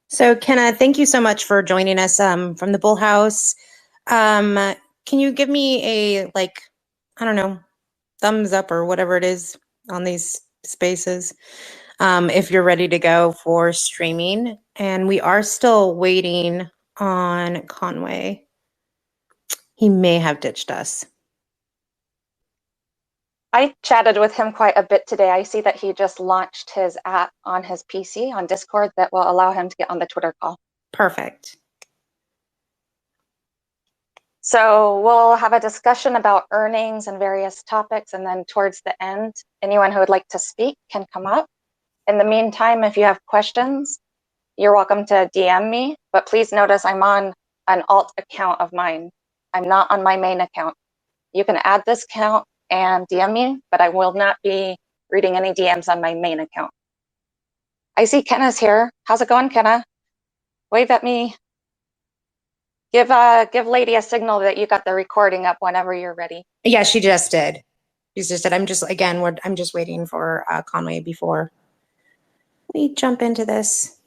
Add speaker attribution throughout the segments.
Speaker 1: So Kenna, thank you so much for joining us from the BullHouse. Can you give me a, like, I don't know, thumbs up or whatever it is on these spaces if you're ready to go for streaming? And we are still waiting on Conway. He may have ditched us.
Speaker 2: I chatted with him quite a bit today. I see that he just launched his app on his PC on Discord that will allow him to get on the Twitter call.
Speaker 1: Perfect.
Speaker 2: So we'll have a discussion about earnings and various topics, and then towards the end, anyone who would like to speak can come up. In the meantime, if you have questions, you're welcome to DM me, but please notice I'm on an alt account of mine. I'm not on my main account. You can add this account and DM me, but I will not be reading any DMs on my main account. I see Kenna's here. How's it going, Kenna? Wave at me. Give Lady a signal that you got the recording up whenever you're ready.
Speaker 1: Yeah, she just did. She's just did. I'm just waiting for Conway before we jump into this.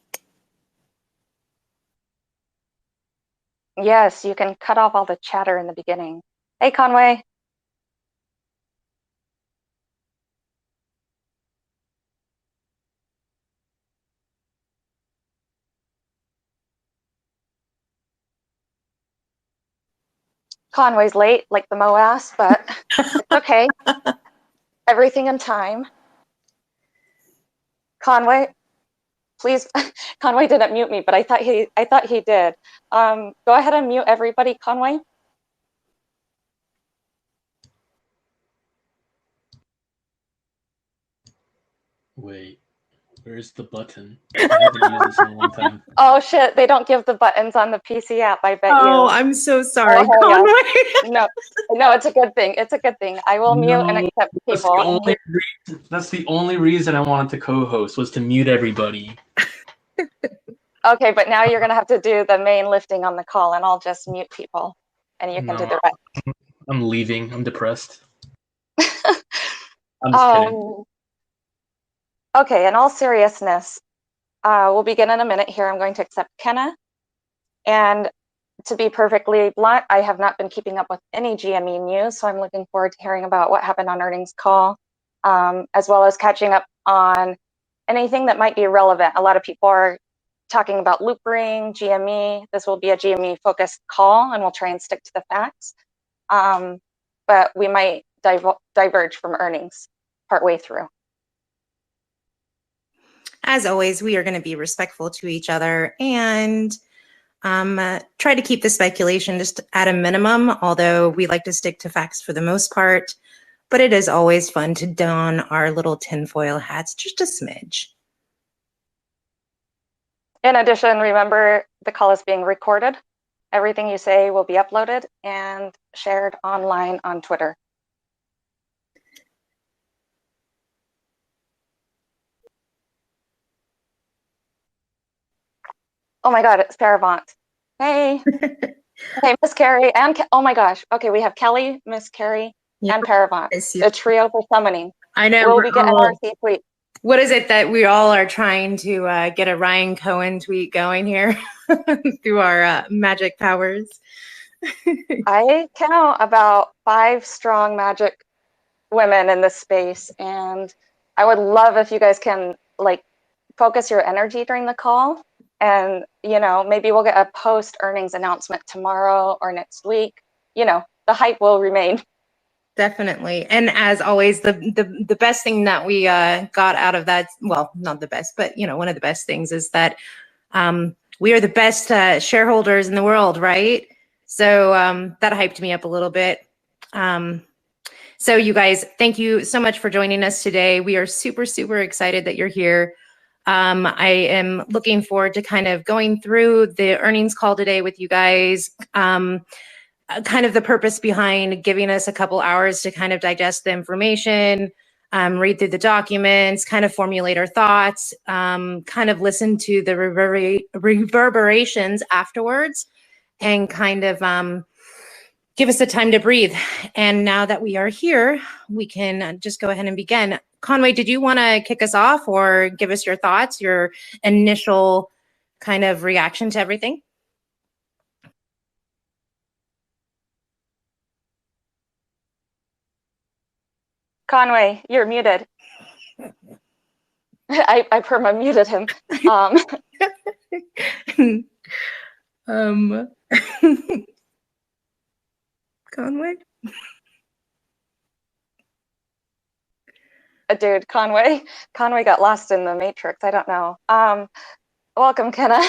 Speaker 2: Yes, you can cut off all the chatter in the beginning. Hey, Conway. Conway's late, like the MOAS, but it's okay. Everything in time. Conway, please. Conway didn't mute me, but I thought he did. Go ahead and mute everybody, Conway.
Speaker 3: Wait, where's the button? I haven't used this in a long time.
Speaker 2: Oh shit, they don't give the buttons on the PC app, I bet you.
Speaker 1: Oh, I'm so sorry,
Speaker 2: Conway. No, it's a good thing. It's a good thing. I will mute and accept people.
Speaker 3: That's the only reason I wanted to co-host, was to mute everybody.
Speaker 2: Okay, but now you're gonna have to do the main lifting on the call, and I'll just mute people, and you can do the rest.
Speaker 3: I'm leaving. I'm depressed. I'm just kidding.
Speaker 2: Okay, in all seriousness, we'll begin in a minute here. I'm going to accept Kenna. And to be perfectly blunt, I have not been keeping up with any GME news, so I'm looking forward to hearing about what happened on earnings call, as well as catching up on anything that might be relevant. A lot of people are talking about loop ring, GME. This will be a GME focused call, and we'll try and stick to the facts. But we might diverge from earnings partway through.
Speaker 1: As always, we are going to be respectful to each other and try to keep the speculation just at a minimum, although we like to stick to facts for the most part. But it is always fun to don our little tinfoil hats, just a smidge.
Speaker 2: In addition, remember the call is being recorded. Everything you say will be uploaded and shared online on Twitter. Oh my God, it's Paravant. Hey. Okay, Miss Carrie and oh my gosh. Okay, we have Kelly, Miss Carrie, and Paravant. A trio for summoning.
Speaker 1: I know.
Speaker 2: Will we get an RC tweet?
Speaker 1: What is it that we all are trying to get a Ryan Cohen tweet going here through our magic powers?
Speaker 2: I count about 5 strong magic women in this space, and I would love if you guys can like focus your energy during the call. And, you know, maybe we'll get a post earnings announcement tomorrow or next week. You know, the hype will remain.
Speaker 1: Definitely. And as always, the best thing that we got out of that, well, not the best, but, you know, one of the best things is that we are the best shareholders in the world, right? So that hyped me up a little bit. So you guys, thank you so much for joining us today. We are super, super excited that you're here. I am looking forward to kind of going through the earnings call today with you guys. Kind of the purpose behind giving us a couple hours to kind of digest the information, read through the documents, kind of formulate our thoughts, kind of listen to the reverberations afterwards, and kind of give us the time to breathe. And now that we are here, we can just go ahead and begin. Conway, did you want to kick us off or give us your thoughts, your initial kind of reaction to everything?
Speaker 2: Conway, you're muted. I perma muted him.
Speaker 1: Conway?
Speaker 2: Dude, Conway got lost in the matrix. I don't know. Welcome, Kenna.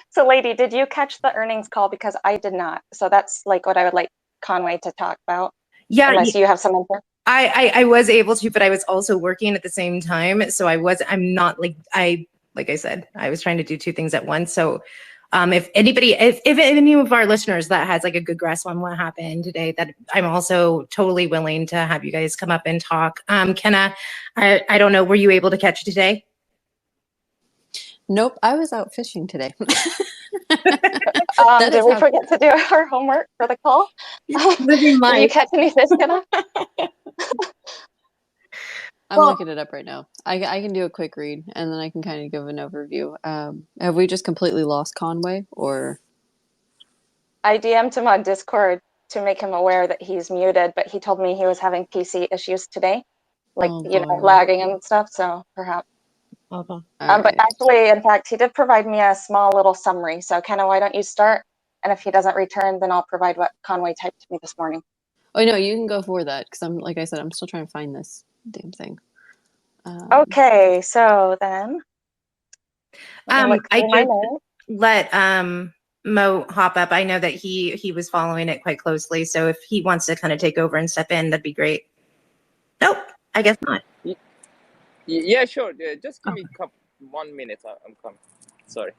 Speaker 2: So, lady, did you catch the earnings call? Because I did not. So that's like what I would like Conway to talk about.
Speaker 1: Yeah.
Speaker 2: Unless you have some info.
Speaker 1: I was able to, but I was also working at the same time. So I'm not like I said, I was trying to do two things at once. So if any of our listeners that has like a good grasp on what happened today, that I'm also totally willing to have you guys come up and talk. Kenna, I don't know, were you able to catch it today?
Speaker 4: Nope, I was out fishing today.
Speaker 2: Did we forget to do our homework for the call? Did you catch any fish, Kenna?
Speaker 4: I'm looking it up right now. I can do a quick read, and then I can kind of give an overview. Have we just completely lost Conway, or? I
Speaker 2: DM'd him on Discord to make him aware that he's muted, but he told me he was having PC issues today, like lagging and stuff. So perhaps.
Speaker 1: Okay.
Speaker 2: But actually, in fact, he did provide me a small little summary. So, Kenna, why don't you start? And if he doesn't return, then I'll provide what Conway typed to me this morning.
Speaker 4: Oh no, you can go for that because like I said, I'm still trying to find this damn thing.
Speaker 2: Okay, so then
Speaker 1: I could let Mo hop up. I know that he was following it quite closely, so if he wants to kind of take over and step in, that'd be great. Nope, I guess not.
Speaker 5: Yeah, sure. Just give me 1 minute. I'm coming. Sorry.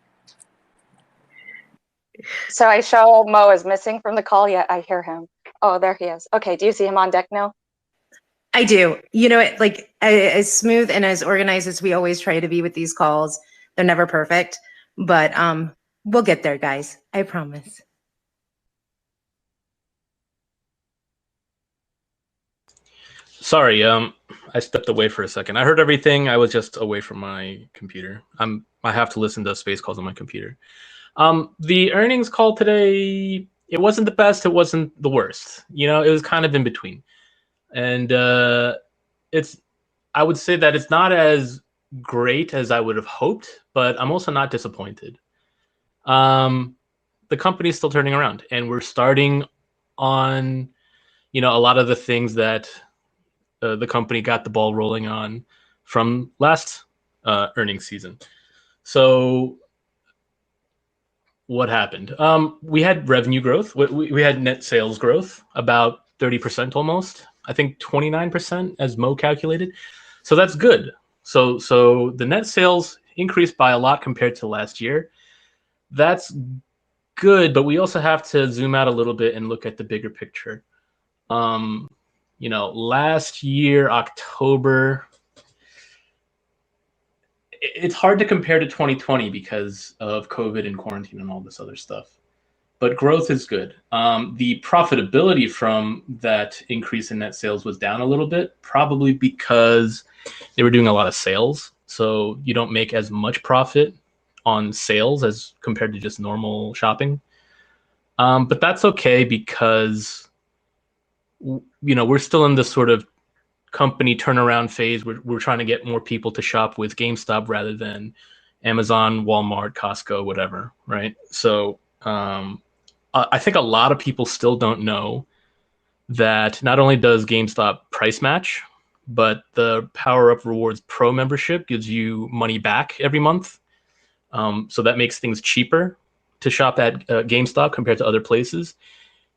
Speaker 2: So I show Mo is missing from the call, yet I hear him. Oh, there he is. Okay, do you see him on deck now?
Speaker 1: I do. You know, like as smooth and as organized as we always try to be with these calls, they're never perfect, but we'll get there, guys. I promise.
Speaker 3: Sorry, I stepped away for a second. I heard everything. I was just away from my computer. I have to listen to space calls on my computer. The earnings call today, it wasn't the best. It wasn't the worst. You know, it was kind of in between. And I would say that it's not as great as I would have hoped, but I'm also not disappointed. The company's still turning around, and we're starting on, a lot of the things that the company got the ball rolling on from last earnings season. So what happened? We had revenue growth. We had net sales growth, about 30% almost. I think 29% as Mo calculated. So that's good. So the net sales increased by a lot compared to last year. That's good, but we also have to zoom out a little bit and look at the bigger picture. Last year, October, it's hard to compare to 2020 because of COVID and quarantine and all this other stuff. But growth is good. The profitability from that increase in net sales was down a little bit, probably because they were doing a lot of sales. So you don't make as much profit on sales as compared to just normal shopping. But that's okay because, we're still in this sort of company turnaround phase. We're trying to get more people to shop with GameStop rather than Amazon, Walmart, Costco, whatever, right? So I think a lot of people still don't know that not only does GameStop price match, but the Power Up Rewards Pro membership gives you money back every month. So that makes things cheaper to shop at GameStop compared to other places.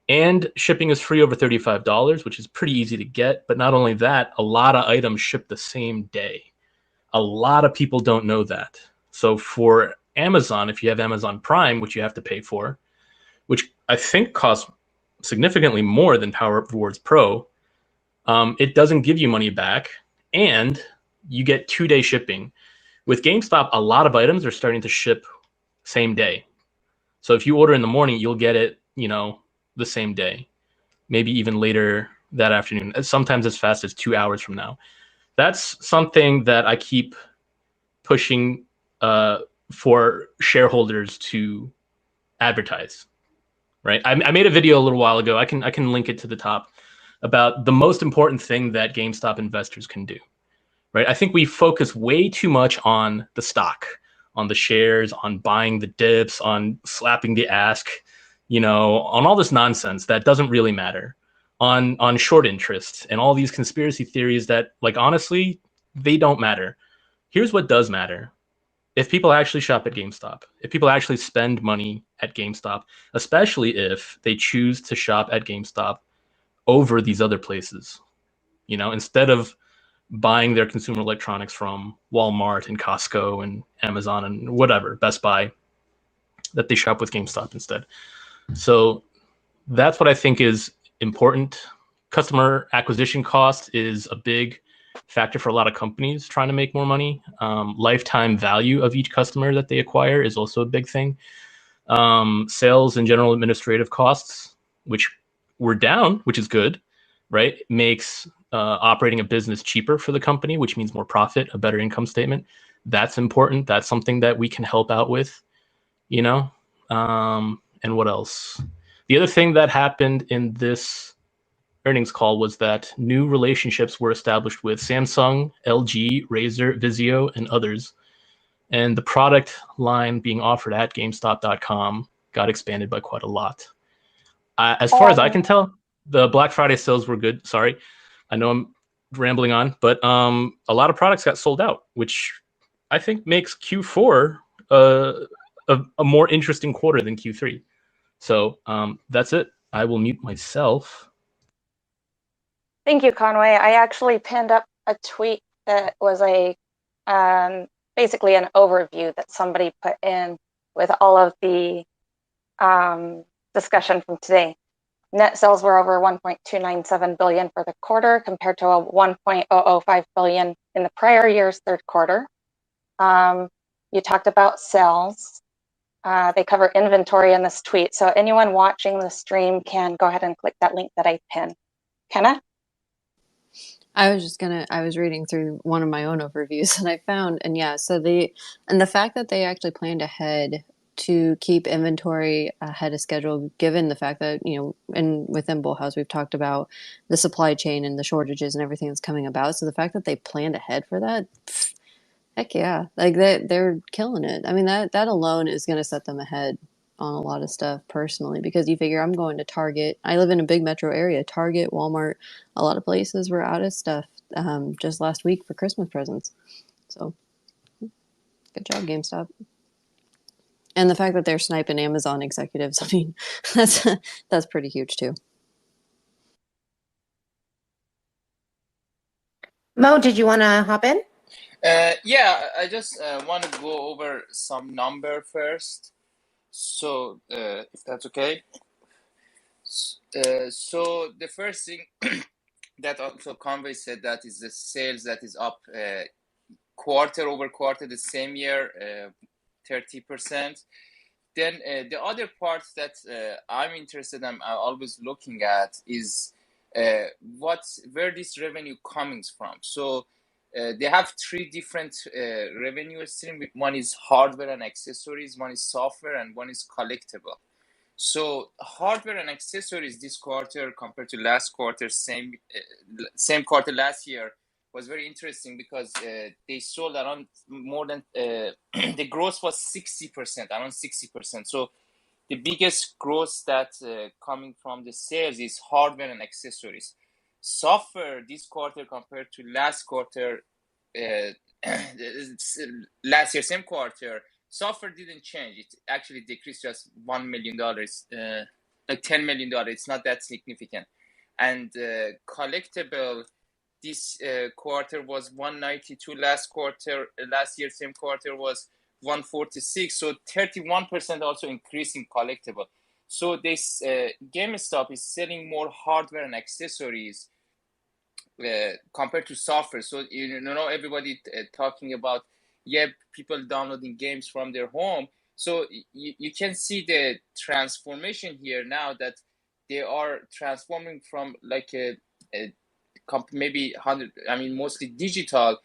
Speaker 3: And shipping is free over $35, which is pretty easy to get. But not only that, a lot of items ship the same day. A lot of people don't know that. So for Amazon, if you have Amazon Prime, which you have to pay for, which I think costs significantly more than PowerUp Rewards Pro, it doesn't give you money back, and you get 2-day shipping. With GameStop, a lot of items are starting to ship same day. So if you order in the morning, you'll get it, the same day, maybe even later that afternoon, sometimes as fast as 2 hours from now. That's something that I keep pushing for shareholders to advertise, right? I made a video a little while ago. I can link it to the top about the most important thing that GameStop investors can do, right? I think we focus way too much on the stock, on the shares, on buying the dips, on slapping the ask, on all this nonsense that doesn't really matter, on short interest and all these conspiracy theories that, honestly, they don't matter. Here's what does matter. If people actually shop at GameStop, if people actually spend money at GameStop, especially if they choose to shop at GameStop over these other places, instead of buying their consumer electronics from Walmart and Costco and Amazon and whatever, Best Buy, that they shop with GameStop instead. So that's what I think is important. Customer acquisition cost is a big factor for a lot of companies trying to make more money. Lifetime value of each customer that they acquire is also a big thing. Sales and general administrative costs, which were down, which is good, right? It makes operating a business cheaper for the company, which means more profit, a better income statement. That's important. That's something that we can help out with, and what else? The other thing that happened in this earnings call was that new relationships were established with Samsung, LG, Razer, Vizio, and others. And the product line being offered at GameStop.com got expanded by quite a lot. As far as I can tell, the Black Friday sales were good. Sorry, I know I'm rambling on, but a lot of products got sold out, which I think makes Q4 a more interesting quarter than Q3. So that's it. I will mute myself.
Speaker 2: Thank you, Conway. I actually pinned up a tweet that was basically an overview that somebody put in with all of the discussion from today. Net sales were over 1.297 billion for the quarter compared to a 1.005 billion in the prior year's third quarter. You talked about sales. They cover inventory in this tweet. So anyone watching the stream can go ahead and click that link that I pinned. Kenna?
Speaker 4: I was reading through one of my own overviews that I found, and yeah, so the fact that they actually planned ahead to keep inventory ahead of schedule, given the fact that, and within BullHouse, we've talked about the supply chain and the shortages and everything that's coming about. So the fact that they planned ahead for that, heck yeah, they're killing it. I mean, that alone is going to set them ahead on a lot of stuff personally, because you figure I'm going to Target. I live in a big metro area. Target, Walmart, a lot of places were out of stuff just last week for Christmas presents. So good job, GameStop. And the fact that they're sniping Amazon executives, I mean, that's pretty huge too.
Speaker 1: Mo, did you want to hop in?
Speaker 5: Yeah, I just want to go over some number first. So, if that's okay. So the first thing that also Conway said, that is the sales that is up quarter over quarter the same year, 30%. Then the other part that I'm interested in, I'm always looking at is where this revenue comes from. So they have three different revenue streams. One is hardware and accessories, one is software, and one is collectible. So hardware and accessories this quarter compared to last quarter, same quarter last year, was very interesting because they sold around more than the growth was 60%, around 60%. So the biggest growth that coming from the sales is hardware and accessories. Software this quarter compared to last quarter, last year same quarter, software didn't change. It actually decreased just $1 million like $10 million. It's not that significant. And collectible this quarter was 192. Last year same quarter was 146. So 31% also increase in collectible. So this GameStop is selling more hardware and accessories compared to software. So you know everybody talking about people downloading games from their home. So you can see the transformation here now that they are transforming from like maybe 100, mostly digital,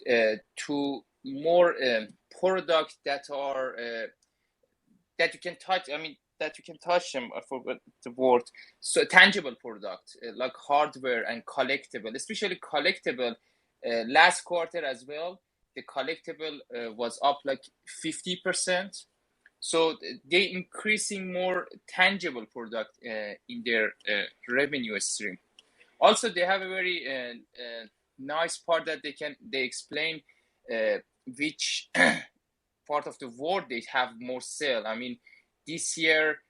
Speaker 5: to more products that are that you can touch. That you can touch them. I forgot the word. So tangible product like hardware and collectible, especially collectible. Last quarter as well, the collectible was up like 50%. So they increasing more tangible product in their revenue stream. Also, they have a very nice part that they explain which part of the world they have more sale. This year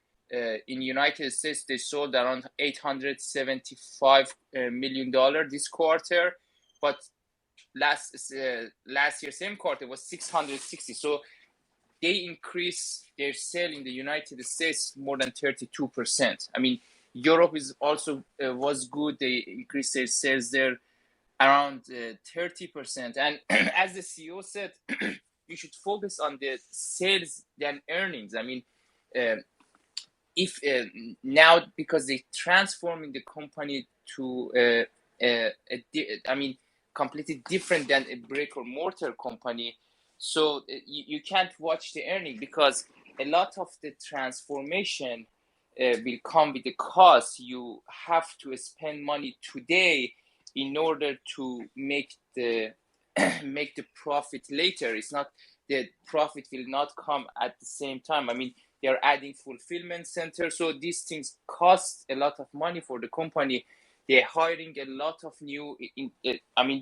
Speaker 5: in United States they sold around $875 million this quarter, but last year same quarter was 660. So they increase their sale in the United States more than 32%. Europe is also was good. They increased their sales there around 30%. And as the CEO said, you should focus on the sales than earnings. If now, because they transforming the company to completely different than a brick or mortar company, so you can't watch the earning, because a lot of the transformation will come with the cost. You have to spend money today in order to make the make the profit later. It's not, the profit will not come at the same time. They are adding fulfillment center, so these things cost a lot of money for the company. They're hiring a lot of new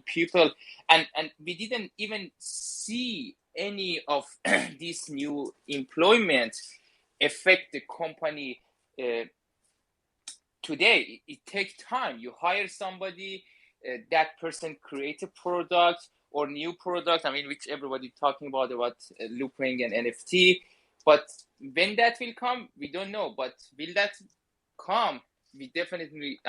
Speaker 5: people, and we didn't even see any of this new employment affect the company today. It takes time. You hire somebody, that person create a product or new product, which everybody talking about looping and NFT. But when that will come, we don't know. But will that come? We definitely,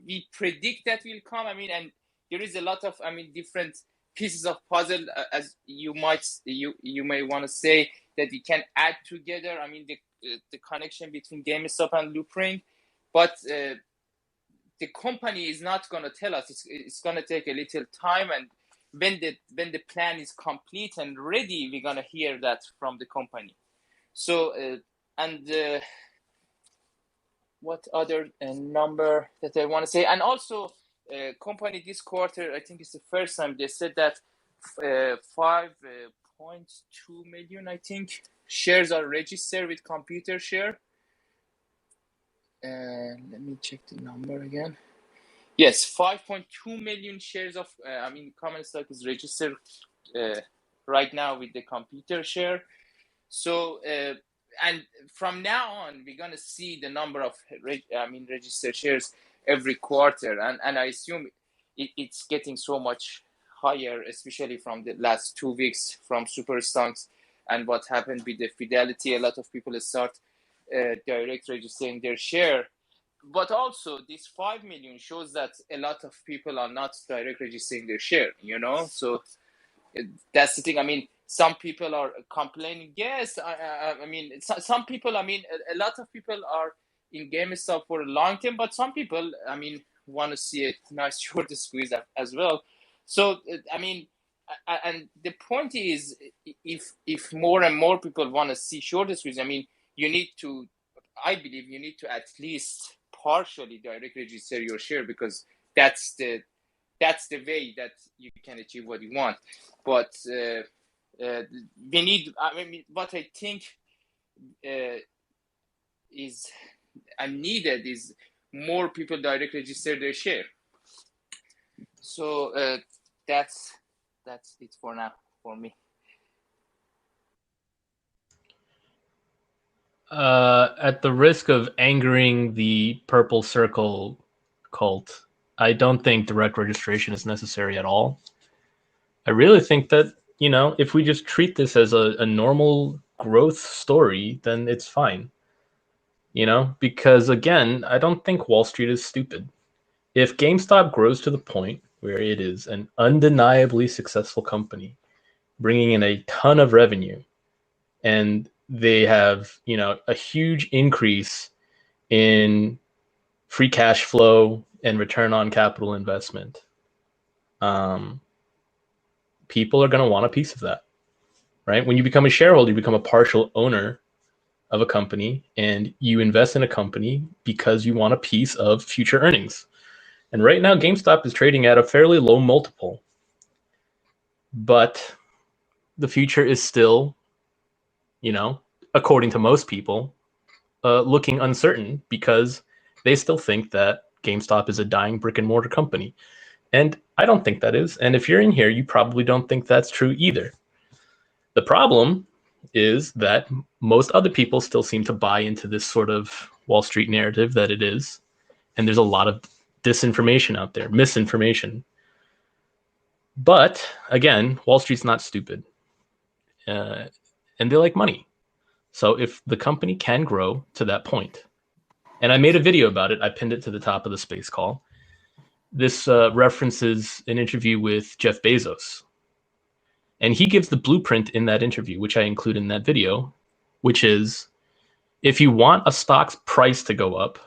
Speaker 5: we predict that will come. And there is a lot of, different pieces of puzzle, as you may want to say, that we can add together. The connection between GameStop and Loopring, but the company is not going to tell us. It's going to take a little time, and when the plan is complete and ready, we're going to hear that from the company. So what other number that I want to say? And also, company this quarter, I think it's the first time they said that 5.2 million, I think, shares are registered with computer share. Let me check the number again. Yes, 5.2 million shares of common stock is registered right now with the computer share. So and from now on, we're gonna see the number of registered shares every quarter, and I assume it's getting so much higher, especially from the last 2 weeks from super stocks and what happened with the Fidelity. A lot of people start direct registering their share. But also, this 5 million shows that a lot of people are not direct registering their share, So that's the thing. Some people are complaining. Yes, some people, a lot of people are in GameStop for a long time, but some people, want to see a nice short squeeze as well. So, and the point is, if more and more people want to see short squeeze, I believe you need to at least partially direct register your share, because that's the way that you can achieve what you want. But we need, what I think is needed is more people direct register their share. So that's it for now for me.
Speaker 3: At the risk of angering the purple circle cult, I don't think direct registration is necessary at all. I really think that, you know, if we just treat this as a normal growth story, then it's fine. You know, because again, I don't think Wall Street is stupid. If GameStop grows to the point where it is an undeniably successful company, bringing in a ton of revenue, and they have, you know, a huge increase in free cash flow and return on capital investment, people are going to want a piece of that, right? When you become a shareholder, you become a partial owner of a company, and you invest in a company because you want a piece of future earnings. And right now, GameStop is trading at a fairly low multiple, but the future is still, you know, according to most people, looking uncertain, because they still think that GameStop is a dying brick and mortar company. And I don't think that is. And if you're in here, you probably don't think that's true either. The problem is that most other people still seem to buy into this sort of Wall Street narrative that it is. And there's a lot of disinformation out there, misinformation. But again, Wall Street's not stupid. And they like money. So if the company can grow to that point, and I made a video about it, I pinned it to the top of the space call. This references an interview with Jeff Bezos. And he gives the blueprint in that interview, which I include in that video, which is, if you want a stock's price to go up,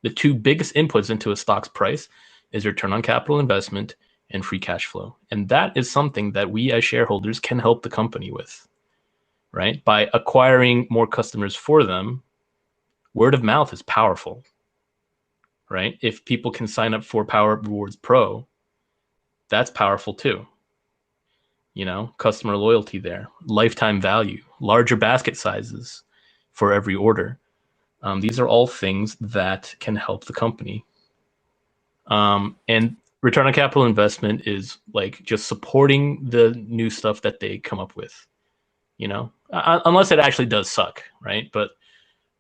Speaker 3: the two biggest inputs into a stock's price is return on capital investment and free cash flow. And that is something that we as shareholders can help the company with, right? By acquiring more customers for them, word of mouth is powerful, right? If people can sign up for Power Rewards Pro, that's powerful too. You know, customer loyalty there, lifetime value, larger basket sizes for every order. These are all things that can help the company. And return on capital investment is like just supporting the new stuff that they come up with, you know, unless it actually does suck, right? But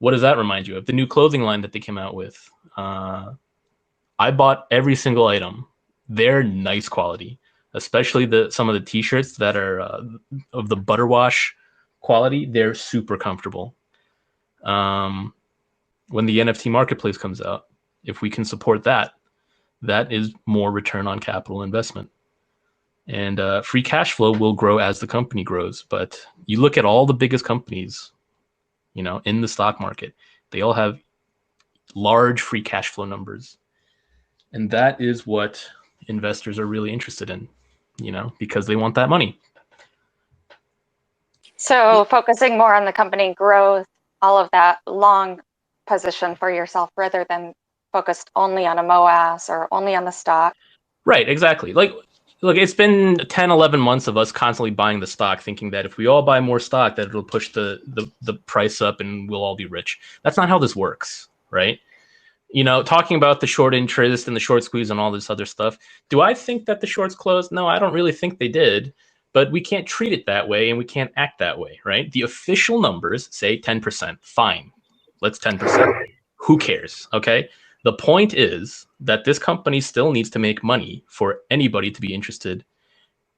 Speaker 3: what does that remind you of? The new clothing line that they came out with. I bought every single item. They're nice quality, especially some of the t-shirts that are of the butter wash quality. They're super comfortable. When the NFT marketplace comes out, if we can support that, that is more return on capital investment. And free cash flow will grow as the company grows. But you look at all the biggest companies, you know, in the stock market, they all have large free cash flow numbers. And that is what investors are really interested in, you know, because they want that money.
Speaker 2: So focusing more on the company growth, all of that long position for yourself rather than focused only on a MOAS or only on the stock.
Speaker 3: Right, exactly. Like, look, it's been 10, 11 months of us constantly buying the stock, thinking that if we all buy more stock, that it'll push the price up and we'll all be rich. That's not how this works, right? You know, talking about the short interest and the short squeeze and all this other stuff. Do I think that the shorts closed? No, I don't really think they did. But we can't treat it that way and we can't act that way, right? The official numbers say 10%. Fine. Let's 10%. Who cares? Okay. The point is that this company still needs to make money for anybody to be interested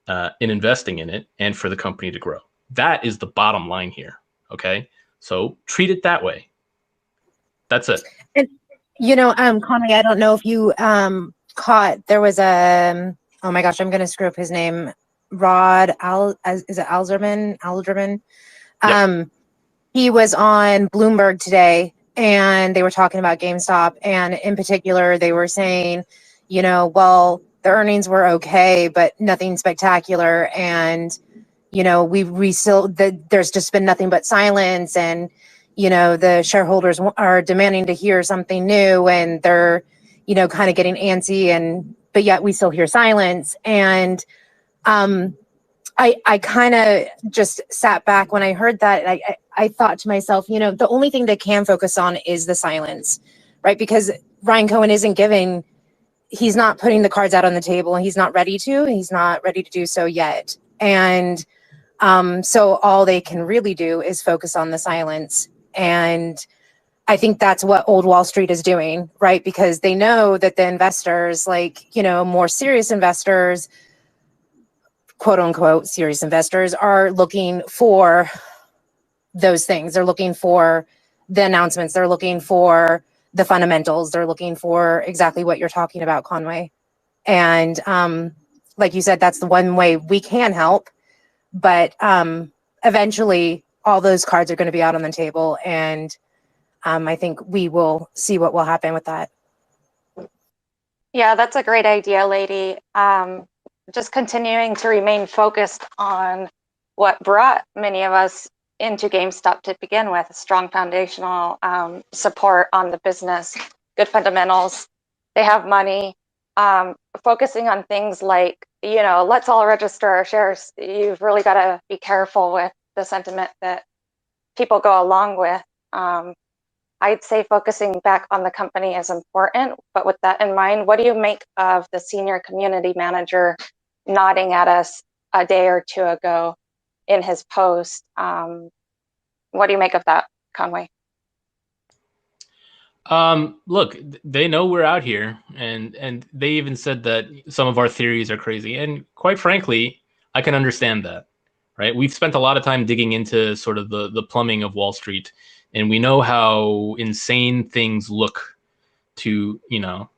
Speaker 3: in investing in it and for the company to grow. That is the bottom line here. Okay. So treat it that way. That's it.
Speaker 1: And, you know, Conway, I don't know if you caught, there was a, oh my gosh, I'm going to screw up his name. Is it Alderman?
Speaker 3: Yep.
Speaker 1: He was on Bloomberg today and they were talking about GameStop, and in particular they were saying, you know, well, the earnings were okay, but nothing spectacular, and you know, we still, there's just been nothing but silence, and you know, the shareholders are demanding to hear something new, and they're, you know, kind of getting antsy, and but yet we still hear silence. And I kind of just sat back when I heard that. I thought to myself, you know, the only thing they can focus on is the silence, right? Because Ryan Cohen he's not putting the cards out on the table. He's not ready to do so yet. And so all they can really do is focus on the silence. And I think that's what old Wall Street is doing, right? Because they know that the investors, like, you know, more serious investors, quote unquote, serious investors, are looking for those things. They're looking for the announcements. They're looking for the fundamentals. They're looking for exactly what you're talking about, Conway. And like you said, that's the one way we can help. But eventually, all those cards are going to be out on the table. And I think we will see what will happen with that.
Speaker 2: Yeah, that's a great idea, lady. Just continuing to remain focused on what brought many of us into GameStop to begin with, strong foundational support on the business, good fundamentals. They have money. Focusing on things like, you know, let's all register our shares. You've really got to be careful with the sentiment that people go along with. I'd say focusing back on the company is important, but with that in mind, what do you make of the senior community manager nodding at us a day or two ago in his post? What do you make of that, Conway?
Speaker 3: Look, they know we're out here, and they even said that some of our theories are crazy. And quite frankly, I can understand that, right? We've spent a lot of time digging into sort of the plumbing of Wall Street, and we know how insane things look to, you know,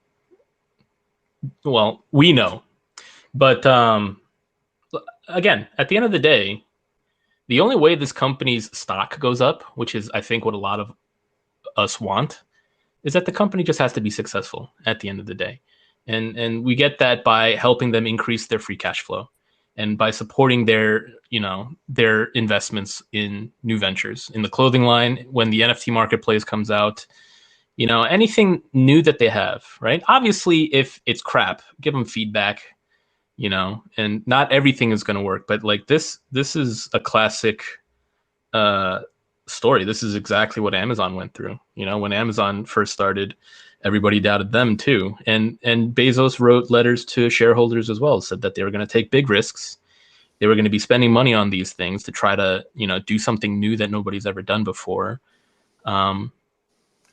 Speaker 3: well, we know. But again, at the end of the day, the only way this company's stock goes up, which is, I think, what a lot of us want, is that the company just has to be successful at the end of the day. And we get that by helping them increase their free cash flow and by supporting their, you know, their investments in new ventures. In the clothing line, when the NFT marketplace comes out, you know, anything new that they have, right? Obviously, if it's crap, give them feedback, you know, and not everything is going to work. But like this is a classic story. This is exactly what Amazon went through. You know, when Amazon first started, everybody doubted them too. And Bezos wrote letters to shareholders as well, said that they were going to take big risks. They were going to be spending money on these things to try to, you know, do something new that nobody's ever done before. And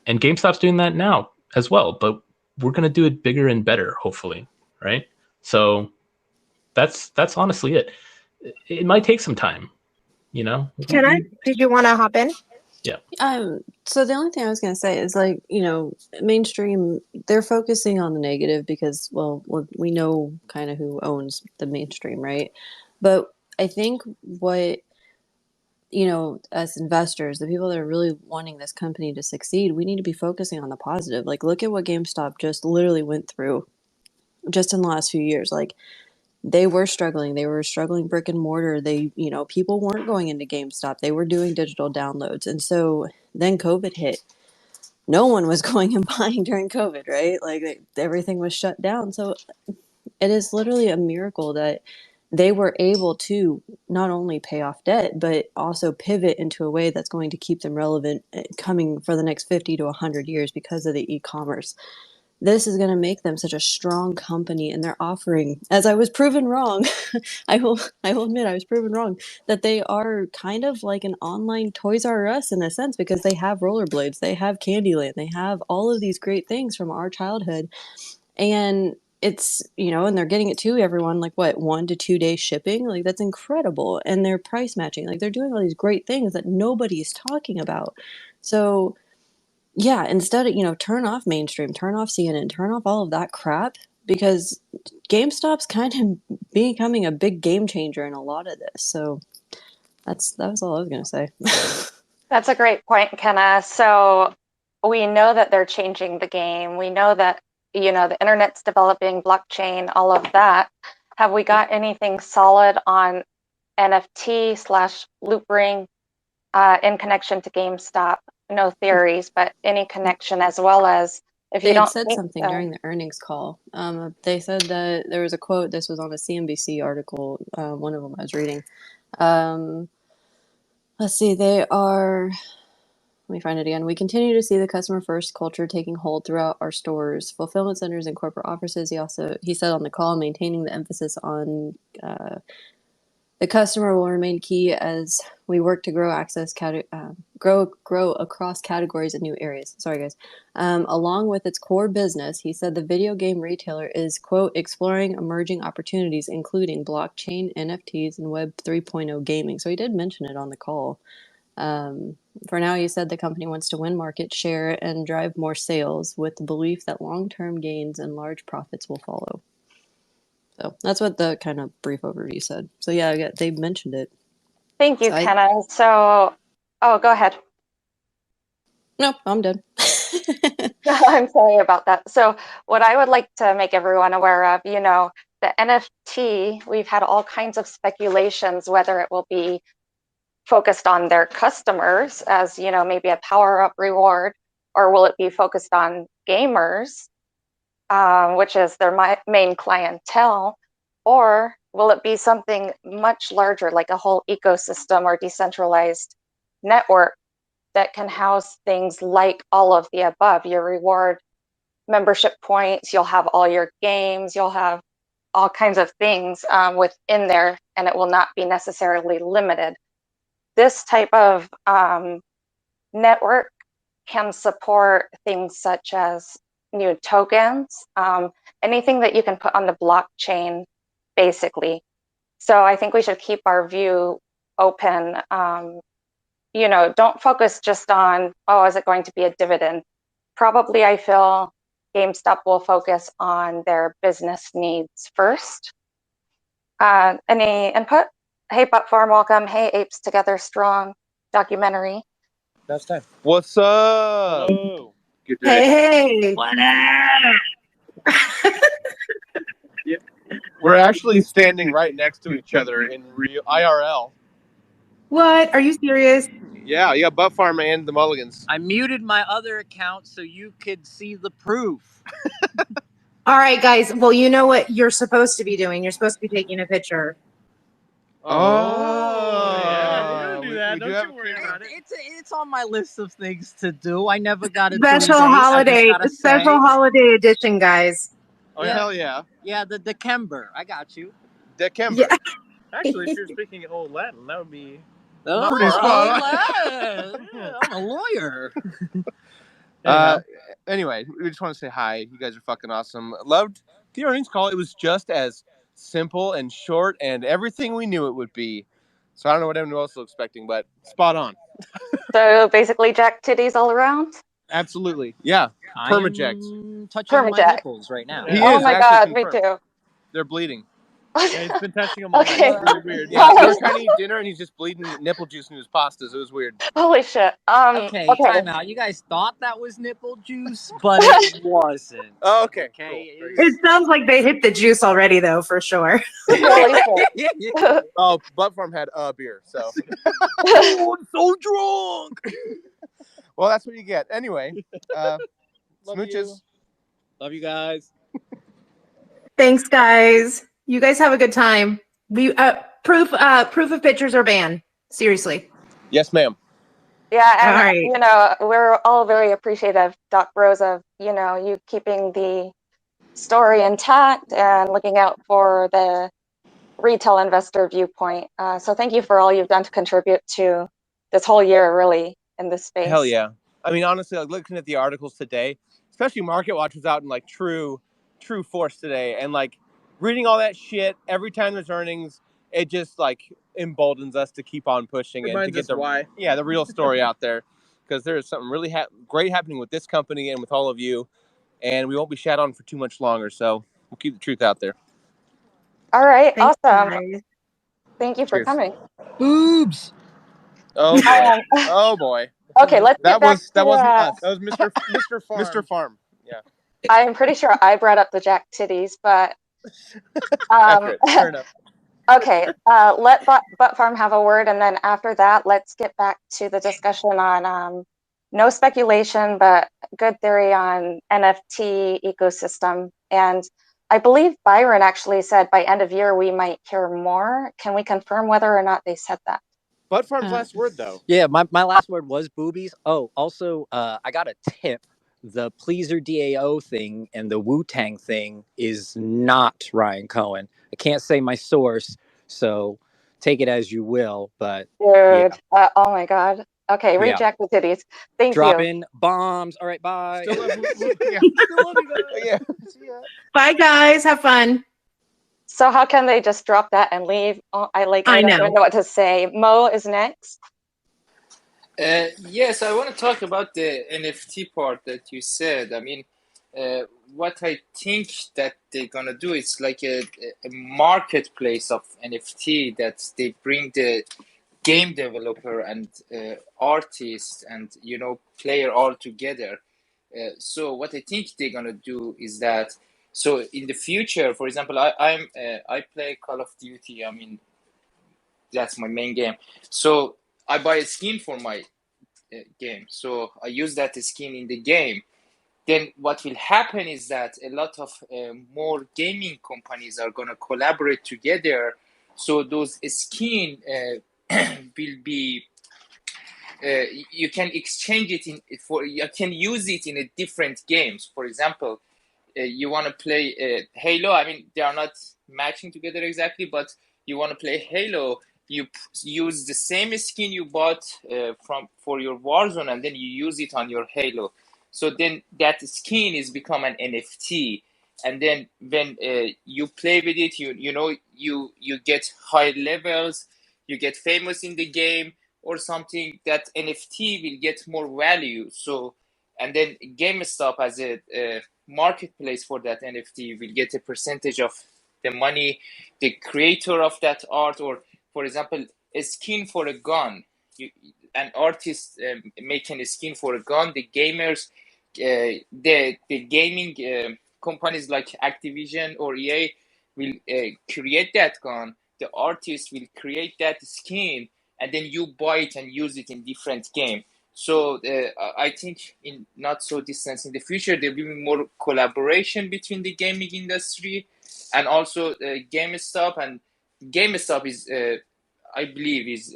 Speaker 3: GameStop's doing that now as well, but we're going to do it bigger and better, hopefully, right? So that's honestly it. It might take some time, you know.
Speaker 1: Did you want to hop in?
Speaker 3: Yeah.
Speaker 4: So the only thing I was going to say is, like, you know, mainstream, they're focusing on the negative because, well, we know kind of who owns the mainstream, right? But I think what, you know, as investors, the people that are really wanting this company to succeed, we need to be focusing on the positive. Like, look at what GameStop just literally went through just in the last few years. Like, they were struggling. They were struggling brick and mortar. They, you know, people weren't going into GameStop. They were doing digital downloads. And so then COVID hit. No one was going and buying during COVID, right? Like, everything was shut down. So it is literally a miracle that they were able to not only pay off debt, but also pivot into a way that's going to keep them relevant coming for the next 50 to 100 years because of the e-commerce. This is going to make them such a strong company, and they're offering, as I was proven wrong, I will admit I was proven wrong, that they are kind of like an online Toys R Us in a sense, because they have rollerblades, they have Candyland, they have all of these great things from our childhood. And it's, you know, and they're getting it to everyone, like, what, 1 to 2 day shipping? Like, that's incredible. And they're price matching. Like, they're doing all these great things that nobody's talking about. So yeah, instead of, you know, turn off mainstream, turn off CNN, turn off all of that crap, because GameStop's kind of becoming a big game changer in a lot of this. So that was all I was going to say.
Speaker 2: That's a great point, Kenna. So we know that they're changing the game. We know that, you know, the internet's developing, blockchain, all of that. Have we got anything solid on NFT / loop ring in connection to GameStop? No theories, but any connection, as well as if
Speaker 4: They
Speaker 2: you
Speaker 4: had
Speaker 2: don't
Speaker 4: said
Speaker 2: think
Speaker 4: something
Speaker 2: so.
Speaker 4: during the earnings call. They said that there was a quote. This was on a CNBC article. One of them I was reading. Let's see. They are. Let me find it again. We continue to see the customer first culture taking hold throughout our stores, fulfillment centers, and corporate offices. He said on the call, maintaining the emphasis on The customer will remain key as we work to grow grow across categories and new areas. Sorry, guys. Along with its core business, he said the video game retailer is, quote, exploring emerging opportunities, including blockchain, NFTs, and Web 3.0 gaming. So he did mention it on the call. For now, he said the company wants to win market share and drive more sales with the belief that long-term gains and large profits will follow. So that's what the kind of brief overview said. So yeah, they mentioned it.
Speaker 2: Thank you, Kenna. So, oh, go ahead.
Speaker 4: No, I'm done.
Speaker 2: I'm sorry about that. So what I would like to make everyone aware of, you know, the NFT, we've had all kinds of speculations whether it will be focused on their customers as, you know, maybe a power-up reward, or will it be focused on gamers, which is their main clientele, or will it be something much larger, like a whole ecosystem or decentralized network that can house things like all of the above? Your reward membership points, you'll have all your games, you'll have all kinds of things within there, and it will not be necessarily limited. This type of network can support things such as new tokens, anything that you can put on the blockchain, basically. So I think we should keep our view open. You know, don't focus just on, oh, is it going to be a dividend? Probably, I feel GameStop will focus on their business needs first. Any input? Hey, Butt Farm, welcome. Hey, Apes Together Strong documentary.
Speaker 6: That's time. What's up? Hello.
Speaker 1: Good day. Hey.
Speaker 6: What up? Yep. We're actually standing right next to each other in real IRL.
Speaker 1: What? Are you serious?
Speaker 6: Yeah, Butt Farm and the Mulligans.
Speaker 7: I muted my other account so you could see the proof.
Speaker 1: All right, guys. Well, you know what you're supposed to be doing. You're supposed to be taking a picture.
Speaker 6: Yeah,
Speaker 7: do that. Don't you worry about it. It's on my list of things to do. I never got a
Speaker 1: special holiday edition, guys.
Speaker 6: Oh, yeah. Hell yeah.
Speaker 7: Yeah, the December. I got you.
Speaker 6: December.
Speaker 1: Yeah.
Speaker 8: Actually, if you're speaking old Latin, that would be
Speaker 6: pretty spot
Speaker 7: on. I'm a lawyer.
Speaker 6: Anyway, we just want to say hi. You guys are fucking awesome. Loved the earnings call. It was just as simple and short and everything we knew it would be. So I don't know what anyone else was expecting, but spot on.
Speaker 2: So basically jack titties all around?
Speaker 6: Absolutely. Yeah. Permajacked.
Speaker 7: I'm touching my nipples right now.
Speaker 6: He
Speaker 2: oh
Speaker 6: is
Speaker 2: my God, me too.
Speaker 6: They're bleeding.
Speaker 8: Yeah, he's been touching them all night.
Speaker 2: Okay.
Speaker 8: It's really weird.
Speaker 6: Yeah, we were trying to eat dinner and he's just bleeding nipple juice in his pastas. It was weird.
Speaker 2: Holy shit.
Speaker 7: Okay, time out. You guys thought that was nipple juice, but it wasn't.
Speaker 6: Okay.
Speaker 7: Okay.
Speaker 6: Cool.
Speaker 1: It sounds like they hit the juice already, though, for sure.
Speaker 2: Holy shit.
Speaker 6: Oh, Butt Farm had a beer, so.
Speaker 7: Oh, I'm so drunk.
Speaker 6: Well, that's what you get. Anyway, smooches.
Speaker 7: Love you guys.
Speaker 1: Thanks, guys. You guys have a good time. We proof of pictures are banned. Seriously.
Speaker 6: Yes, ma'am.
Speaker 2: Yeah, and
Speaker 1: all right.
Speaker 2: You know, we're all very appreciative, Doc Rose, of, you know, you keeping the story intact and looking out for the retail investor viewpoint. So thank you for all you've done to contribute to this whole year, really, in this space.
Speaker 6: Hell yeah. I mean, honestly, like looking at the articles today, especially Market Watch was out in like true force today, and like reading all that shit every time there's earnings, it just like emboldens us to keep on pushing and to get the real story out there, because there is something really great happening with this company and with all of you, and we won't be shat on for too much longer, so we'll keep the truth out there.
Speaker 2: All right.
Speaker 1: Thanks,
Speaker 2: awesome.
Speaker 1: guys.
Speaker 2: Thank you for coming.
Speaker 7: Boobs.
Speaker 6: Oh boy. Oh boy.
Speaker 2: Okay, let's get back to
Speaker 6: that wasn't us.
Speaker 8: That was Mr. Farm.
Speaker 6: Mr. Farm. Yeah.
Speaker 2: I'm pretty sure I brought up the jack titties, but
Speaker 6: fair enough.
Speaker 2: Okay, let Butt Farm have a word, and then after that, let's get back to the discussion on no speculation, but good theory on NFT ecosystem. And I believe Byron actually said by end of year we might hear more. Can we confirm whether or not they said that?
Speaker 6: Butt Farm's last word, though.
Speaker 7: Yeah, my last word was boobies. Oh, also, I got a tip. The Pleaser DAO thing and the Wu-Tang thing is not Ryan Cohen. I can't say my source, so take it as you will. But
Speaker 2: Dude, oh my God. Okay,
Speaker 7: Yeah.
Speaker 2: reject the titties. Thank
Speaker 7: drop
Speaker 2: you.
Speaker 7: in bombs. All right, bye.
Speaker 8: Still love, yeah, still love you guys.
Speaker 6: Yeah.
Speaker 8: See ya.
Speaker 1: Bye, guys. Have fun.
Speaker 2: So how can they just drop that and leave? Oh, I
Speaker 1: I
Speaker 2: don't
Speaker 1: know.
Speaker 2: even know what to say. Mo is next.
Speaker 5: Yes, I want to talk about the NFT part that you said. I mean, what I think that they're gonna do is like a marketplace of NFT that they bring the game developer and artist and player all together. So what I think they're gonna do is that. So in the future, for example, I play Call of Duty. I mean, that's my main game. So I buy a skin for my game. So I use that skin in the game. Then what will happen is that a lot of more gaming companies are going to collaborate together. So those skin will be you can exchange it you can use it in a different games. For example, you want to play Halo. I mean, they are not matching together exactly, but you want to play Halo. You use the same skin you bought for your Warzone, and then you use it on your Halo. So then that skin is become an NFT, and then when you play with it, you get high levels, you get famous in the game or something. That NFT will get more value. So, and then GameStop as a marketplace for that NFT will get a percentage of the money. The creator of that art, or for example, a skin for a gun. An artist making a skin for a gun. The gamers, the gaming companies like Activision or EA will create that gun. The artist will create that skin, and then you buy it and use it in different game. So I think in not so distant in the future, there will be more collaboration between the gaming industry and also GameStop. And GameStop is, I believe, is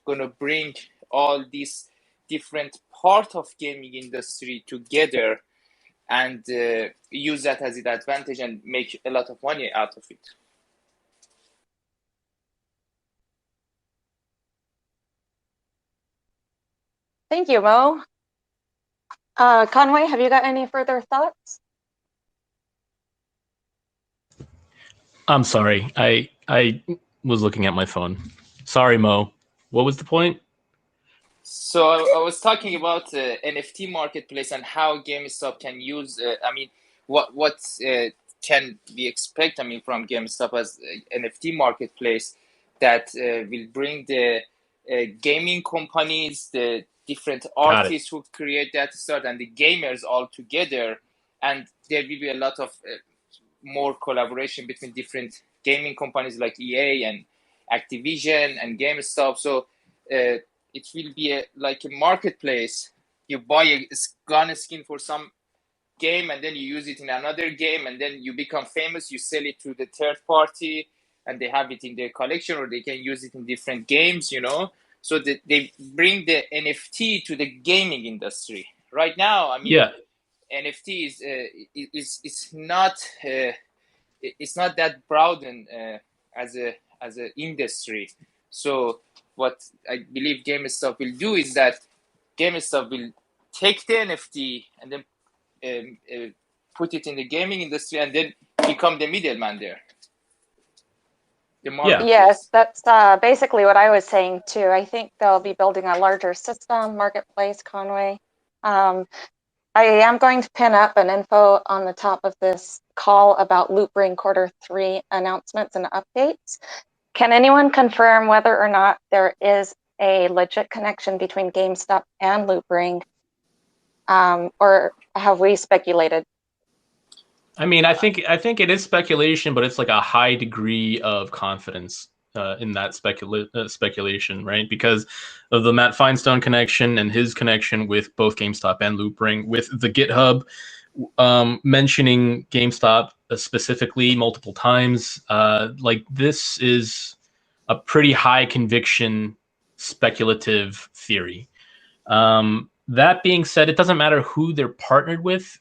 Speaker 5: going to bring all these different part of gaming industry together and use that as an advantage and make a lot of money out of it.
Speaker 2: Thank you, Mo. Conway, have you got any further thoughts?
Speaker 3: I'm sorry. I was looking at my phone. Sorry, Mo. What was the point?
Speaker 5: So I was talking about NFT marketplace and how GameStop can use. I mean, what can we expect? I mean, from GameStop as NFT marketplace that will bring the gaming companies, the different artists who create that start, and the gamers all together, and there will be a lot of more collaboration between different gaming companies like EA and Activision and GameStop. So it will be like a marketplace. You buy a gun skin for some game, and then you use it in another game, and then you become famous. You sell it to the third party, and they have it in their collection, or they can use it in different games. So they bring the NFT to the gaming industry. Right now, I mean, NFT is not it's not that broadened as a industry. So what I believe GameStop will do is that GameStop will take the NFT and then put it in the gaming industry and then become the middleman there.
Speaker 2: Yes, that's basically what I was saying too. I think they'll be building a larger system, marketplace, Conway. I am going to pin up an info on the top of this call about Loopring Q3 announcements and updates. Can anyone confirm whether or not there is a legit connection between GameStop and Loopring, or have we speculated?
Speaker 3: I mean, I think it is speculation, but it's like a high degree of confidence in that speculation, right? Because of the Matt Feinstein connection and his connection with both GameStop and Loopring, with the GitHub mentioning GameStop specifically multiple times. Like, this is a pretty high conviction speculative theory. That being said, it doesn't matter who they're partnered with.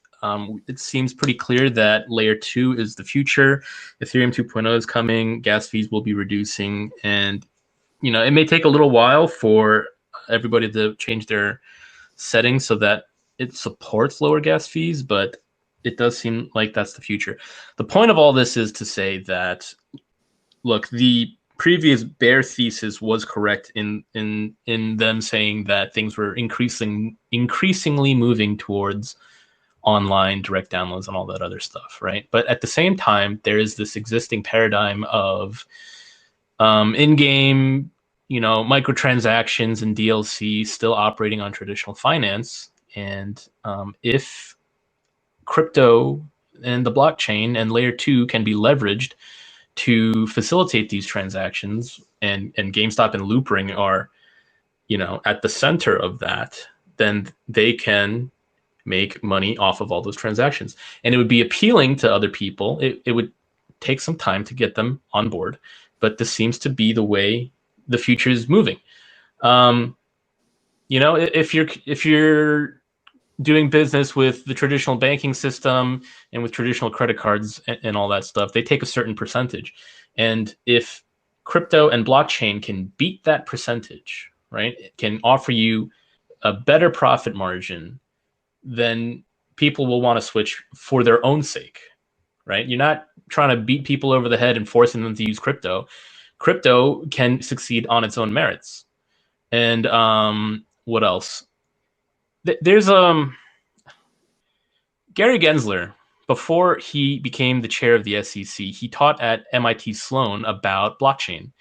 Speaker 3: It seems pretty clear that layer 2 is the future. Ethereum 2.0 is coming. Gas fees will be reducing, and it may take a little while for everybody to change their settings so that it supports lower gas fees, but it does seem like that's the future. The point of all this is to say that, look, the previous bear thesis was correct in them saying that things were increasingly moving towards online direct downloads and all that other stuff, right? But at the same time, there is this existing paradigm of in-game, microtransactions and DLC still operating on traditional finance. And if crypto and the blockchain and layer 2 can be leveraged to facilitate these transactions, and GameStop and Loopring are, at the center of that, then they can make money off of all those transactions. And it would be appealing to other people. It would take some time to get them on board, but this seems to be the way the future is moving. If you're doing business with the traditional banking system and with traditional credit cards and all that stuff, they take a certain percentage. And if crypto and blockchain can beat that percentage, right, it can offer you a better profit margin, then people will want to switch for their own sake, right? You're not trying to beat people over the head and forcing them to use crypto. Crypto can succeed on its own merits. And what else? There's Gary Gensler, before he became the chair of the SEC, he taught at MIT Sloan about blockchain.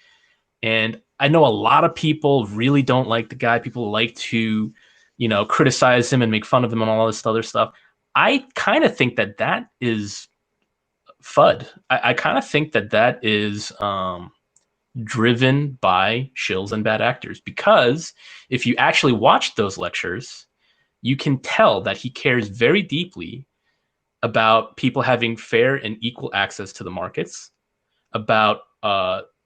Speaker 3: And I know a lot of people really don't like the guy. People like to, criticize him and make fun of him and all this other stuff. I kind of think that is FUD. I kind of think that is driven by shills and bad actors, because if you actually watch those lectures, you can tell that he cares very deeply about people having fair and equal access to the markets, about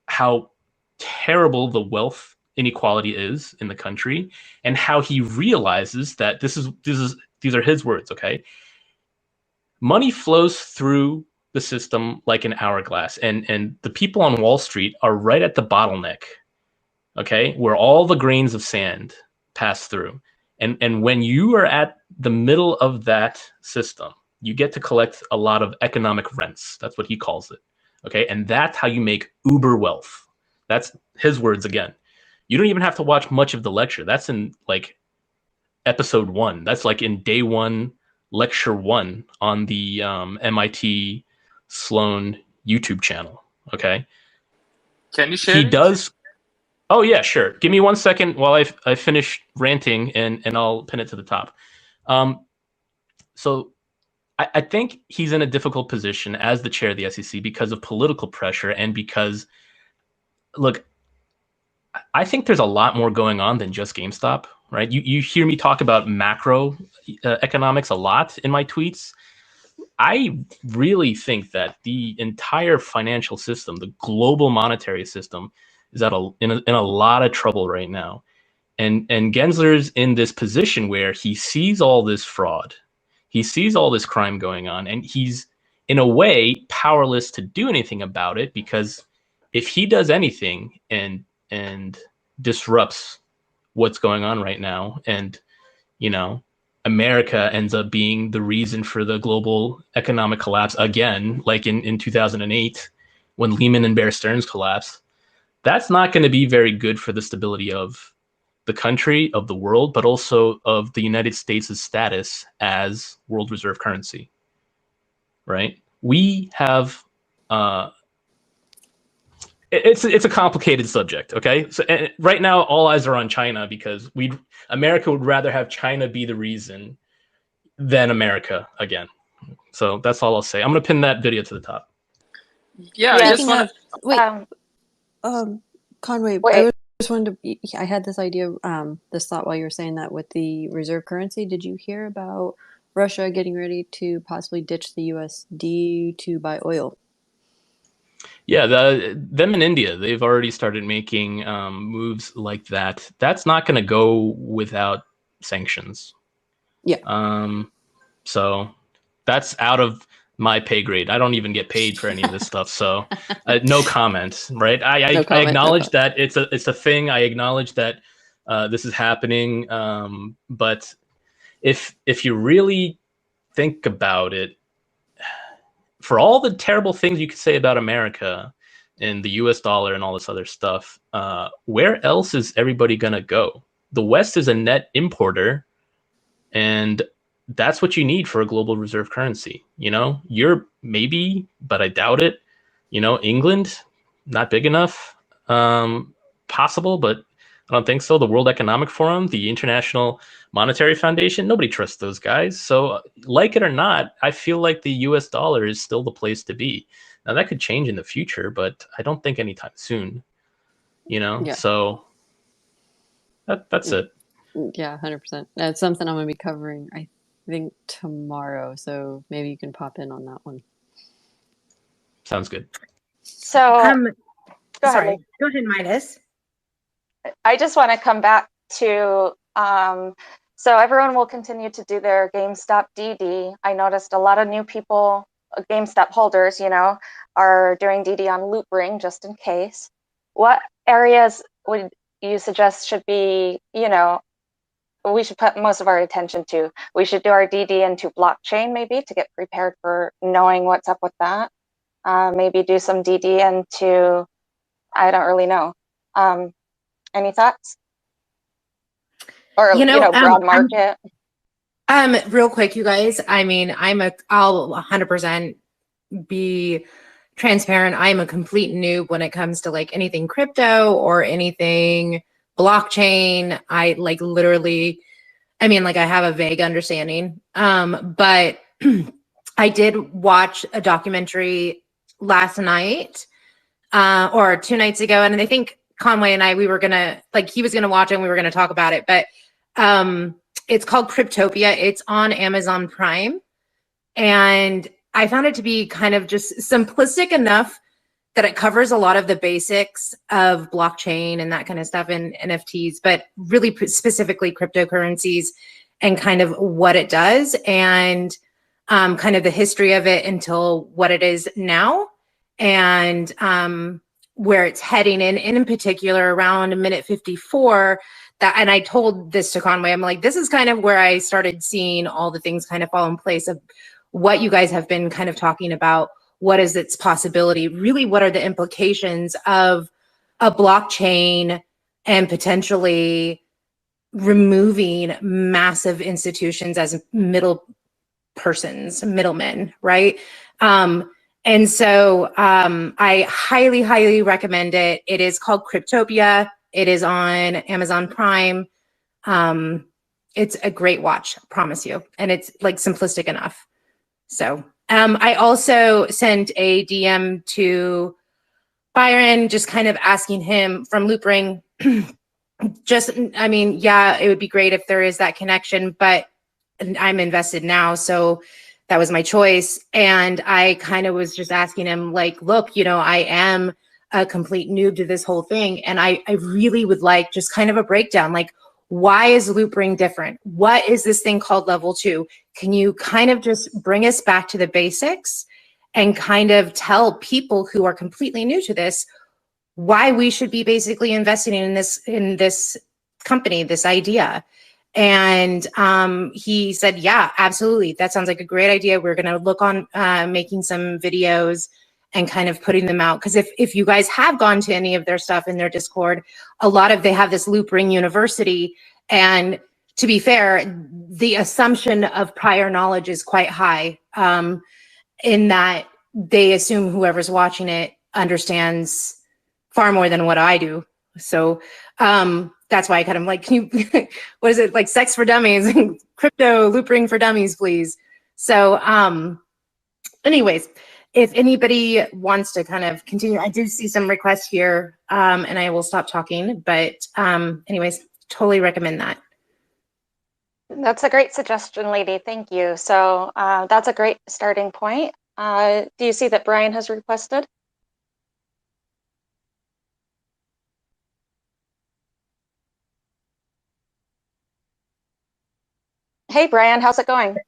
Speaker 3: how terrible the wealth inequality is in the country, and how he realizes that these are his words, okay? Money flows through the system like an hourglass, and the people on Wall Street are right at the bottleneck, okay, where all the grains of sand pass through. And when you are at the middle of that system, you get to collect a lot of economic rents. That's what he calls it, okay? And that's how you make uber wealth. That's his words again. You don't even have to watch much of the lecture. That's in like episode 1. That's like in day 1, lecture 1 on the MIT Sloan YouTube channel. Okay.
Speaker 5: Can you share
Speaker 3: He
Speaker 5: it?
Speaker 3: does. Oh yeah, sure. Give me 1 second while I finish ranting, and I'll pin it to the top. So I think he's in a difficult position as the chair of the SEC because of political pressure, and because, look, I think there's a lot more going on than just GameStop, right? You hear me talk about macro economics a lot in my tweets. I really think that the entire financial system, the global monetary system, is in a lot of trouble right now. And Gensler's in this position where he sees all this fraud, he sees all this crime going on, and he's in a way powerless to do anything about it, because if he does anything and disrupts what's going on right now, and America ends up being the reason for the global economic collapse again, like in 2008 when Lehman and Bear Stearns collapsed, that's not going to be very good for the stability of the country, of the world, but also of the United States' status as world reserve currency, right? We have it's a complicated subject, okay? So right now, all eyes are on China, because America would rather have China be the reason than America again. So that's all I'll say. I'm gonna pin that video to the top.
Speaker 5: Yeah, I just
Speaker 4: Speaking
Speaker 5: want
Speaker 4: of,
Speaker 2: Um,
Speaker 4: Conway,
Speaker 2: wait.
Speaker 4: I just wanted to. I had this idea, this thought while you were saying that with the reserve currency. Did you hear about Russia getting ready to possibly ditch the USD to buy oil?
Speaker 3: Yeah, them in India, they've already started making moves like that. That's not going to go without sanctions.
Speaker 4: Yeah.
Speaker 3: So that's out of my pay grade. I don't even get paid for any of this stuff, so no comment. Right? I
Speaker 4: No comment,
Speaker 3: acknowledge that it's a thing. I acknowledge that this is happening. But if you really think about it, for all the terrible things you could say about America and the U.S. dollar and all this other stuff, where else is everybody gonna go? The West is a net importer, and that's what you need for a global reserve currency. You know, Europe maybe, but I doubt it. You know, England, not big enough. Possible, but I don't think so. The World Economic Forum, the International Monetary Foundation, nobody trusts those guys. So, like it or not, I feel like the US dollar is still the place to be. Now, that could change in the future, but I don't think anytime soon. You know,
Speaker 4: Yeah.
Speaker 3: so that's it.
Speaker 4: Yeah, 100%. That's something I'm going to be covering, I think, tomorrow. So maybe you can pop in on that one.
Speaker 3: Sounds good.
Speaker 2: So go ahead, Lee.
Speaker 1: Go ahead, Midas.
Speaker 2: I just want to come back to, so everyone will continue to do their GameStop DD. I noticed a lot of new people, GameStop holders, you know, are doing DD on Loop Ring just in case. What areas would you suggest should be, you know, we should put most of our attention to? We should do our DD into blockchain maybe to get prepared for knowing what's up with that. Maybe do some DD into, I don't really know. Any thoughts? Or, you know, broad market?
Speaker 1: Real quick, you guys, I mean, I'll 100% be transparent. I'm a complete noob when it comes to like anything crypto or anything blockchain. I like literally, I mean, like I have a vague understanding. But I did watch a documentary last night, or 2 nights ago. And I think Conway and I, we were gonna, like, he was gonna watch it and we were gonna talk about it, but it's called Cryptopia. It's on Amazon Prime. And I found it to be kind of just simplistic enough that it covers a lot of the basics of blockchain and that kind of stuff and NFTs, but really specifically cryptocurrencies and kind of what it does and kind of the history of it until what it is now and where it's heading in particular around minute 54. That, and I told this to Conway, I'm like, this is kind of where I started seeing all the things kind of fall in place of what you guys have been kind of talking about. What is its possibility? Really, what are the implications of a blockchain and potentially removing massive institutions as middlemen, right? And so I highly, highly recommend it. It is called Cryptopia. It is on Amazon Prime. It's a great watch, I promise you. And it's like simplistic enough. So I also sent a DM to Byron, just kind of asking him from Loopring, just, I mean, yeah, it would be great if there is that connection, but I'm invested now. So that was my choice. And I kind of was just asking him like, look, you know, I am a complete noob to this whole thing. And I really would like just kind of a breakdown, like, why is Loopring different? What is this thing called level 2? Can you kind of just bring us back to the basics and kind of tell people who are completely new to this why we should be basically investing in this company, this idea? And he said, yeah, absolutely. That sounds like a great idea. We're going to look on making some videos and kind of putting them out. Because if you guys have gone to any of their stuff in their Discord, they have this Loopring University. And to be fair, the assumption of prior knowledge is quite high in that they assume whoever's watching it understands far more than what I do. So that's why I kind of like, can you, what is it, like sex for dummies, crypto Loopring for dummies, please. So anyways, if anybody wants to kind of continue, I do see some requests here and I will stop talking, but anyways, totally recommend that.
Speaker 2: That's a great suggestion, lady. Thank you. So that's a great starting point. Do you see that Brian has requested? Hey, Brian, how's it going?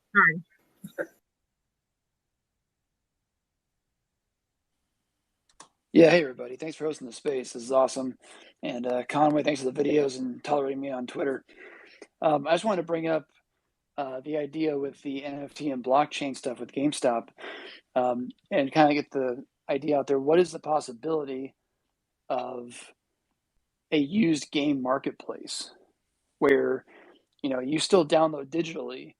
Speaker 9: Yeah, hey everybody. Thanks for hosting the space. This is awesome. And Conway, thanks for the videos and tolerating me on Twitter. I just wanted to bring up the idea with the NFT and blockchain stuff with GameStop, and kind of get the idea out there. What is the possibility of a used game marketplace where, you still download digitally,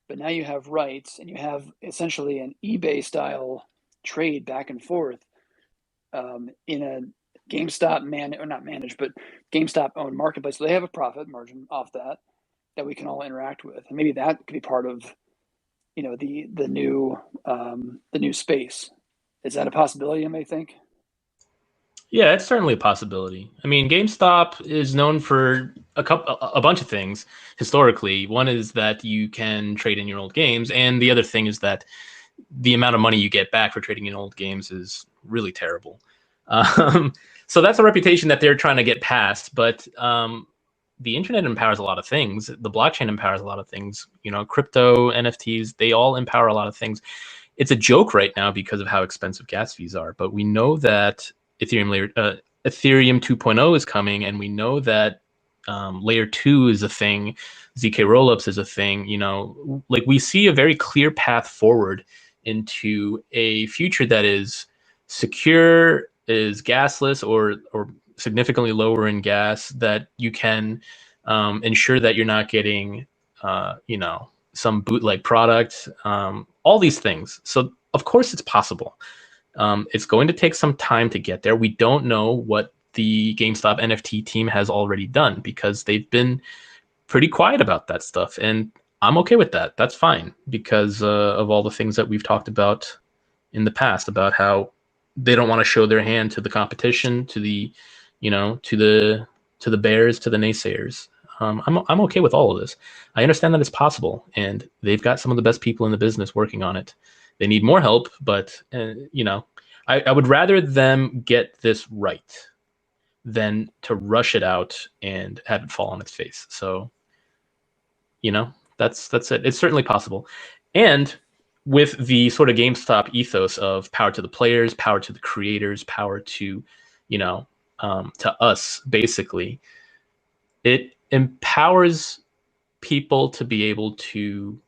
Speaker 9: but now you have rights and you have essentially an eBay style trade back and forth in a GameStop or not managed, but GameStop owned marketplace. So they have a profit margin off that we can all interact with, and maybe that could be part of, the new space. Is that a possibility? You may think.
Speaker 3: Yeah, it's certainly a possibility. I mean, GameStop is known for a bunch of things historically. One is that you can trade in your old games, and the other thing is that the amount of money you get back for trading in old games is really terrible. So that's a reputation that they're trying to get past. But the internet empowers a lot of things. The blockchain empowers a lot of things. Crypto, NFTs, they all empower a lot of things. It's a joke right now because of how expensive gas fees are. But we know that Ethereum 2.0 is coming, and we know that layer 2 is a thing. ZK rollups is a thing. Like we see a very clear path forward into a future that is secure, is gasless, or significantly lower in gas, that you can ensure that you're not getting some bootleg product, all these things. So of course it's possible. It's going to take some time to get there. We don't know what the GameStop NFT team has already done because they've been pretty quiet about that stuff. And I'm okay with that. That's fine because of all the things that we've talked about in the past about how they don't want to show their hand to the competition, to the, to the bears, to the naysayers. I'm okay with all of this. I understand that it's possible, and they've got some of the best people in the business working on it. They need more help, but I would rather them get this right than to rush it out and have it fall on its face. So, that's it. It's certainly possible, and with the sort of GameStop ethos of power to the players, power to the creators, power to, to us, basically, it empowers people to be able to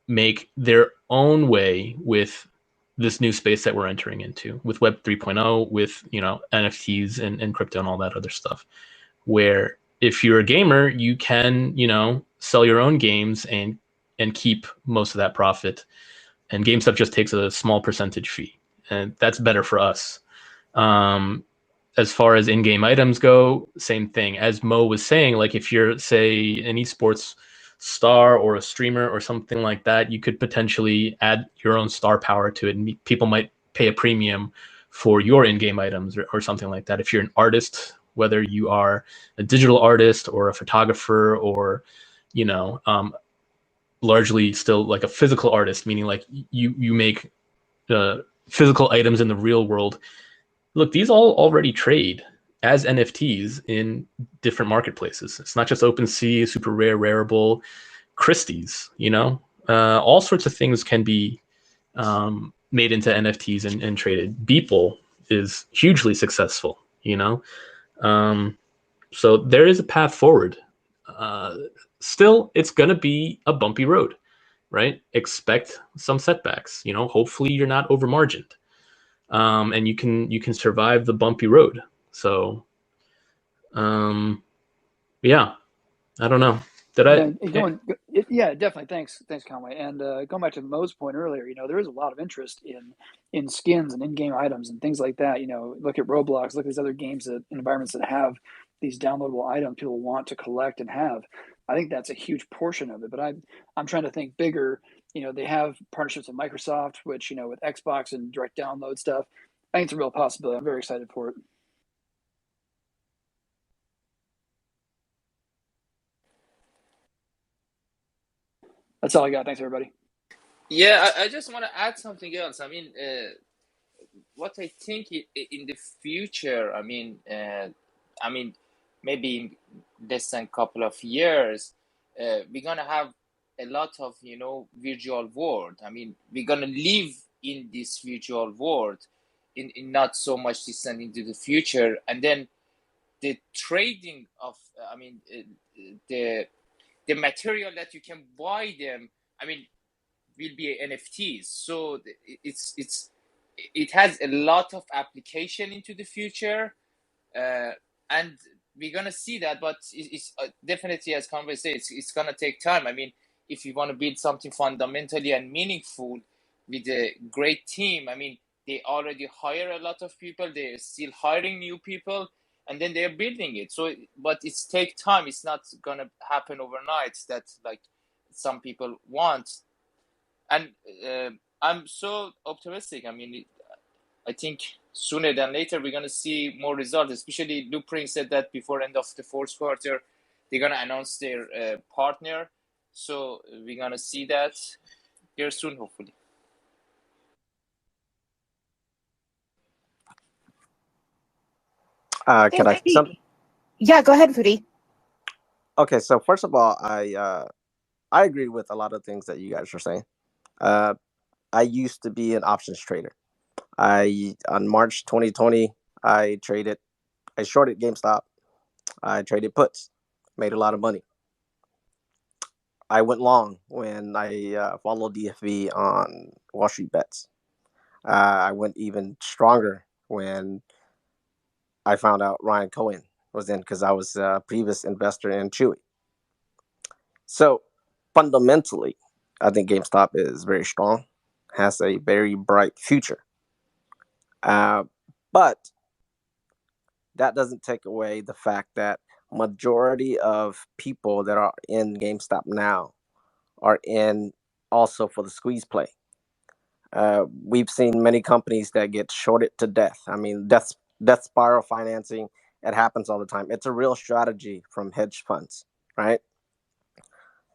Speaker 3: make their own way with this new space that we're entering into with Web 3.0, with NFTs and crypto and all that other stuff, where if you're a gamer, you can sell your own games and keep most of that profit, and GameStop just takes a small percentage fee, and that's better for us. As far as in-game items go, same thing. As Mo was saying, like if you're, say, an esports star or a streamer or something like that, you could potentially add your own star power to it, and people might pay a premium for your in-game items or something like that. If you're an artist, whether you are a digital artist or a photographer or, largely still like a physical artist, meaning like you make physical items in the real world. Look, these all already trade as NFTs in different marketplaces. It's not just OpenSea, Super Rare, Rareable, Christie's, all sorts of things can be made into NFTs and traded. Beeple is hugely successful, so there is a path forward. Still, it's going to be a bumpy road, right? Expect some setbacks, hopefully you're not over margined. And you can survive the bumpy road. So, yeah, I don't know.
Speaker 9: Yeah, definitely. Thanks, Conway. And going back to Mo's point earlier, there is a lot of interest in skins and in-game items and things like that. Look at Roblox, look at these other games environments that have these downloadable items people want to collect and have. I think that's a huge portion of it. But I'm trying to think bigger. They have partnerships with Microsoft, which with Xbox and direct download stuff. I think it's a real possibility. I'm very excited for it. That's all I got. Thanks, everybody.
Speaker 5: Yeah, I just want to add something else. I mean, what I think in the future, I mean, maybe in less than a couple of years, we're gonna have a lot of virtual world. I mean, we're gonna live in this virtual world, in not so much distant into the future. And then the trading of, I mean, the material that you can buy them, I mean, will be NFTs. So it has a lot of application into the future, and we're gonna see that. But it's definitely, as Conway said, it's gonna take time. I mean, if you want to build something fundamentally and meaningful with a great team, I mean, they already hire a lot of people. They're still hiring new people, and then they're building it. So, but it's take time. It's not gonna happen overnight. That like some people want. And I'm so optimistic. I mean, I think sooner than later we're gonna see more results. Especially Loopring said that before end of the fourth quarter, they're gonna announce their partner. So we're gonna see that here soon, hopefully.
Speaker 10: Can I say something?
Speaker 1: Yeah, go ahead, Foodie.
Speaker 10: Okay, so first of all, I agree with a lot of things that you guys are saying. I used to be an options trader. On March 2020, I shorted GameStop. I traded puts, made a lot of money. I went long when I followed DFV on Wall Street Bets. I went even stronger when I found out Ryan Cohen was in, because I was a previous investor in Chewy. So fundamentally, I think GameStop is very strong, has a very bright future. But that doesn't take away the fact that majority of people that are in GameStop now are in also for the squeeze play. We've seen many companies that get shorted to death. I mean, death spiral financing, it happens all the time. It's a real strategy from hedge funds, right?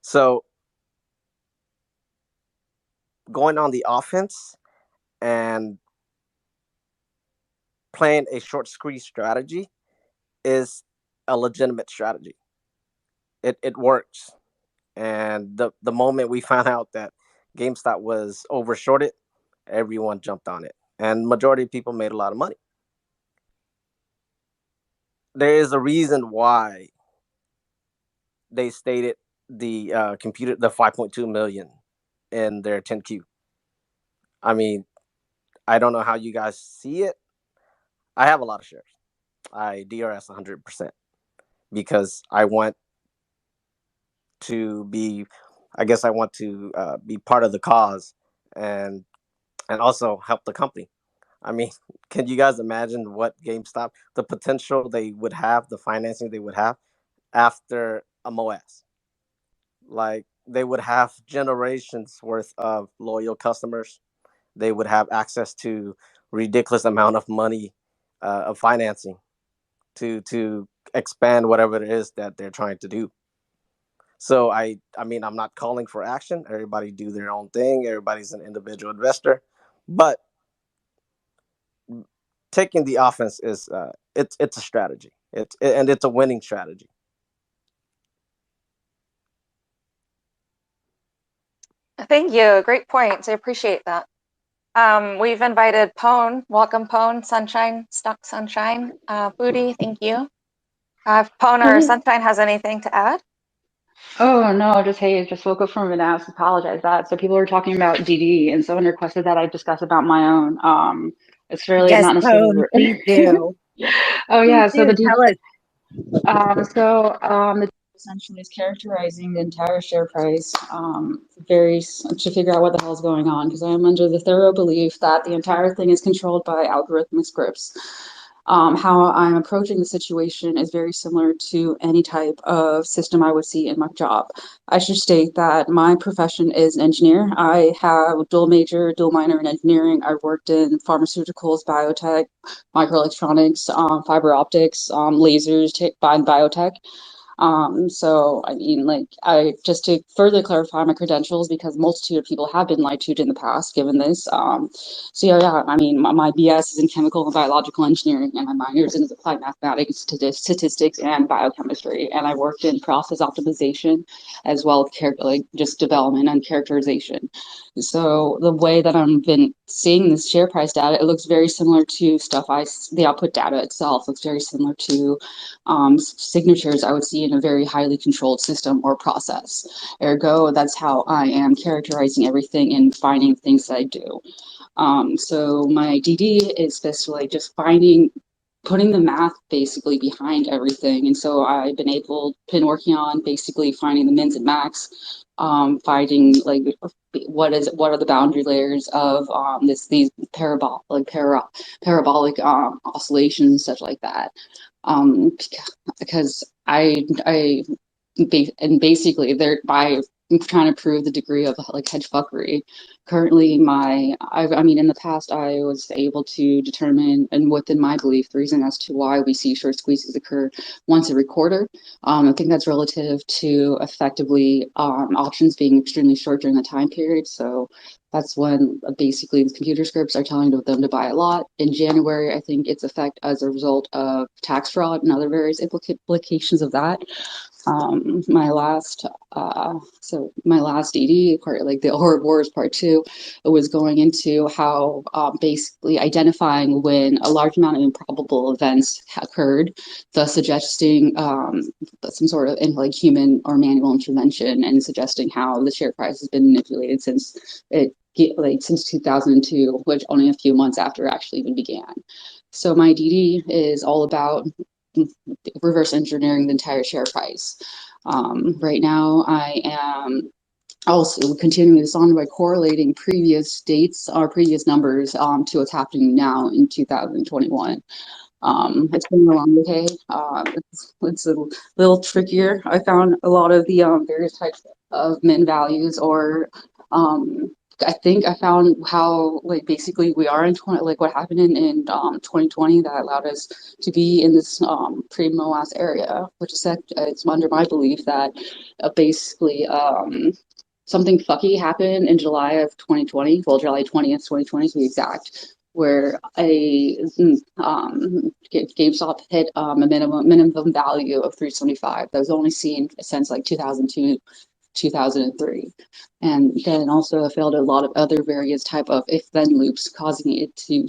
Speaker 10: So going on the offense and playing a short squeeze strategy is a legitimate strategy. It works. And the moment we found out that GameStop was overshorted, everyone jumped on it. And majority of people made a lot of money. There is a reason why they stated the the 5.2 million in their 10Q. I mean, I don't know how you guys see it. I have a lot of shares. I DRS 100% because I want to be, I guess I want to be part of the cause and also help the company. I mean, can you guys imagine what GameStop, the potential they would have, the financing they would have after a MOAS? Like, they would have generations worth of loyal customers. They would have access to ridiculous amount of money of financing to expand whatever it is that they're trying to do. So I mean, I'm not calling for action. Everybody do their own thing. Everybody's an individual investor, but taking the offense is it's a strategy. And it's a winning strategy.
Speaker 2: Thank you. Great points. I appreciate that. We've invited Pone. Welcome, Pone. Sunshine, Stuck Sunshine. Booty, thank you. If Pone or Sunshine has anything to add?
Speaker 11: Oh no, just woke up from a nap. Apologize that. So people were talking about DD, and someone requested that I discuss about my own. It's really
Speaker 1: Yes,
Speaker 11: not necessarily.
Speaker 1: please do.
Speaker 11: Oh
Speaker 1: Please
Speaker 11: yeah, so
Speaker 1: do.
Speaker 11: the DD.
Speaker 1: Tell us.
Speaker 11: The essentially is characterizing the entire share price to figure out what the hell is going on, because I'm under the thorough belief that the entire thing is controlled by algorithmic scripts. How I'm approaching the situation is very similar to any type of system I would see in my job. I should state that my profession is an engineer. I have a dual major, dual minor in engineering. I've worked in pharmaceuticals, biotech, microelectronics, fiber optics, lasers, biotech. So I mean, like, I just to further clarify my credentials, because multitude of people have been lied to in the past, given this. So yeah, I mean, my BS is in chemical and biological engineering, and my minor is in applied mathematics, statistics, and biochemistry. And I worked in process optimization as well as like just development and characterization. So the way that I've been seeing this share price data, it looks very similar to stuff the output data itself looks very similar to signatures I would see in a very highly controlled system or process. Ergo, that's how I am characterizing everything and finding things that I do. So my DD is basically just putting the math basically behind everything. And so I've been working on basically finding the mins and max, finding like what are the boundary layers of these parabolic oscillations and such like that. Because basically they're by trying to prove the degree of like hedge fuckery. Currently, I mean, in the past, I was able to determine, and within my belief, the reason as to why we see short squeezes occur once every quarter. I think that's relative to effectively options being extremely short during the time period. So that's when basically the computer scripts are telling them to buy a lot. In January, I think its effect as a result of tax fraud and other various implications of that. My last ED part, like the Ouroboros part 2, was going into how basically identifying when a large amount of improbable events occurred, thus suggesting some sort of like human or manual intervention, and suggesting how the share price has been manipulated since 2002, which only a few months after it actually even began. So my DD is all about reverse engineering the entire share price. Right now, I am also continuing this on by correlating previous dates or previous numbers to what's happening now in 2021. It's been a long day. It's a little trickier. I found a lot of the various types of min values, or I think I found how like basically we are in like what happened in 2020 that allowed us to be in this pre-MOAS area, which is it's under my belief that basically something fucky happened in July of 2020, well, July 20th, 2020 to be exact, where GameStop hit a minimum value of 375 that was only seen since like 2002, 2003. And then also failed a lot of other various type of if-then loops, causing it to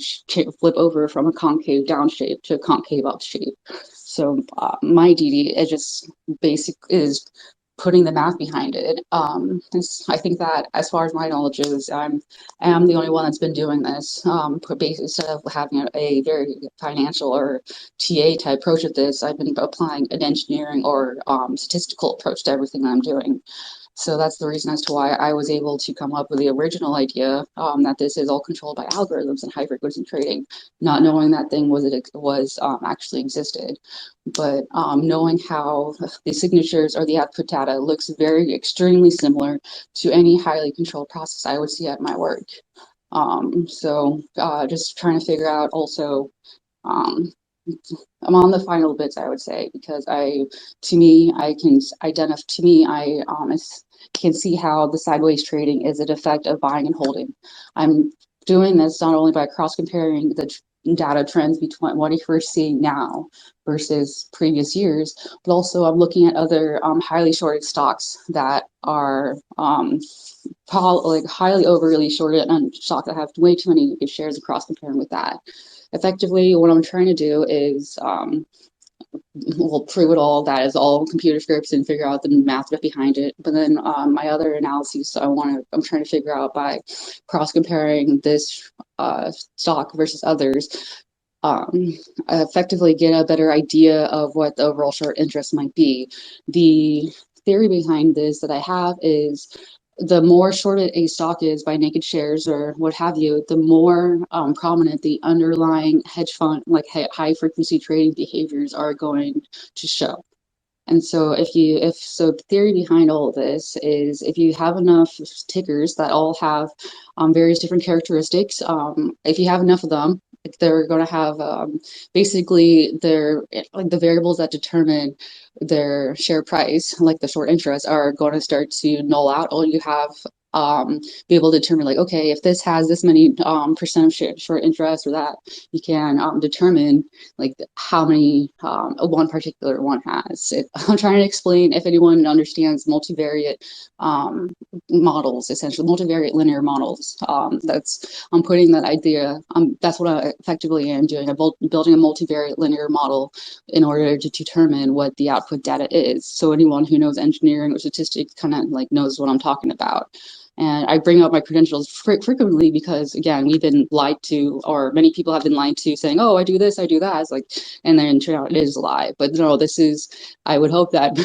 Speaker 11: flip over from a concave down shape to a concave up shape. So my DD is just is putting the math behind it. I think that as far as my knowledge is, I am the only one that's been doing this. Instead of having a very financial or TA type approach at this, I've been applying an engineering or statistical approach to everything I'm doing. So that's the reason as to why I was able to come up with the original idea that this is all controlled by algorithms and high frequency trading, not knowing that thing actually existed. But knowing how the signatures or the output data looks very extremely similar to any highly controlled process I would see at my work. So just trying to figure out also, I'm on the final bits, I would say, because I can see how the sideways trading is an effect of buying and holding. I'm doing this not only by cross comparing the data trends between what we're seeing now versus previous years, but also I'm looking at other highly shorted stocks that are highly overly shorted and stocks that have way too many shares across comparing with that. Effectively, what I'm trying to do is we'll prove it all. That is all computer scripts and figure out the math behind it. But then my other analyses, I'm trying to figure out by cross comparing this stock versus others, effectively get a better idea of what the overall short interest might be. The theory behind this that I have is the more shorted a stock is by naked shares or what have you, the more prominent the underlying hedge fund, like high frequency trading behaviors are going to show. And so the theory behind all of this is if you have enough tickers that all have various different characteristics, if you have enough of them, they're going to have basically their like the variables that determine their share price, like the short interest, are going to start to null out. All you have be able to determine like, okay, if this has this many percent of short interest or that, you can determine like how many one particular one has. I'm trying to explain if anyone understands multivariate models, essentially multivariate linear models. I'm putting that idea. That's what I effectively am doing. I'm building a multivariate linear model in order to determine what the output data is. So anyone who knows engineering or statistics kind of like knows what I'm talking about. And I bring up my credentials frequently because, again, we've been lied to, or many people have been lied to, saying, "Oh, I do this, I do that." It's like, and then turn out it is a lie. But no, this is. I would hope that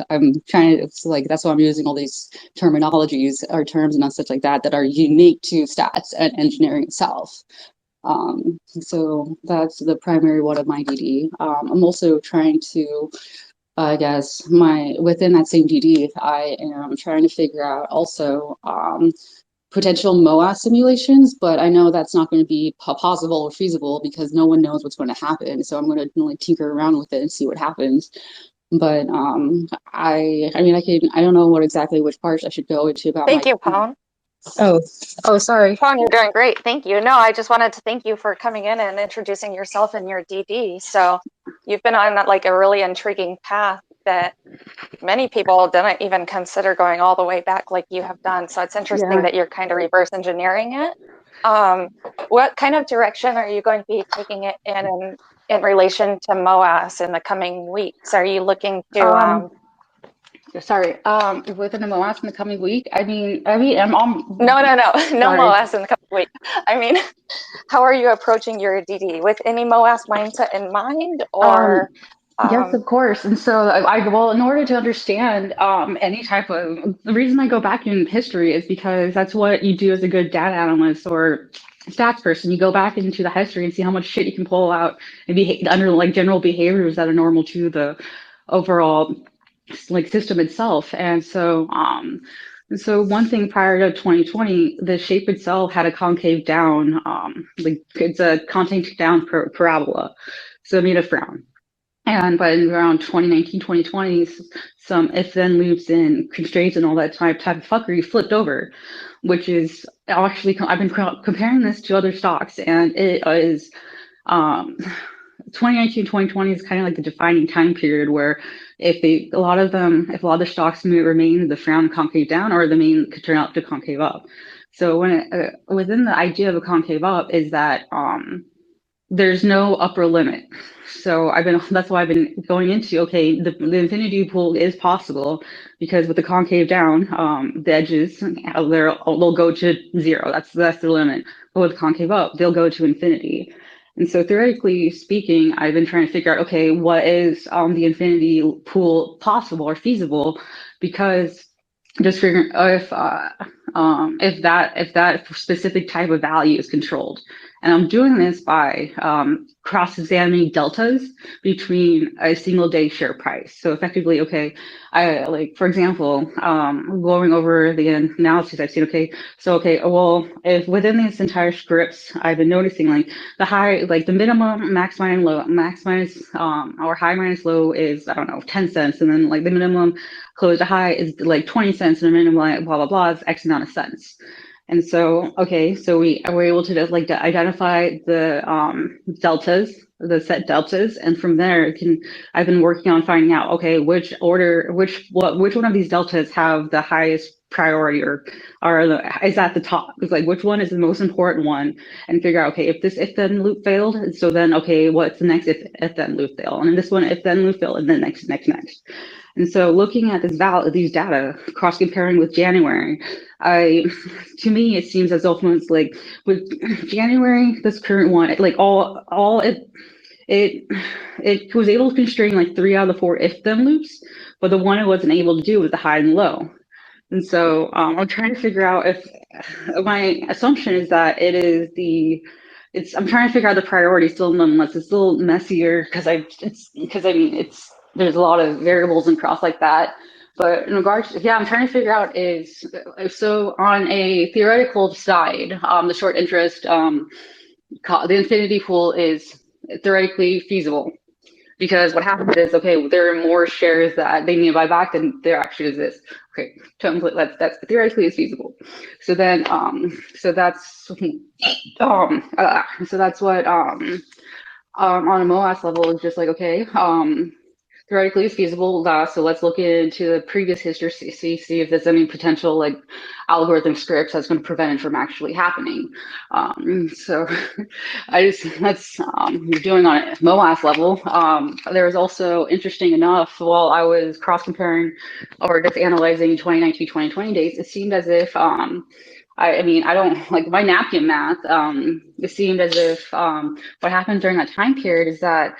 Speaker 11: I'm trying to. It's like that's why I'm using all these terminologies or terms and such like that are unique to stats and engineering itself. So that's the primary one of my DD. I'm also trying to. I guess within that same DD, I am trying to figure out also potential MOAS simulations, but I know that's not going to be possible or feasible because no one knows what's going to happen. So I'm going to like tinker around with it and see what happens. But I mean I don't know which parts I should go into about
Speaker 2: Thank you, Pawn.
Speaker 11: Oh, sorry.
Speaker 2: Pawn, you're doing great. Thank you. No, I just wanted to thank you for coming in and introducing yourself and your DD. So you've been on like a really intriguing path that many people didn't even consider going all the way back like you have done. So it's interesting that you're kind of reverse engineering it. What kind of direction are you going to be taking it in relation to MOAS in the coming weeks? Are you looking to
Speaker 11: within the MOAS in the coming week? I mean, I'm
Speaker 2: no MOAS in the coming week. I mean, how are you approaching your DD with any MOAS mindset in mind, or?
Speaker 11: Yes, of course. And so well, in order to understand any type of, the reason I go back in history is because that's what you do as a good data analyst or stats person. You go back into the history and see how much shit you can pull out and be under like general behaviors that are normal to the overall like system itself. And so one thing prior to 2020, the shape itself had a concave down, like it's a concave down parabola. So it made a frown. And by around 2019, 2020, some if-then loops and constraints and all that type of fuckery flipped over, which is actually, I've been comparing this to other stocks, and it is 2019, 2020 is kind of like the defining time period where if a lot of the stocks remain the frown concave down, or the main could turn out to concave up. So when within the idea of a concave up is that there's no upper limit. So that's why I've been going into, okay, the infinity pool is possible because with the concave down, the edges, they'll go to zero. That's the limit. But with concave up, they'll go to infinity. And so theoretically speaking, I've been trying to figure out, okay, what is the infinity pool possible or feasible? Because just figuring if that specific type of value is controlled. And I'm doing this by cross-examining deltas between a single day share price. So effectively, okay, for example, going over the analysis, I've seen, well, if within these entire scripts, I've been noticing like the minimum max minus low, or high minus low is, I don't know, 10 cents. And then like the minimum close to high is like 20 cents, and the minimum blah, blah, blah is X amount of cents. And so, so we were able to just to identify the deltas, the set deltas, and from there I've been working on finding out, okay, which one of these deltas have the highest priority or is at the top? It's like which one is the most important one, and figure out, okay, if this if then loop failed, so then okay, what's the next if then loop fail, and this one if then loop fail, and then next. And so looking at these data, cross comparing with January, to me it seems as though it's like with January, this current one, like it was able to constrain like 3 out of the 4 if then loops, but the one it wasn't able to do was the high and low. And so I'm trying to figure out if my assumption is that I'm trying to figure out the priority still, nonetheless. It's a little messier because there's a lot of variables and cross like that. But in regards to, I'm trying to figure out so on a theoretical side, the short interest the infinity pool is theoretically feasible. Because what happens is, okay, there are more shares that they need to buy back than there actually exists. Okay, that's theoretically is feasible. So then, so that's what on a MOAS level is just like, okay, theoretically it's feasible. So let's look into the previous history, see if there's any potential like algorithm scripts that's going to prevent it from actually happening. So that's doing on a MOAS level. There was also, interesting enough, while I was cross comparing or just analyzing 2019, 2020 dates, it seemed as if I mean, I don't like my napkin math. It seemed as if what happened during that time period is that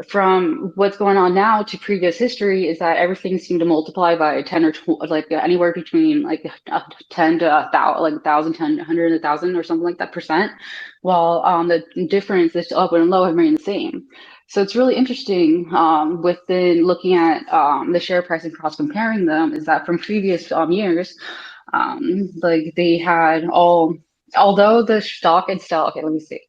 Speaker 11: from what's going on now to previous history is that everything seemed to multiply by 10 or like anywhere between like 10 to 1,000, like 1,000, 10, 100, 1,000 or something like that percent, while the difference is up and low have remained the same. So it's really interesting within looking at the share price and cross comparing them is that from previous years, like they had although the stock itself, okay, let me see.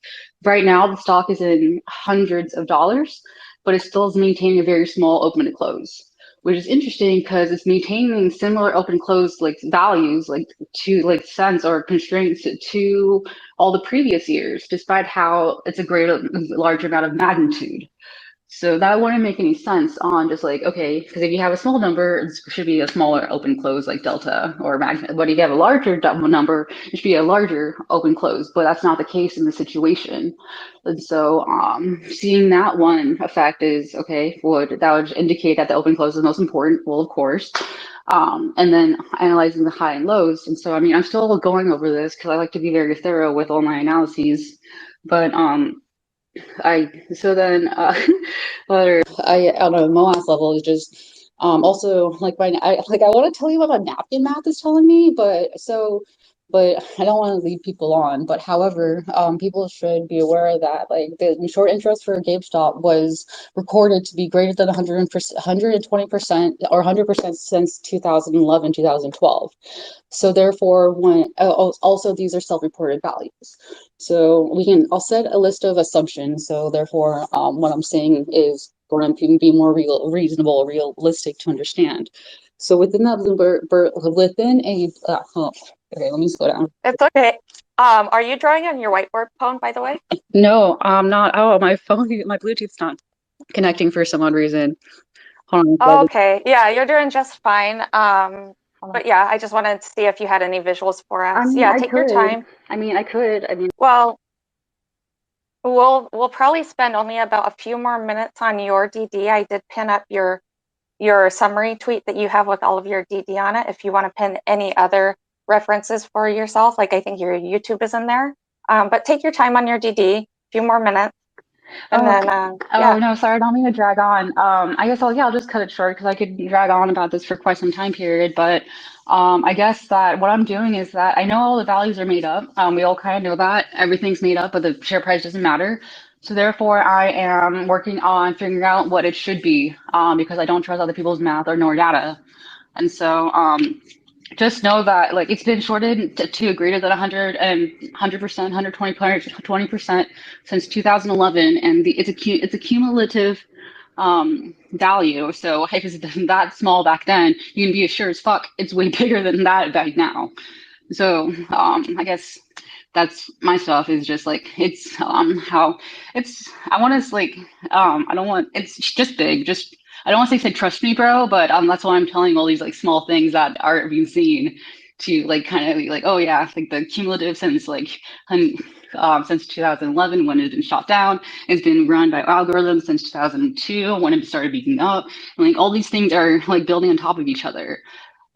Speaker 11: Right now, the stock is in hundreds of dollars, but it still is maintaining a very small open to close, which is interesting because it's maintaining similar open and close like values, like to like cents or constraints to all the previous years, despite how it's a large amount of magnitude. So that wouldn't make any sense on just like, okay, because if you have a small number, it should be a smaller open close like delta or magnet. But if you have a larger number, it should be a larger open close. But that's not the case in the situation. And so seeing that one effect is, okay, that would indicate that the open close is most important. Well, of course. And then analyzing the high and lows. And so, I mean, I'm still going over this because I like to be very thorough with all my analyses. But whether I on a MOAS level is just also like I want to tell you what my napkin math is telling me, but I don't want to lead people on. But however, people should be aware that like the short interest for GameStop was recorded to be greater than 100%, 120% or 100% since 2011, 2012. So therefore, also these are self-reported values. So I'll set a list of assumptions. So therefore, what I'm saying is going to be more reasonable, realistic to understand. So within that okay, let me slow down.
Speaker 2: It's okay. Are you drawing on your whiteboard phone, by the way?
Speaker 11: No, I'm not. Oh, my Bluetooth's not connecting for some odd reason. Hold on.
Speaker 2: Oh, okay. Yeah, you're doing just fine. But yeah, I just wanted to see if you had any visuals for us.
Speaker 11: I mean,
Speaker 2: Yeah, take your time.
Speaker 11: I could.
Speaker 2: Well, we'll probably spend only about a few more minutes on your DD. I did pin up your summary tweet that you have with all of your DD on it. If you want to pin any other references for yourself, like I think your YouTube is in there. But take your time on your DD, a few more minutes. And then, yeah.
Speaker 11: No, sorry, I don't mean to drag on. I guess I'll just cut it short because I could drag on about this for quite some time period. But I guess that what I'm doing is that I know all the values are made up. We all kind of know that everything's made up, but the share price doesn't matter. So therefore, I am working on figuring out what it should be because I don't trust other people's math or nor data. And so just know that like it's been shorted to greater than 100% 120% since 2011, and it's a cumulative value. So if it's that small back then, you can be assured as fuck it's way bigger than that back now. So I guess that's my stuff is just like it's how it's I want to like I don't want it's just big just I don't want to say trust me bro, but that's why I'm telling all these like small things that are being seen to like kind of be like, oh yeah, like the cumulative since like since 2011 when it's been shot down, it's been run by algorithms since 2002 when it started beating up, and like all these things are like building on top of each other.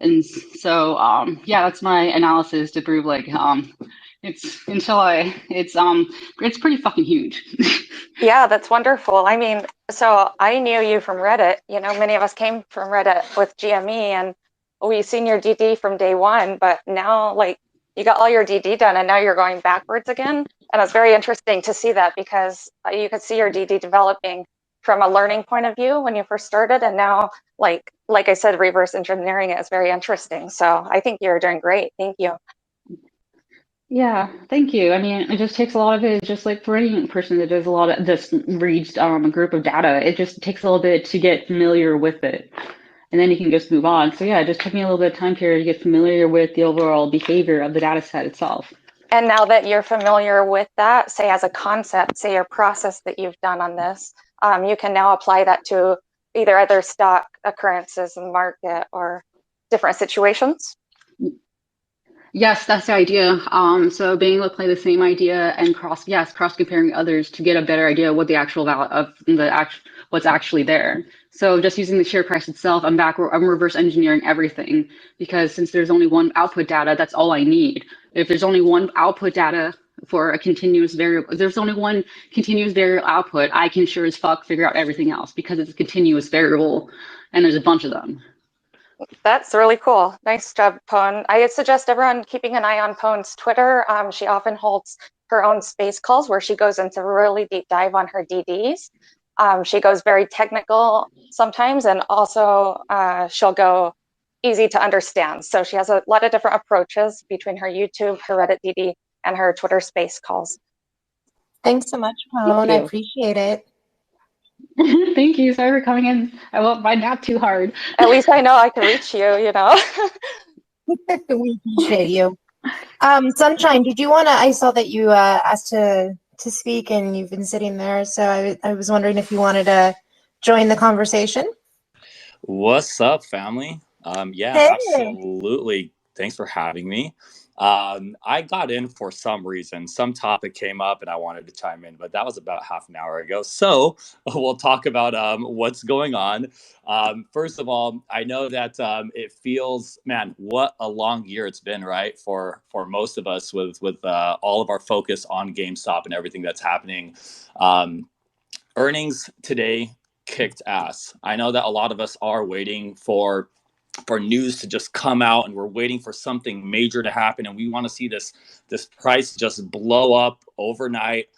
Speaker 11: And so yeah, that's my analysis to prove like it's pretty fucking huge.
Speaker 2: Yeah, that's wonderful. I mean, so I knew you from Reddit. You know, many of us came from Reddit with GME, and we've seen your DD from day one, but now like you got all your DD done and now you're going backwards again. And it's very interesting to see that because you could see your DD developing from a learning point of view when you first started, and now like I said, reverse engineering it is very interesting. So I think you're doing great. Thank you.
Speaker 11: Yeah, thank you. I mean, it just takes a lot of it, just like for any person that does a lot of this reads a group of data, it just takes a little bit to get familiar with it. And then you can just move on. So yeah, it just took me a little bit of time period to get familiar with the overall behavior of the data set itself.
Speaker 2: And now that you're familiar with that, say as a concept, say your process that you've done on this, you can now apply that to either other stock occurrences in the market or different situations.
Speaker 11: Yes, that's the idea. So being able to play the same idea and cross comparing others to get a better idea of what the actual value of what's actually there. So just using the share price itself, I'm reverse engineering everything, because since there's only one output data, that's all I need. If there's only one output data for a continuous variable, if there's only one continuous variable output, I can sure as fuck figure out everything else because it's a continuous variable and there's a bunch of them.
Speaker 2: That's really cool. Nice job, Pone. I suggest everyone keeping an eye on Pone's Twitter. She often holds her own space calls where she goes into a really deep dive on her DDs. She goes very technical sometimes, and also she'll go easy to understand. So she has a lot of different approaches between her YouTube, her Reddit DD, and her Twitter space calls.
Speaker 1: Thanks so much, Pone. I appreciate it.
Speaker 11: Thank you. Sorry for coming in. I won't find nap too hard.
Speaker 2: At least I know I can reach you, you know.
Speaker 1: We appreciate you. Sunshine, did you want to, I saw that you asked to speak and you've been sitting there, so I was wondering if you wanted to join the conversation.
Speaker 12: What's up, family? Yeah,
Speaker 1: Hey.
Speaker 12: absolutely. Thanks for having me. I got in for some reason. Some topic came up and I wanted to chime in, but that was about half an hour ago. So we'll talk about what's going on. First of all, I know that it feels, man, what a long year it's been, right? For most of us with all of our focus on GameStop and everything that's happening. Earnings today kicked ass. I know that a lot of us are waiting for news to just come out, and we're waiting for something major to happen, and we want to see this price just blow up overnight,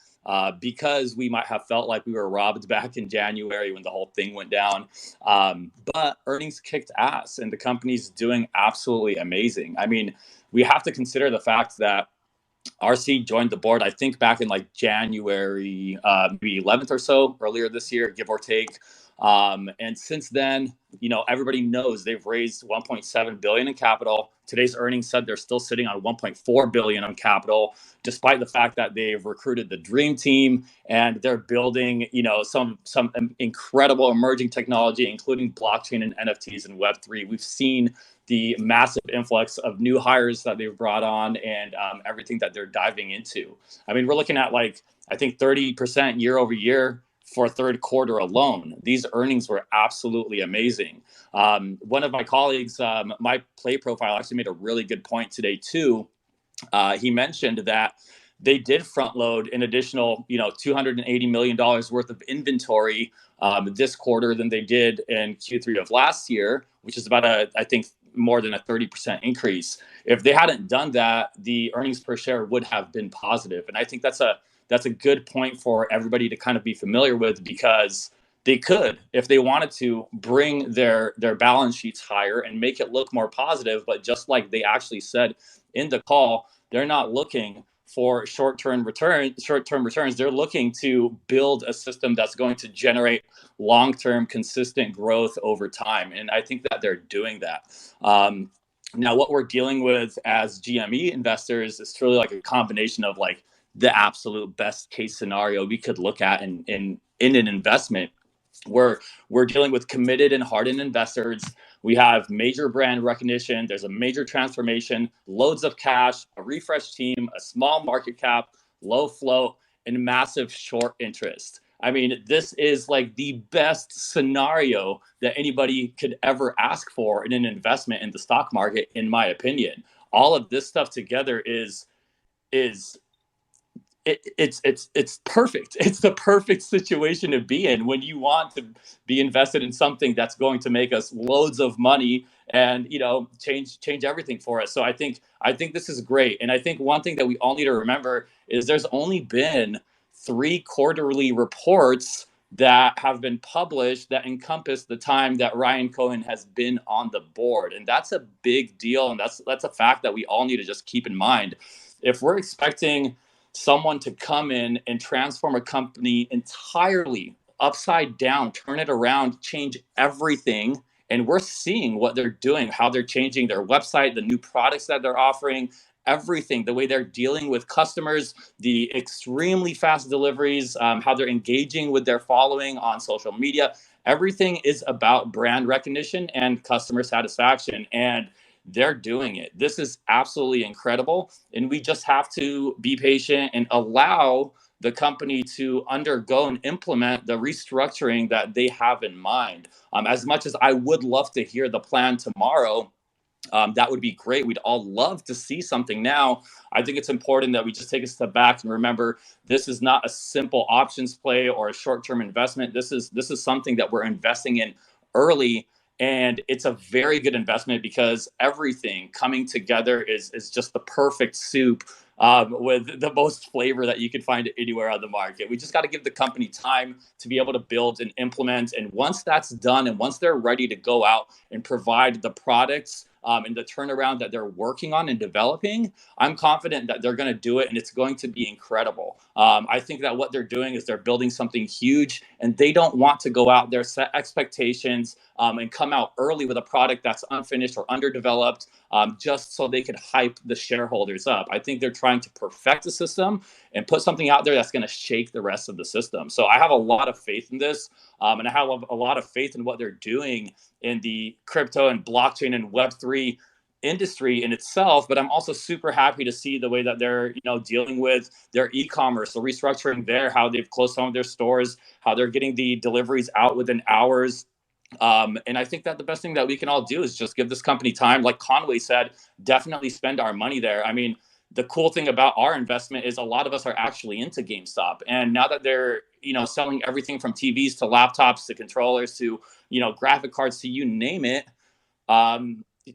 Speaker 12: because we might have felt like we were robbed back in January when the whole thing went down. But earnings kicked ass, and the company's doing absolutely amazing. I mean, we have to consider the fact that RC joined the board, I think, back in like January, maybe 11th or so, earlier this year, give or take. And since then, you know, everybody knows they've raised 1.7 billion in capital. Today's earnings said they're still sitting on 1.4 billion on capital, despite the fact that they've recruited the dream team and they're building, you know, some incredible emerging technology, including blockchain and NFTs and Web3. We've seen the massive influx of new hires that they've brought on and everything that they're diving into. I mean, we're looking at like, I think 30% year over year for third quarter alone. These earnings were absolutely amazing. One of my colleagues, my play profile, actually made a really good point today too. He mentioned that they did front load an additional, you know, $280 million worth of inventory this quarter than they did in Q3 of last year, which is about I think more than a 30% increase. If they hadn't done that, the earnings per share would have been positive. And I think that's a good point for everybody to kind of be familiar with, because they could, if they wanted to, bring their balance sheets higher and make it look more positive. But just like they actually said in the call, they're not looking for short-term returns. They're looking to build a system that's going to generate long-term consistent growth over time. And I think that they're doing that. Now, what we're dealing with as GME investors is truly like a combination of like the absolute best case scenario we could look at in an investment. We're dealing with committed and hardened investors. We have major brand recognition. There's a major transformation, loads of cash, a refreshed team, a small market cap, low float, and massive short interest. I mean, this is like the best scenario that anybody could ever ask for in an investment in the stock market, in my opinion. All of this stuff together is it's perfect. It's the perfect situation to be in when you want to be invested in something that's going to make us loads of money and, you know, change everything for us. So I think this is great. And I think one thing that we all need to remember is there's only been 3 quarterly reports that have been published that encompass the time that Ryan Cohen has been on the board. And that's a big deal. And that's a fact that we all need to just keep in mind. If we're expecting someone to come in and transform a company entirely upside down, turn it around, change everything, and we're seeing what they're doing, how they're changing their website, the new products that they're offering, everything, the way they're dealing with customers, the extremely fast deliveries, how they're engaging with their following on social media. Everything is about brand recognition and customer satisfaction, and they're doing it. This is absolutely incredible, and we just have to be patient and allow the company to undergo and implement the restructuring that they have in mind. As much as I would love to hear the plan tomorrow, that would be great. We'd all love to see something now. I think it's important that we just take a step back and remember this is not a simple options play or a short-term investment. This is something that we're investing in early, and it's a very good investment because everything coming together is just the perfect soup with the most flavor that you can find anywhere on the market. We just got to give the company time to be able to build and implement. And once that's done, and once they're ready to go out and provide the products and the turnaround that they're working on and developing, I'm confident that they're going to do it, and it's going to be incredible. I think that what they're doing is they're building something huge, and they don't want to go out there, set expectations, and come out early with a product that's unfinished or underdeveloped, just so they could hype the shareholders up. I think they're trying to perfect the system and put something out there that's going to shake the rest of the system. So I have a lot of faith in this, and I have a lot of faith in what they're doing in the crypto and blockchain and Web3 industry in itself. But I'm also super happy to see the way that they're, dealing with their e-commerce, the restructuring there, how they've closed some of their stores, how they're getting the deliveries out within hours. And I think that the best thing that we can all do is just give this company time. Like Conway said, definitely spend our money there. I mean, the cool thing about our investment is a lot of us are actually into GameStop. And now that they're, selling everything from TVs to laptops to controllers to, graphic cards to you name it,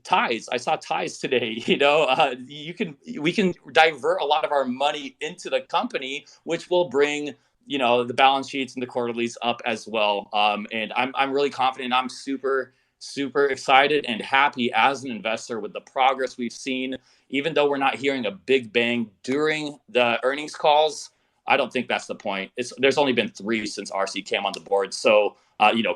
Speaker 12: ties. I saw ties today. We can divert a lot of our money into the company, which will bring the balance sheets and the quarterlies up as well. And I'm really confident. I'm super excited and happy as an investor with the progress we've seen. Even though we're not hearing a big bang during the earnings calls, I don't think that's the point. There's only been 3 since RC came on the board. So,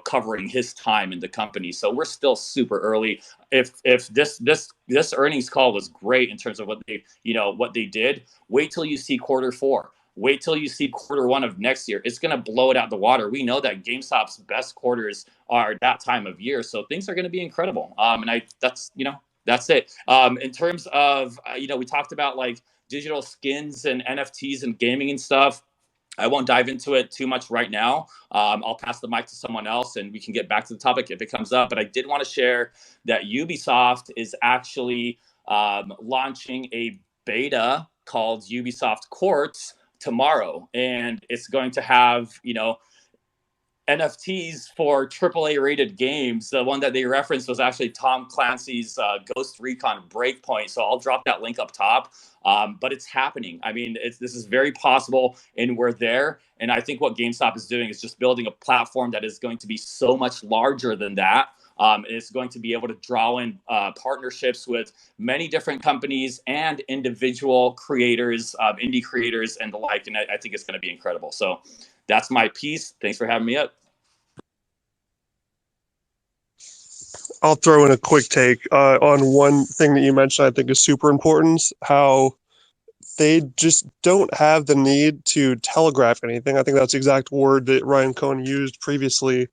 Speaker 12: covering his time in the company. So we're still super early. If this earnings call was great in terms of what they did, wait till you see quarter 4. Wait till you see quarter 1 of next year. It's going to blow it out the water. We know that GameStop's best quarters are that time of year. So things are going to be incredible. And that's it. In terms of, we talked about like digital skins and NFTs and gaming and stuff. I won't dive into it too much right now. I'll pass the mic to someone else and we can get back to the topic if it comes up. But I did want to share that Ubisoft is actually launching a beta called Ubisoft Quartz tomorrow. And it's going to have, NFTs for AAA rated games. The one that they referenced was actually Tom Clancy's Ghost Recon Breakpoint. So I'll drop that link up top. But it's happening. I mean, this is very possible, and we're there. And I think what GameStop is doing is just building a platform that is going to be so much larger than that. It's going to be able to draw in partnerships with many different companies and individual creators, indie creators, and the like. And I think it's going to be incredible. So that's my piece. Thanks for having me up.
Speaker 13: I'll throw in a quick take on one thing that you mentioned I think is super important, how they just don't have the need to telegraph anything. I think that's the exact word that Ryan Cohen used previously.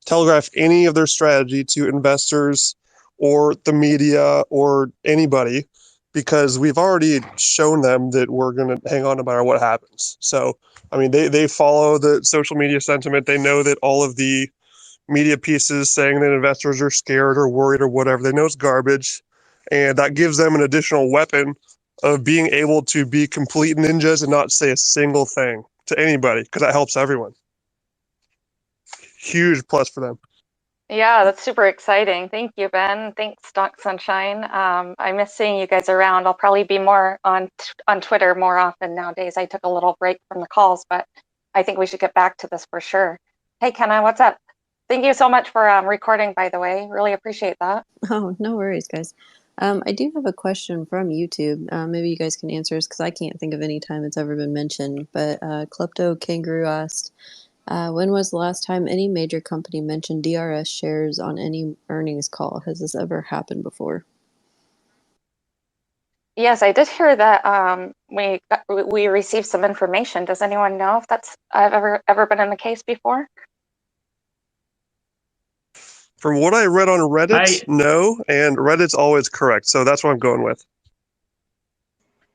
Speaker 13: Telegraph any of their strategy to investors or the media or anybody, because we've already shown them that we're going to hang on no matter what happens. So, I mean, they follow the social media sentiment. They know that all of the media pieces saying that investors are scared or worried or whatever, they know it's garbage. And that gives them an additional weapon of being able to be complete ninjas and not say a single thing to anybody, because that helps everyone. Huge plus for them.
Speaker 2: Yeah, that's super exciting. Thank you, Ben. Thanks, Doc Sunshine. I miss seeing you guys around. I'll probably be more on Twitter more often nowadays. I took a little break from the calls, but I think we should get back to this for sure. Hey, Kenna, what's up? Thank you so much for recording, by the way. Really appreciate that.
Speaker 4: Oh, no worries, guys. I do have a question from YouTube. Maybe you guys can answer this because I can't think of any time it's ever been mentioned. But Klepto Kangaroo asked, when was the last time any major company mentioned DRS shares on any earnings call? Has this ever happened before?
Speaker 2: Yes, I did hear that we received some information. Does anyone know if that's ever been in the case before?
Speaker 13: From what I read on Reddit, no, and Reddit's always correct, so that's what I'm going with.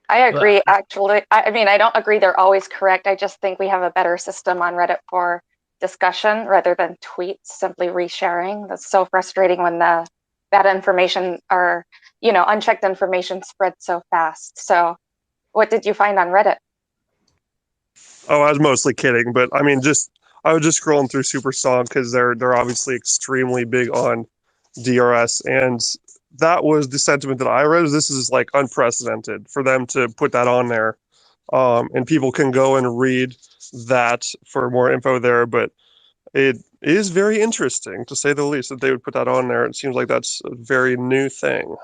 Speaker 2: I agree, actually. I mean, I don't agree they're always correct. I just think we have a better system on Reddit for discussion rather than tweets simply resharing. That's so frustrating when the bad information or, unchecked information spreads so fast. So what did you find on Reddit?
Speaker 13: Oh, I was mostly kidding, but I mean, I was just scrolling through Supersong because they're obviously extremely big on DRS, and that was the sentiment that I read. This is like unprecedented for them to put that on there, and people can go and read that for more info there. But it is very interesting, to say the least, that they would put that on there. It seems like that's a very new thing.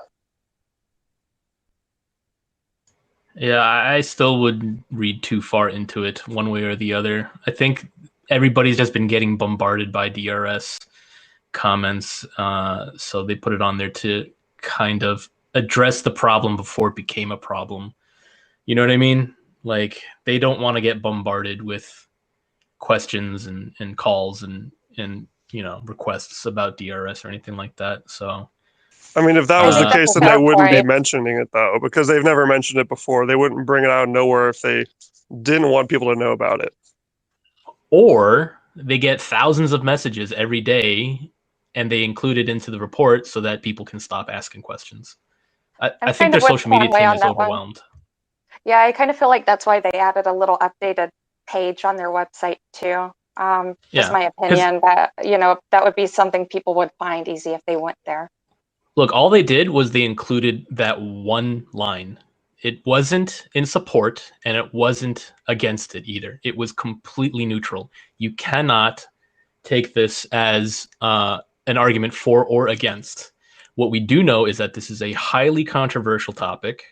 Speaker 3: Yeah, I still wouldn't read too far into it one way or the other. I think everybody's just been getting bombarded by DRS comments, so they put it on there to kind of address the problem before it became a problem. You know what I mean? Like, they don't want to get bombarded with questions and calls and requests about DRS or anything like that. So
Speaker 13: I mean, if that was the
Speaker 2: that's
Speaker 13: case,
Speaker 2: a
Speaker 13: then they
Speaker 2: fair
Speaker 13: wouldn't be
Speaker 2: point.
Speaker 13: mentioning it, though, because they've never mentioned it before. They wouldn't bring it out of nowhere if they didn't want people to know about it.
Speaker 3: Or they get thousands of messages every day and they include it into the report so that people can stop asking questions. I think their social media team is overwhelmed.
Speaker 2: Yeah, I kind of feel like that's why they added a little updated page on their website too. Just my opinion, but that would be something people would find easy if they went there.
Speaker 3: Look, all they did was they included that one line. It wasn't in support and it wasn't against it either. It was completely neutral. You cannot take this as an argument for or against. What we do know is that this is a highly controversial topic.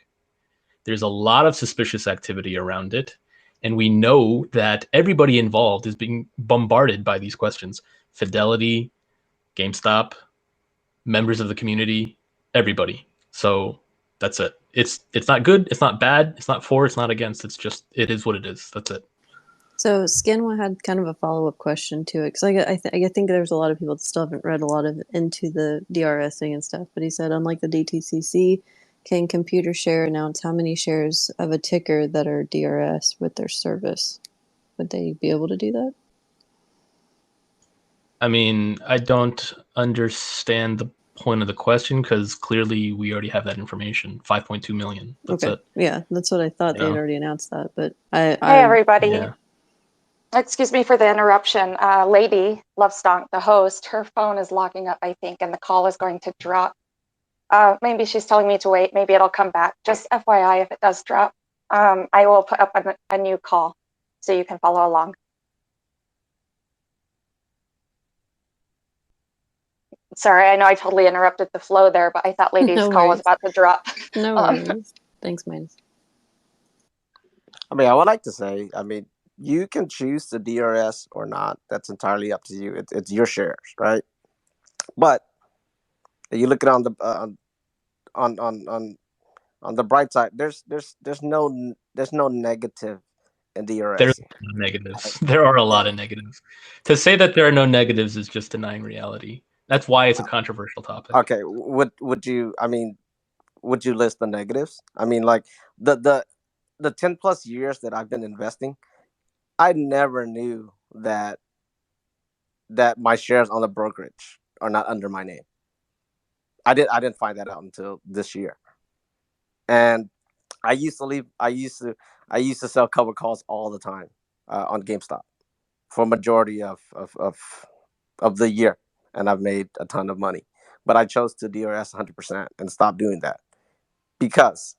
Speaker 3: There's a lot of suspicious activity around it. And we know that everybody involved is being bombarded by these questions. Fidelity, GameStop, members of the community, everybody. So that's it. It's not good. It's not bad. It's not for. It's not against. It's just, it is what it is. That's it.
Speaker 4: So Skin had kind of a follow-up question to it, because I think there's a lot of people that still haven't read a lot of into the DRS thing and stuff. But he said, unlike the DTCC, can computer share announce how many shares of a ticker that are DRS with their service? Would they be able to do that?
Speaker 3: I mean, I don't understand the point of the question because clearly we already have that information. 5.2 million. That's
Speaker 4: okay.
Speaker 3: it.
Speaker 4: Yeah, that's what I thought. They had already announced that. But
Speaker 2: Hey, everybody.
Speaker 3: Yeah.
Speaker 2: Excuse me for the interruption. Lady Lovestonk, the host, her phone is locking up, I think, and the call is going to drop. Maybe she's telling me to wait. Maybe it'll come back. Just FYI, if it does drop, I will put up a new call so you can follow along. Sorry, I know I totally interrupted the flow there, but I thought Lady's call was about to drop.
Speaker 4: No worries. Thanks, Minus.
Speaker 10: I mean, I would like to say, you can choose the DRS or not. That's entirely up to you. It's your shares, right? But you look at it on the bright side. There's no negative in DRS.
Speaker 3: There's no negatives. There are a lot of negatives. To say that there are no negatives is just denying reality. That's why it's a controversial topic.
Speaker 10: Okay, would you list the negatives? I mean, like the 10 plus years that I've been investing, I never knew that my shares on the brokerage are not under my name. I didn't find that out until this year. And I used to sell cover calls all the time on GameStop for majority of the year, and I've made a ton of money. But I chose to DRS 100% and stop doing that because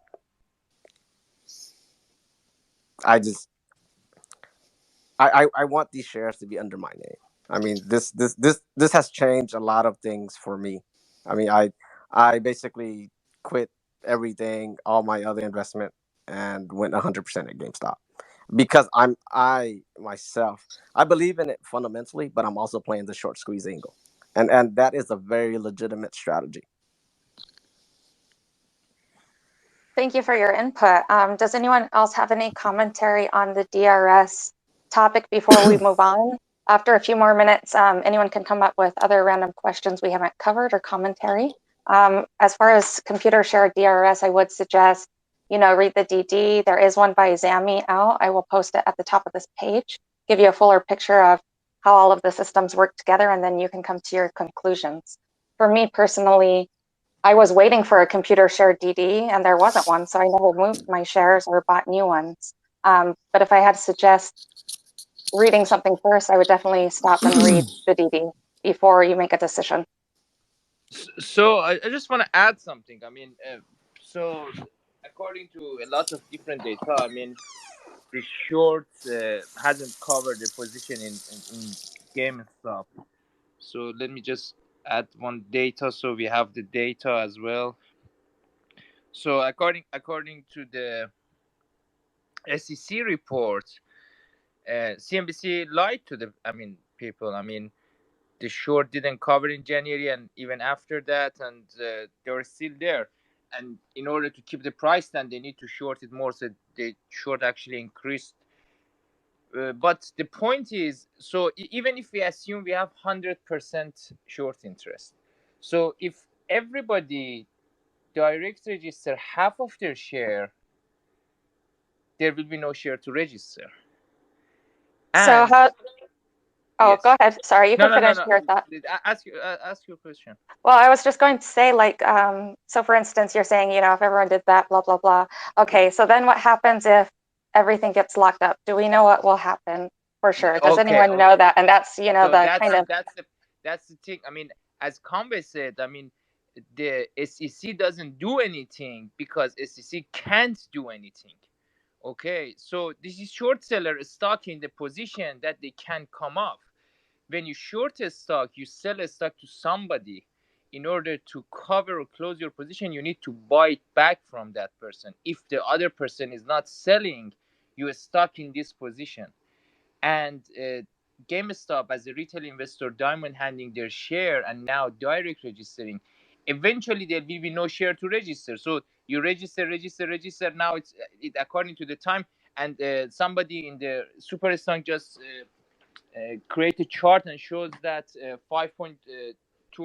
Speaker 10: I want these shares to be under my name. I mean, this has changed a lot of things for me. I mean, I basically quit everything, all my other investment, and went 100% at GameStop because I myself, I believe in it fundamentally, but I'm also playing the short squeeze angle, and that is a very legitimate strategy.
Speaker 2: Thank you for your input. Does anyone else have any commentary on the DRS topic before we move on? After a few more minutes, anyone can come up with other random questions we haven't covered or commentary. As far as computer shared DRS, I would suggest, read the DD. There is one by Zami out. I will post it at the top of this page, give you a fuller picture of how all of the systems work together, and then you can come to your conclusions. For me personally, I was waiting for a computer shared DD and there wasn't one, so I never moved my shares or bought new ones. But if I had to suggest reading something first, I would definitely stop and read the DD before you make a decision.
Speaker 6: So I just want to add something. I mean, so according to a lot of different data, I mean, the short hasn't covered the position in GameStop. So let me just add one data so we have the data as well. So according to the SEC report, CNBC lied to the people. I mean, the short didn't cover in January and even after that, and they were still there. And in order to keep the price down, they need to short it more. So the short actually increased. But the point is, so even if we assume we have 100% short interest, so if everybody direct register half of their share, there will be no share to register.
Speaker 2: So how? Oh, yes. Go ahead. Sorry, you can finish your thought.
Speaker 6: Ask your question.
Speaker 2: Well, I was just going to say, so for instance, you're saying, if everyone did that, blah, blah, blah. Okay, so then what happens if everything gets locked up? Do we know what will happen for sure? Does anyone know that? And that's,
Speaker 6: that's the thing. I mean, as Conway said, I mean, the SEC doesn't do anything because SEC can't do anything. Okay, so this is short seller stock in the position that they can come off. When you short a stock, you sell a stock to somebody. In order to cover or close your position, you need to buy it back from that person. If the other person is not selling, you are stuck in this position. And GameStop, as a retail investor, diamond handing their share and now direct registering, eventually there will be no share to register. So you register. Now it's according to the time. And somebody in the Super Stock just create a chart and shows that 5.2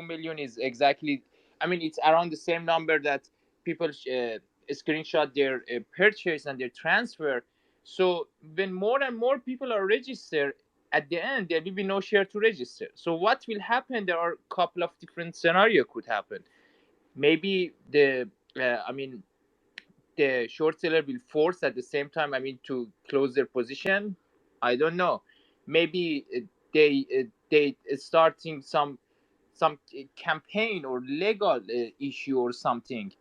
Speaker 6: million is exactly, I mean, it's around the same number that people screenshot their purchase and their transfer. So when more and more people are registered, at the end there will be no share to register. So what will happen? There are a couple of different scenarios could happen. Maybe the short seller will force at the same time, to close their position. I don't know. Maybe they starting some campaign or legal issue or something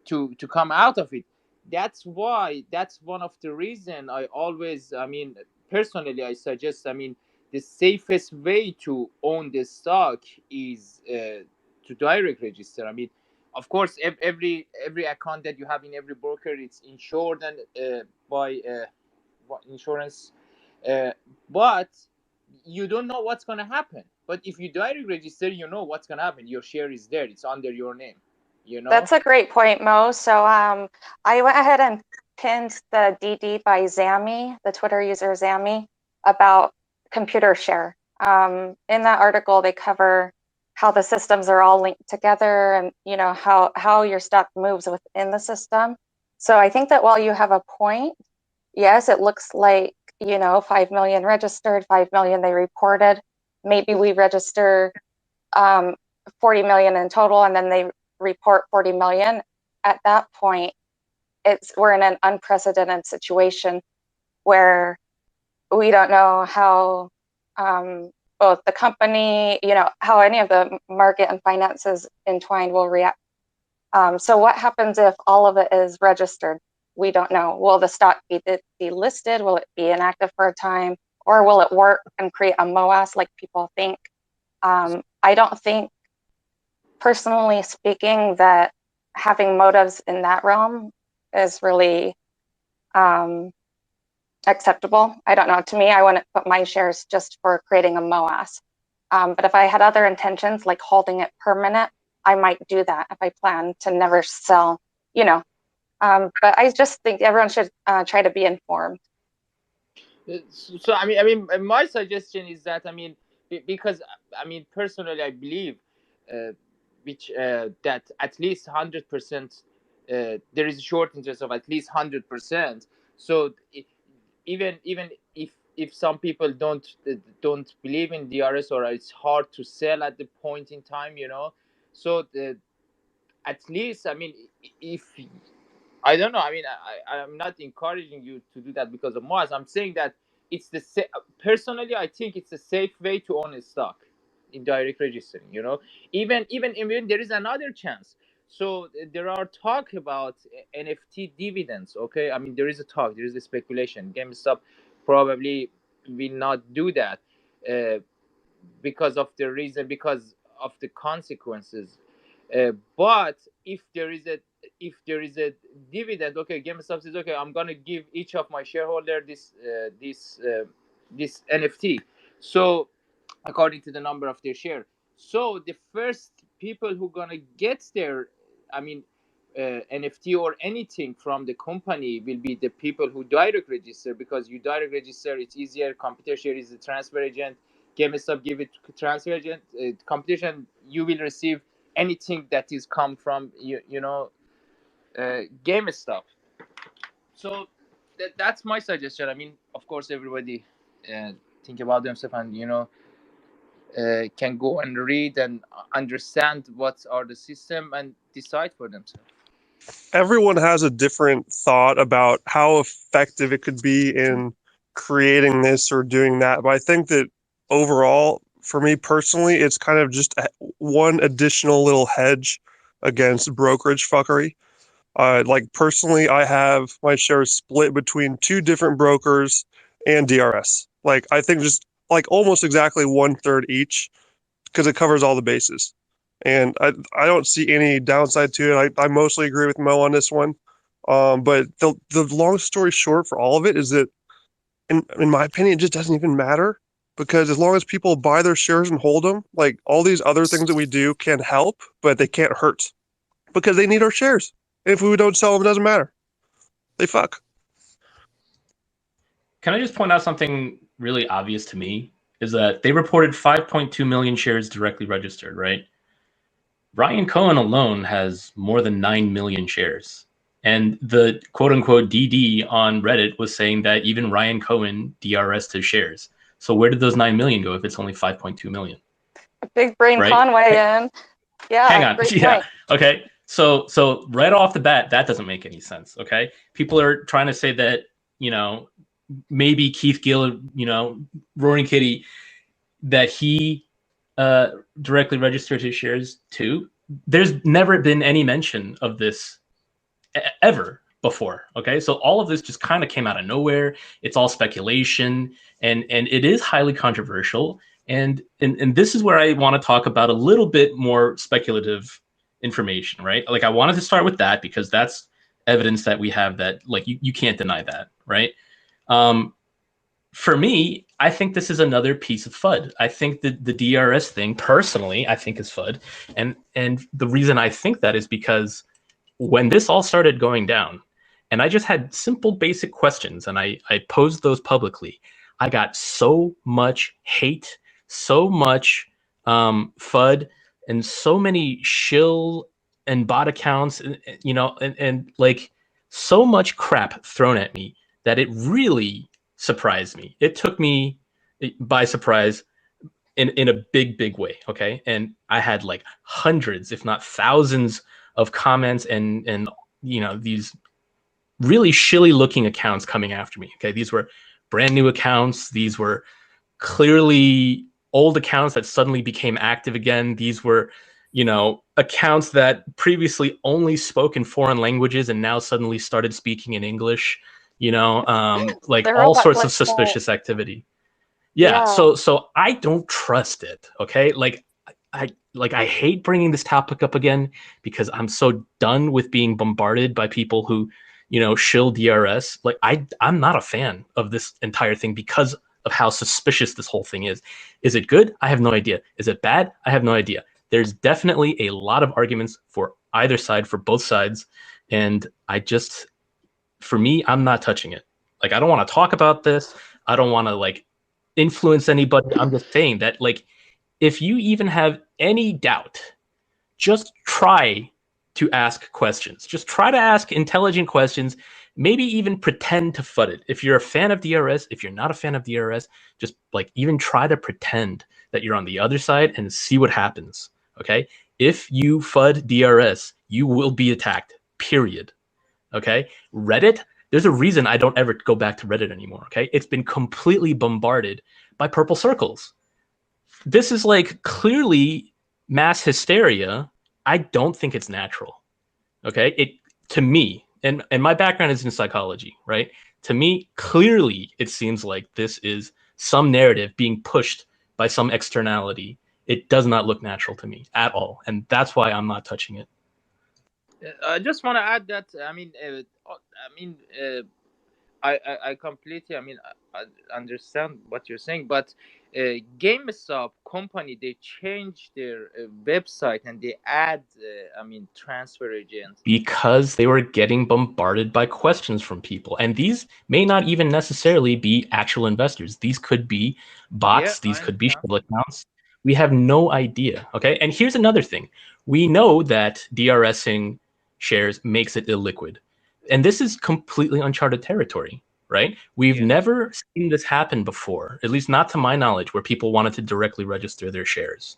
Speaker 6: to come out of it. That's one of the reason I always, personally, I suggest, the safest way to own the stock is to direct register. Of course, every account that you have in every broker, it's insured and by insurance, but you don't know what's going to happen. But if you direct register, you know what's going to happen. Your share is there. It's under your name.
Speaker 2: That's a great point, Mo. So I went ahead and pinned the DD by Zami, the Twitter user Zami, about computer share. In that article, they cover how the systems are all linked together and how your stock moves within the system. So I think that while you have a point, yes, it looks like 5 million registered, 5 million they reported. Maybe we register 40 million in total, and then they report 40 million. At that point, we're in an unprecedented situation where we don't know how both the company, how any of the market and finances entwined will react. So what happens if all of it is registered? We don't know. Will the stock be delisted? Will it be inactive for a time? Or will it work and create a MOAS like people think? I don't think, personally speaking, that having motives in that realm is really acceptable. I don't know. To me, I wouldn't put my shares just for creating a MOAS. But if I had other intentions, like holding it permanent, I might do that if I plan to never sell, you know. But I just think everyone should try to be informed.
Speaker 14: So I mean, my suggestion is that because personally I believe, that at least 100%, there is a short interest of at least 100%. So even if some people don't believe in DRS, or it's hard to sell at the point in time, so at least if I don't know. I'm not encouraging you to do that because of Mars. I'm saying that it's personally, I think it's a safe way to own a stock in direct registering. Even there is another chance. So there are talk about NFT dividends. Okay, there is a talk, there is a speculation. GameStop probably will not do that because of the consequences. But if there is a dividend, okay, GameStop says, okay, I'm gonna give each of my shareholder this NFT. So according to the number of their share. So the first people who gonna get their, NFT or anything from the company will be the people who direct register, because you direct register, it's easier. Competition is the transfer agent. GameStop give it to transfer agent. Competition, you will receive anything that is come from GameStop. So that's my suggestion. Of course, everybody think about themselves, and can go and read and understand what are the system and decide for themselves.
Speaker 13: Everyone has a different thought about how effective it could be in creating this or doing that. But I think that overall, for me personally, it's kind of just one additional little hedge against brokerage fuckery. Like personally, I have my shares split between two different brokers and DRS. Like I think just like almost exactly 1/3 each, because it covers all the bases. And I don't see any downside to it. I mostly agree with Mo on this one. But the long story short for all of it is that, in my opinion, it just doesn't even matter, because as long as people buy their shares and hold them, like all these other things that we do can help, but they can't hurt, because they need our shares. And if we don't sell them, it doesn't matter. They fuck.
Speaker 3: Can I just point out something really obvious to me? Is that they reported 5.2 million shares directly registered, right? Ryan Cohen alone has more than 9 million shares. And the quote-unquote DD on Reddit was saying that even Ryan Cohen DRS'd his shares. So where did those 9 million go if it's only 5.2 million?
Speaker 2: Big brain
Speaker 3: Right?
Speaker 2: Conway in. Yeah.
Speaker 3: Hang on.
Speaker 2: Great
Speaker 3: Yeah.
Speaker 2: point.
Speaker 3: Okay. So right off the bat, that doesn't make any sense. Okay. People are trying to say that, maybe Keith Gill, Roaring Kitty, that he directly registered his shares too. There's never been any mention of this ever before. Okay, so all of this just kind of came out of nowhere. It's all speculation, and it is highly controversial. And this is where I want to talk about a little bit more speculative information, right? Like I wanted to start with that because that's evidence that we have that, like, you can't deny that, right? For me, I think this is another piece of FUD. I think that the DRS thing, personally, I think is FUD. And the reason I think that is because when this all started going down, and I just had simple, basic questions, and I posed those publicly, I got so much hate, so much FUD, and so many shill and bot accounts, and like so much crap thrown at me that it really surprised me. It took me by surprise in a big way. Okay. And I had like hundreds, if not thousands of comments and these really shilly looking accounts coming after me. Okay. These were brand new accounts. These were clearly old accounts that suddenly became active again. These were, accounts that previously only spoke in foreign languages and now suddenly started speaking in English. Like all sorts of suspicious activity. Yeah. So I don't trust it. Okay. Like I hate bringing this topic up again because I'm so done with being bombarded by people who, shill DRS. Like I'm not a fan of this entire thing because of how suspicious this whole thing is. Is it good? I have no idea. Is it bad? I have no idea. There's definitely a lot of arguments for either side, for both sides. And for me, I'm not touching it. Like, I don't want to talk about this. I don't want to influence anybody. I'm just saying that if you even have any doubt, just try to ask questions. Just try to ask intelligent questions. Maybe even pretend to FUD it. If you're a fan of DRS, if you're not a fan of DRS, just even try to pretend that you're on the other side and see what happens. Okay? If you FUD DRS, you will be attacked. Period. Okay? Reddit, there's a reason I don't ever go back to Reddit anymore. Okay? It's been completely bombarded by purple circles. This is clearly mass hysteria. I don't think it's natural. Okay? To me, and my background is in psychology, right? To me, clearly it seems like this is some narrative being pushed by some externality. It does not look natural to me at all. And that's why I'm not touching it.
Speaker 14: I just want to add that I completely I understand what you're saying, but GameStop company, they changed their website and they add transfer agent
Speaker 3: because they were getting bombarded by questions from people, and these may not even necessarily be actual investors. These could be bots. These could be shell accounts. We have no idea. Okay, and here's another thing: we know that DRSing shares makes it illiquid, and this is completely uncharted territory. Right? We've never seen this happen before, at least not to my knowledge, where people wanted to directly register their shares.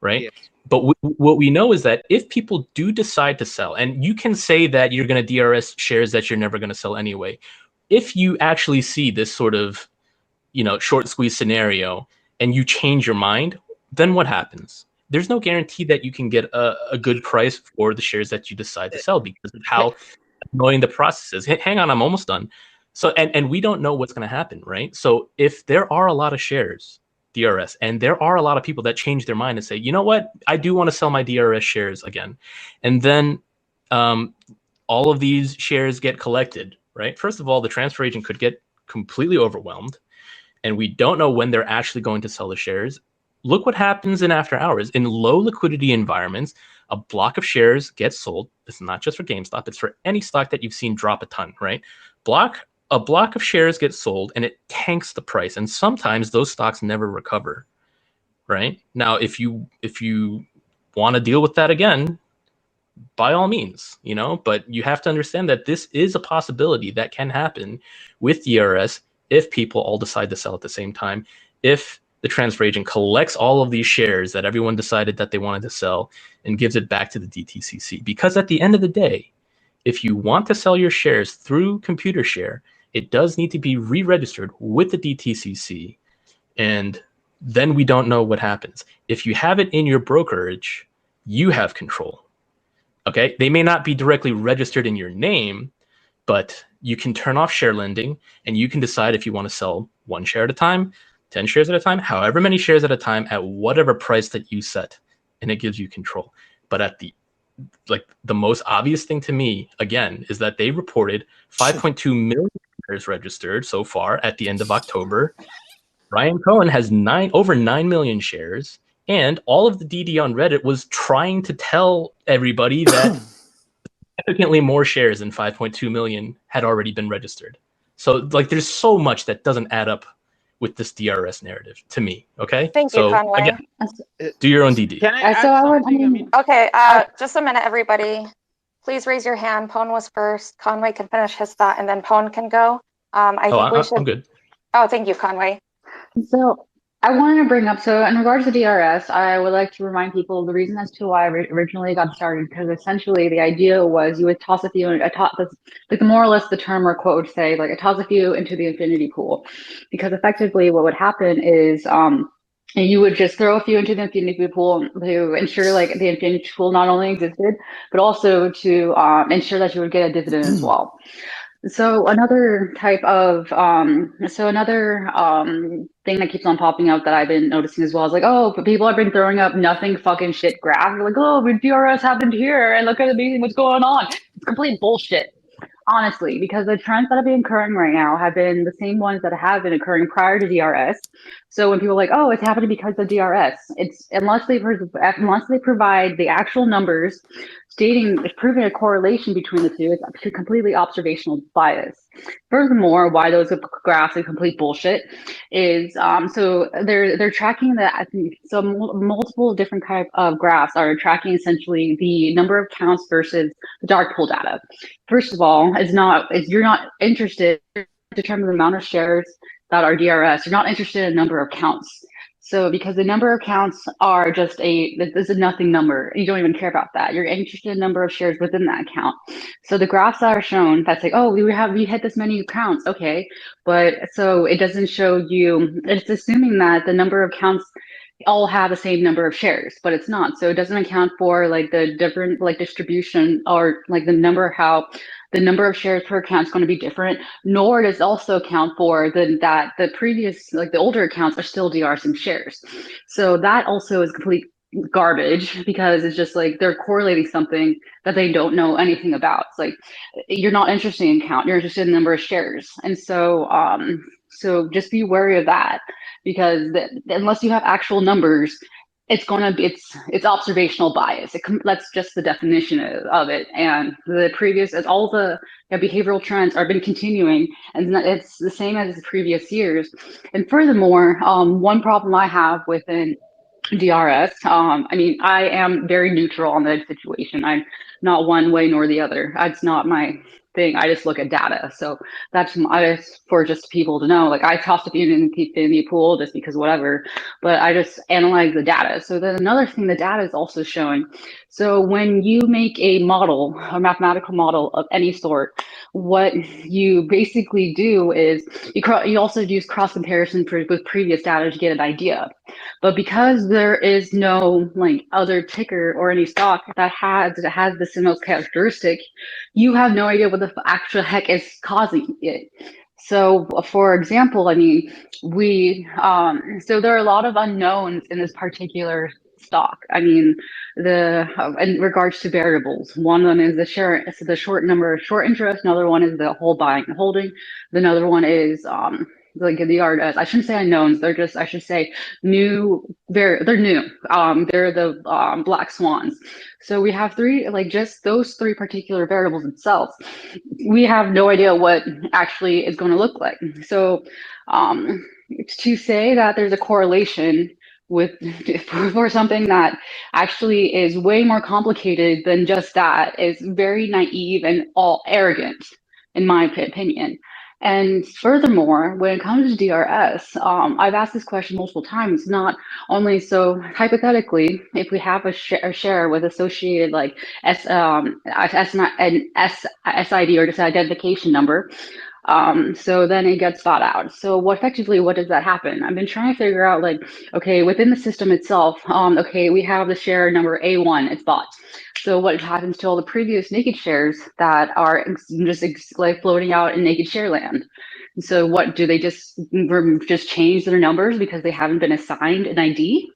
Speaker 3: Right? Yes. But what we know is that if people do decide to sell, and you can say that you're going to DRS shares that you're never going to sell anyway, if you actually see this sort of, short squeeze scenario and you change your mind, then what happens? There's no guarantee that you can get a good price for the shares that you decide to sell because of how annoying the process is. Hang on, I'm almost done. So, and we don't know what's going to happen, right? So if there are a lot of shares, DRS, and there are a lot of people that change their mind and say, you know what, I do want to sell my DRS shares again. And then all of these shares get collected, right? First of all, the transfer agent could get completely overwhelmed, and we don't know when they're actually going to sell the shares. Look what happens in after hours. In low liquidity environments, a block of shares gets sold. It's not just for GameStop. It's for any stock that you've seen drop a ton, right? A block of shares gets sold and it tanks the price. And sometimes those stocks never recover, right? Now, if you want to deal with that again, by all means, but you have to understand that this is a possibility that can happen with DRS if people all decide to sell at the same time. If the transfer agent collects all of these shares that everyone decided that they wanted to sell and gives it back to the DTCC. Because at the end of the day, if you want to sell your shares through ComputerShare, it does need to be re-registered with the DTCC, and then we don't know what happens. If you have it in your brokerage, you have control. Okay, they may not be directly registered in your name, but you can turn off share lending, and you can decide if you want to sell 1 share at a time, 10 shares at a time, however many shares at a time, at whatever price that you set, and it gives you control. But at the most obvious thing to me, again, is that they reported 5.2 million shares registered so far at the end of October. Ryan Cohen has over 9 million shares, and all of the DD on Reddit was trying to tell everybody that significantly more shares than 5.2 million had already been registered. So there's so much that doesn't add up with this DRS narrative to me. Okay.
Speaker 2: Thank you, Conway.
Speaker 3: Again, do your own DD.
Speaker 14: Can I add something?
Speaker 2: Okay, just a minute, everybody. Please raise your hand. Pone was first. Conway can finish his thought, and then Pone can go.
Speaker 3: I'm good.
Speaker 2: Oh, thank you, Conway.
Speaker 11: So I wanted to bring up, so in regards to DRS, I would like to remind people the reason as to why I originally got started, because essentially the idea was you would toss a few, more or less the term or quote would say, I toss a few into the infinity pool, because effectively what would happen is you would just throw a few into the infinity pool to ensure the infinity pool not only existed, but also to ensure that you would get a dividend as well. So another type of thing that keeps on popping up that I've been noticing as well is like, oh, but people have been throwing up nothing fucking shit graphs. Like, oh, DRS happened here and look at what's going on. It's complete bullshit. Honestly, because the trends that have been occurring right now have been the same ones that have been occurring prior to DRS. So when people are like, oh, it's happening because of DRS, it's unless they provide the actual numbers proving a correlation between the two, it's completely observational bias. Furthermore, why those graphs are complete bullshit is so they're tracking multiple different type of graphs are tracking essentially the number of counts versus the dark pool data. First of all, you're not interested in determining the amount of shares that are DRS. You're not interested in number of counts. So because the number of counts are just this is a nothing number. You don't even care about that. You're interested in the number of shares within that account. So the graphs that are shown, that's like, oh, we hit this many counts. Okay. But so it doesn't show you, it's assuming that the number of counts all have the same number of shares, but it's not. So it doesn't account for like the different like distribution or like the number of shares per account is going to be different, nor does it also account for that the previous, like the older accounts are still DRSing shares. So that also is complete garbage because it's just like they're correlating something that they don't know anything about. It's like you're not interested in count, you're interested in the number of shares. And so so just be wary of that because unless you have actual numbers, it's observational bias. That's just the definition of it. And all the behavioral trends are been continuing, and it's the same as the previous years. And furthermore, one problem I have within DRS, I mean, I am very neutral on the situation. I'm not one way nor the other. It's not my thing. I just look at data. So that's for just people to know. Like I tossed a few in the pool just because whatever, but I just analyze the data. So then another thing the data is also showing. So when you make a model, a mathematical model of any sort, what you basically do is you also use cross comparison with previous data to get an idea. But because there is no like other ticker or any stock that has the similar characteristic, you have no idea what the actual heck is causing it. So, for example, I mean, so there are a lot of unknowns in this particular stock. I mean, in regards to variables, one of them is the short interest. Another one is the whole buying and holding. Another one is like the DRS. I shouldn't say unknowns. I should say new. They're new. They're the black swans. So we have just those three particular variables themselves. We have no idea what actually is going to look like. So to say that there's a correlation for something that actually is way more complicated than just that is very naive and all arrogant, in my opinion. And furthermore, when it comes to DRS, I've asked this question multiple times, not only so hypothetically, if we have a share with associated like SID or just identification number, so then it gets bought out. So what does that happen? I've been trying to figure out like, okay, within the system itself, okay, we have the share number A1, it's bought. So what happens to all the previous naked shares that are just like floating out in naked share land? So what do they just change their numbers because they haven't been assigned an ID?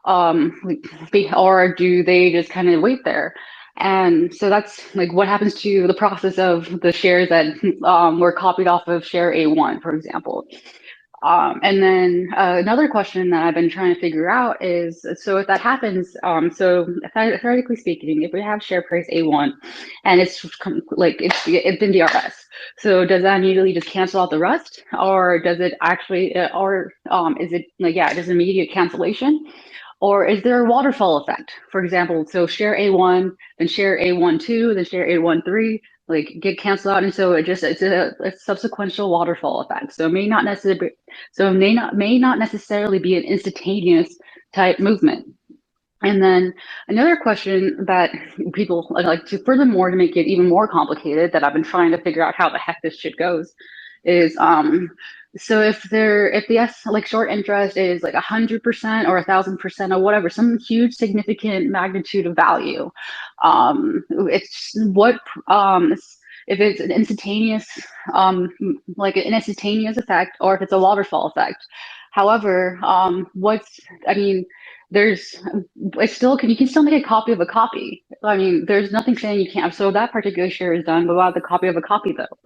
Speaker 11: Or do they just kind of wait there? And so that's like what happens to the process of the shares that were copied off of share A1, for example. And then another question that I've been trying to figure out is, so if that happens, so theoretically speaking, if we have share price A1 and it's been DRS, so does that immediately just cancel out the rest, or does it actually, is it like, yeah, just immediate cancellation? Or is there a waterfall effect? For example, so share A1, then share A12, then share A13, like get canceled out, and so it's a subsequential waterfall effect. So it may not necessarily be an instantaneous type movement. And then another question that people like to furthermore to make it even more complicated that I've been trying to figure out how the heck this shit goes is so if the short interest is like 100% or 1,000% or whatever, some huge significant magnitude of value, if it's an instantaneous, like an instantaneous effect, or if it's a waterfall effect. However, it's still, you can still make a copy of a copy. I mean, there's nothing saying you can't. So that particular share is done without the copy of a copy, though.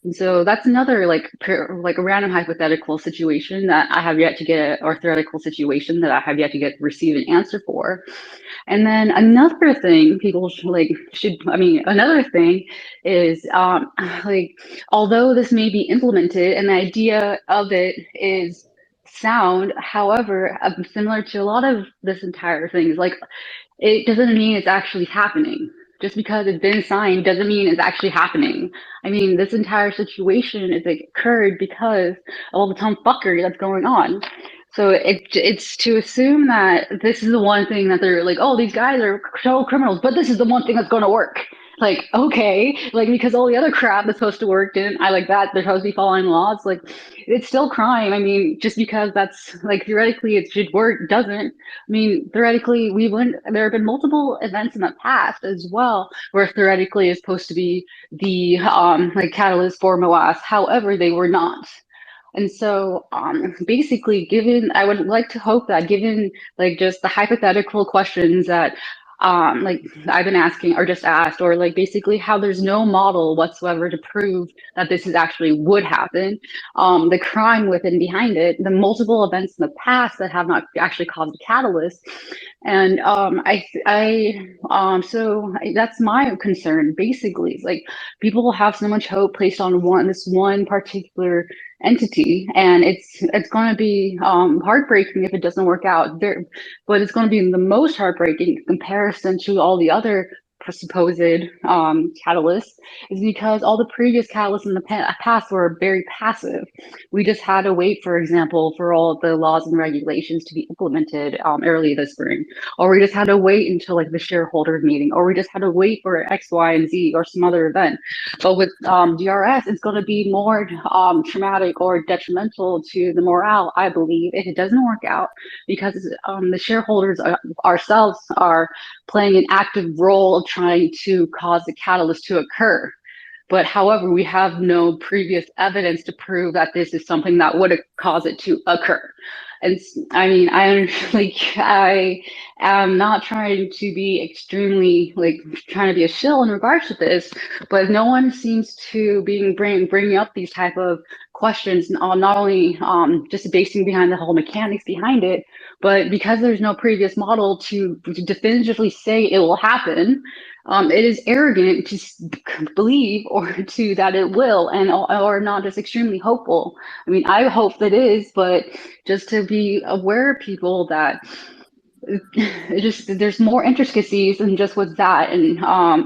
Speaker 11: And so that's another like a random hypothetical situation that I have yet to get, or theoretical situation that I have yet to receive an answer for. And then another thing another thing is like, although this may be implemented and the idea of it is sound, however, similar to a lot of this entire thing is like, it doesn't mean it's actually happening. Just because it's been signed doesn't mean it's actually happening. I mean, this entire situation is occurred because of all the tomfuckery that's going on. So it's to assume that this is the one thing that they're like, oh, these guys are total criminals, but this is the one thing that's going to work. Like, okay, like, because all the other crap that's supposed to work didn't, I like that, they're supposed to be following laws, like, it's still crime. I mean, just because that's, like, theoretically it should work, doesn't. I mean, theoretically, there have been multiple events in the past as well, where theoretically is supposed to be the, like, catalyst for MOAS, however, they were not. And so basically, I would like to hope that given like just the hypothetical questions that like I've been asking or just asked, or like basically how there's no model whatsoever to prove that this is actually would happen, the crime within behind it, the multiple events in the past that have not actually caused a catalyst. And so that's my concern basically. Like, people have so much hope placed on this one particular entity, and it's going to be heartbreaking if it doesn't work out there, but it's going to be the most heartbreaking in comparison to all the other supposed catalysts, is because all the previous catalysts in the past were very passive. We just had to wait, for example, for all the laws and regulations to be implemented early this spring, or we just had to wait until like the shareholder meeting, or we just had to wait for X, Y, and Z or some other event. But with DRS, it's going to be more traumatic or detrimental to the morale, I believe, if it doesn't work out, because the shareholders ourselves are playing an active role of trying to cause the catalyst to occur. But however, we have no previous evidence to prove that this is something that would cause it to occur. And I mean, I am not trying to be extremely trying to be a shill in regards to this, but no one seems to be bringing up these type of questions, not only just basing behind the whole mechanics behind it, but because there's no previous model to definitively say it will happen. It is arrogant to believe that it will, or not just extremely hopeful. I mean, I hope that it is, but just to be aware, people, that there's more intricacies than just with that, and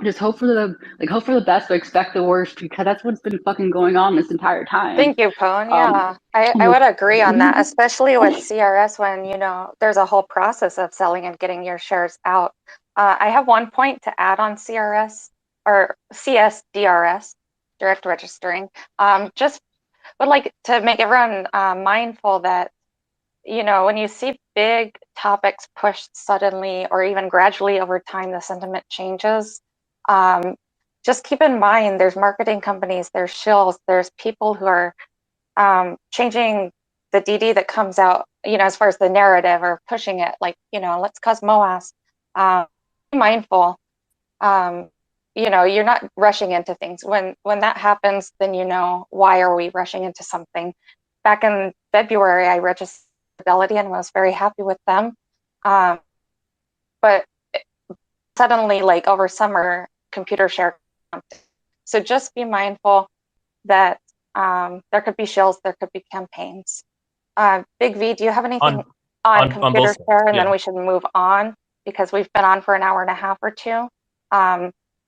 Speaker 11: just hope for the best, but expect the worst, because that's what's been fucking going on this entire time.
Speaker 2: Thank you, Pone. Yeah, I would agree on that, especially with CRS, when there's a whole process of selling and getting your shares out. I have one point to add on CRS or CSDRS, direct registering. Just would like to make everyone mindful that, when you see big topics pushed suddenly or even gradually over time, the sentiment changes. Just keep in mind, there's marketing companies, there's shills, there's people who are changing the DD that comes out, as far as the narrative, or pushing it, let's cause MOAS. Be mindful. You're not rushing into things. When that happens, then why are we rushing into something? Back in February, I registered Fidelity and was very happy with them. But suddenly, over summer, computer share. So just be mindful that there could be shills, there could be campaigns. Big V, do you have anything on computer share? And then we should move on, because we've been on for an hour and a half or two.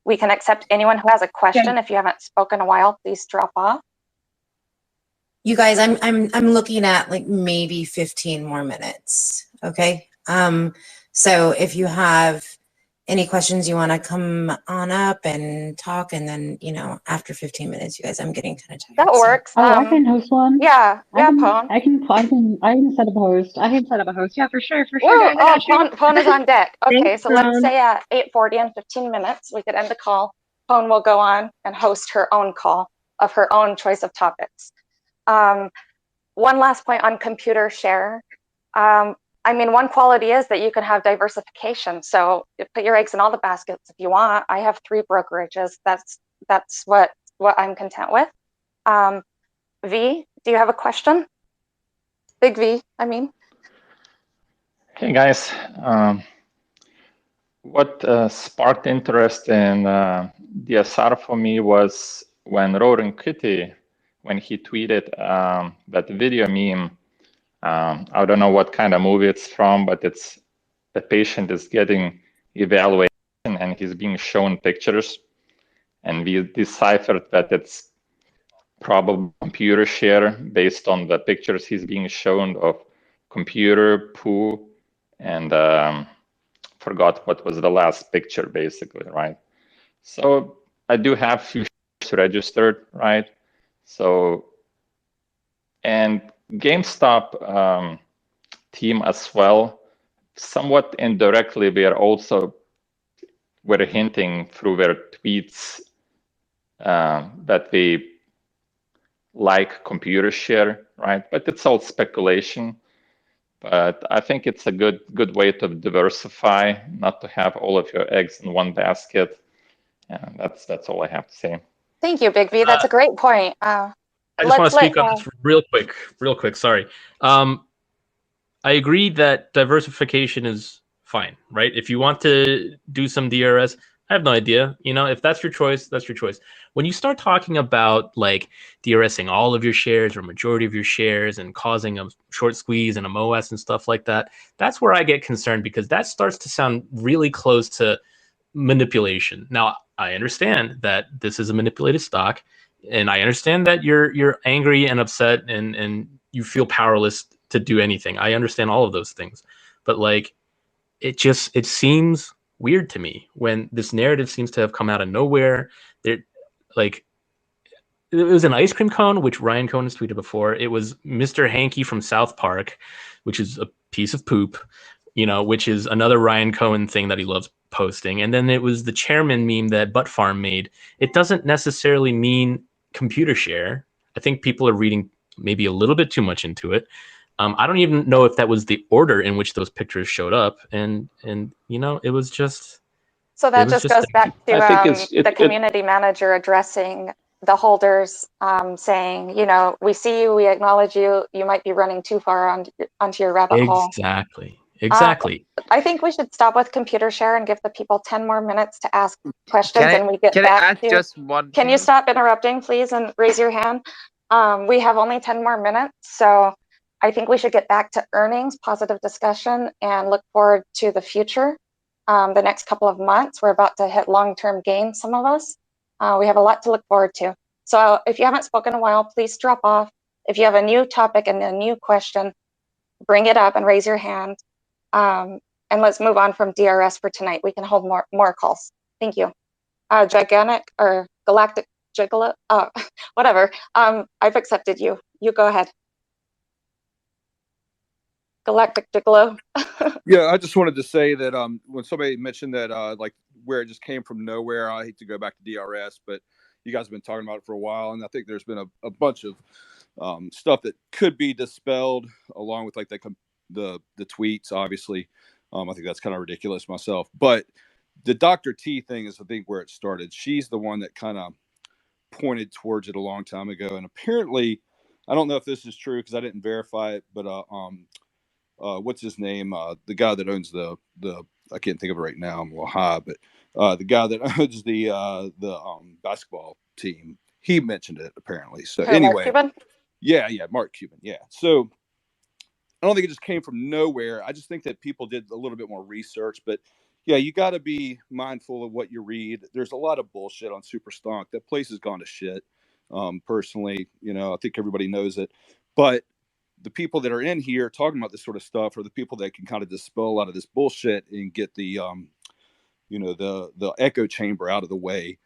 Speaker 2: We can accept anyone who has a question. Okay. If you haven't spoken a while, please drop off.
Speaker 1: You guys, I'm looking at maybe 15 more minutes. Okay. So if you have any questions, you want to come on up and talk, and then after 15 minutes, you guys, I'm getting kind of tired.
Speaker 2: That works.
Speaker 11: Oh, I can host one.
Speaker 2: Yeah,
Speaker 11: Pone. I can set up a host. I can set up a host. Yeah, for sure.
Speaker 2: Whoa, Pone is on deck. Okay, so let's say at 8:40 in 15 minutes, we could end the call. Pone will go on and host her own call of her own choice of topics. One last point on computer share. I mean, one quality is that you can have diversification. So you put your eggs in all the baskets if you want. I have 3 brokerages. That's what I'm content with. V, do you have a question? Big V, I mean.
Speaker 15: Hey guys, what sparked interest in DSR for me was when Roaring Kitty, when he tweeted that video meme. I don't know what kind of movie it's from, but it's the patient is getting evaluation and he's being shown pictures, and we deciphered that it's probably computer share based on the pictures he's being shown of computer, poo, and forgot what was the last picture, basically, right? So I do have few shares registered, right? So, and GameStop team as well, somewhat indirectly, we're hinting through their tweets that they like computer share, right? But it's all speculation. But I think it's a good way to diversify, not to have all of your eggs in one basket. And that's all I have to say.
Speaker 2: Thank you, Big V. That's a great point.
Speaker 3: I just want to speak on this real quick. Sorry. I agree that diversification is fine, right? If you want to do some DRS, I have no idea. You know, if that's your choice, that's your choice. When you start talking about like DRSing all of your shares or majority of your shares and causing a short squeeze and a MOS and stuff like that, that's where I get concerned, because that starts to sound really close to manipulation. Now, I understand that this is a manipulated stock, and I understand that you're angry and upset and you feel powerless to do anything. I understand all of those things, but like it seems weird to me when this narrative seems to have come out of nowhere. There, like, it was an ice cream cone, which Ryan Cohen has tweeted before. It was Mr. Hanky from South Park, which is a piece of poop, you know, which is another Ryan Cohen thing that he loves posting. And then it was the chairman meme that Butt Farm made. It doesn't necessarily mean computer share. I think people are reading maybe a little bit too much into it. I don't even know if that was the order in which those pictures showed up. And you know, it was just...
Speaker 2: So that just goes back to the community manager addressing the holders, saying, you know, we see you, we acknowledge you, you might be running too far onto your rabbit hole.
Speaker 3: Exactly.
Speaker 2: I think we should stop with computer share and give the people 10 more minutes to ask questions, and we get back to...
Speaker 14: just one
Speaker 2: Can you stop interrupting, please, and raise your hand? We have only 10 more minutes, so I think we should get back to earnings, positive discussion, and look forward to the future. The next couple of months, we're about to hit long-term gains, some of us. We have a lot to look forward to. So if you haven't spoken in a while, please drop off. If you have a new topic and a new question, bring it up and raise your hand. And let's move on from DRS for tonight. We can hold more calls. Thank you. Gigantic or Galactic Gigolo, whatever. I've accepted you. You go ahead. Galactic Gigolo.
Speaker 16: Yeah, I just wanted to say that when somebody mentioned that like where it just came from nowhere, I hate to go back to DRS, but you guys have been talking about it for a while, and I think there's been a bunch of stuff that could be dispelled along with like the tweets. Obviously, I think that's kind of ridiculous myself, but the Dr. T thing is I think where it started. She's the one that kind of pointed towards it a long time ago, and apparently, I don't know if this is true because I didn't verify it, but what's his name? The guy that owns the I can't think of it right now. I'm a little high, but the guy that owns the basketball team, he mentioned it apparently. So anyway, Mark Cuban. Yeah. So I don't think it just came from nowhere. I just think that people did a little bit more research, but yeah, you got to be mindful of what you read. There's a lot of bullshit on Superstonk. That place has gone to shit. Personally, you know, I think everybody knows it, but the people that are in here talking about this sort of stuff are the people that can kind of dispel a lot of this bullshit and get the, you know, the echo chamber out of the way.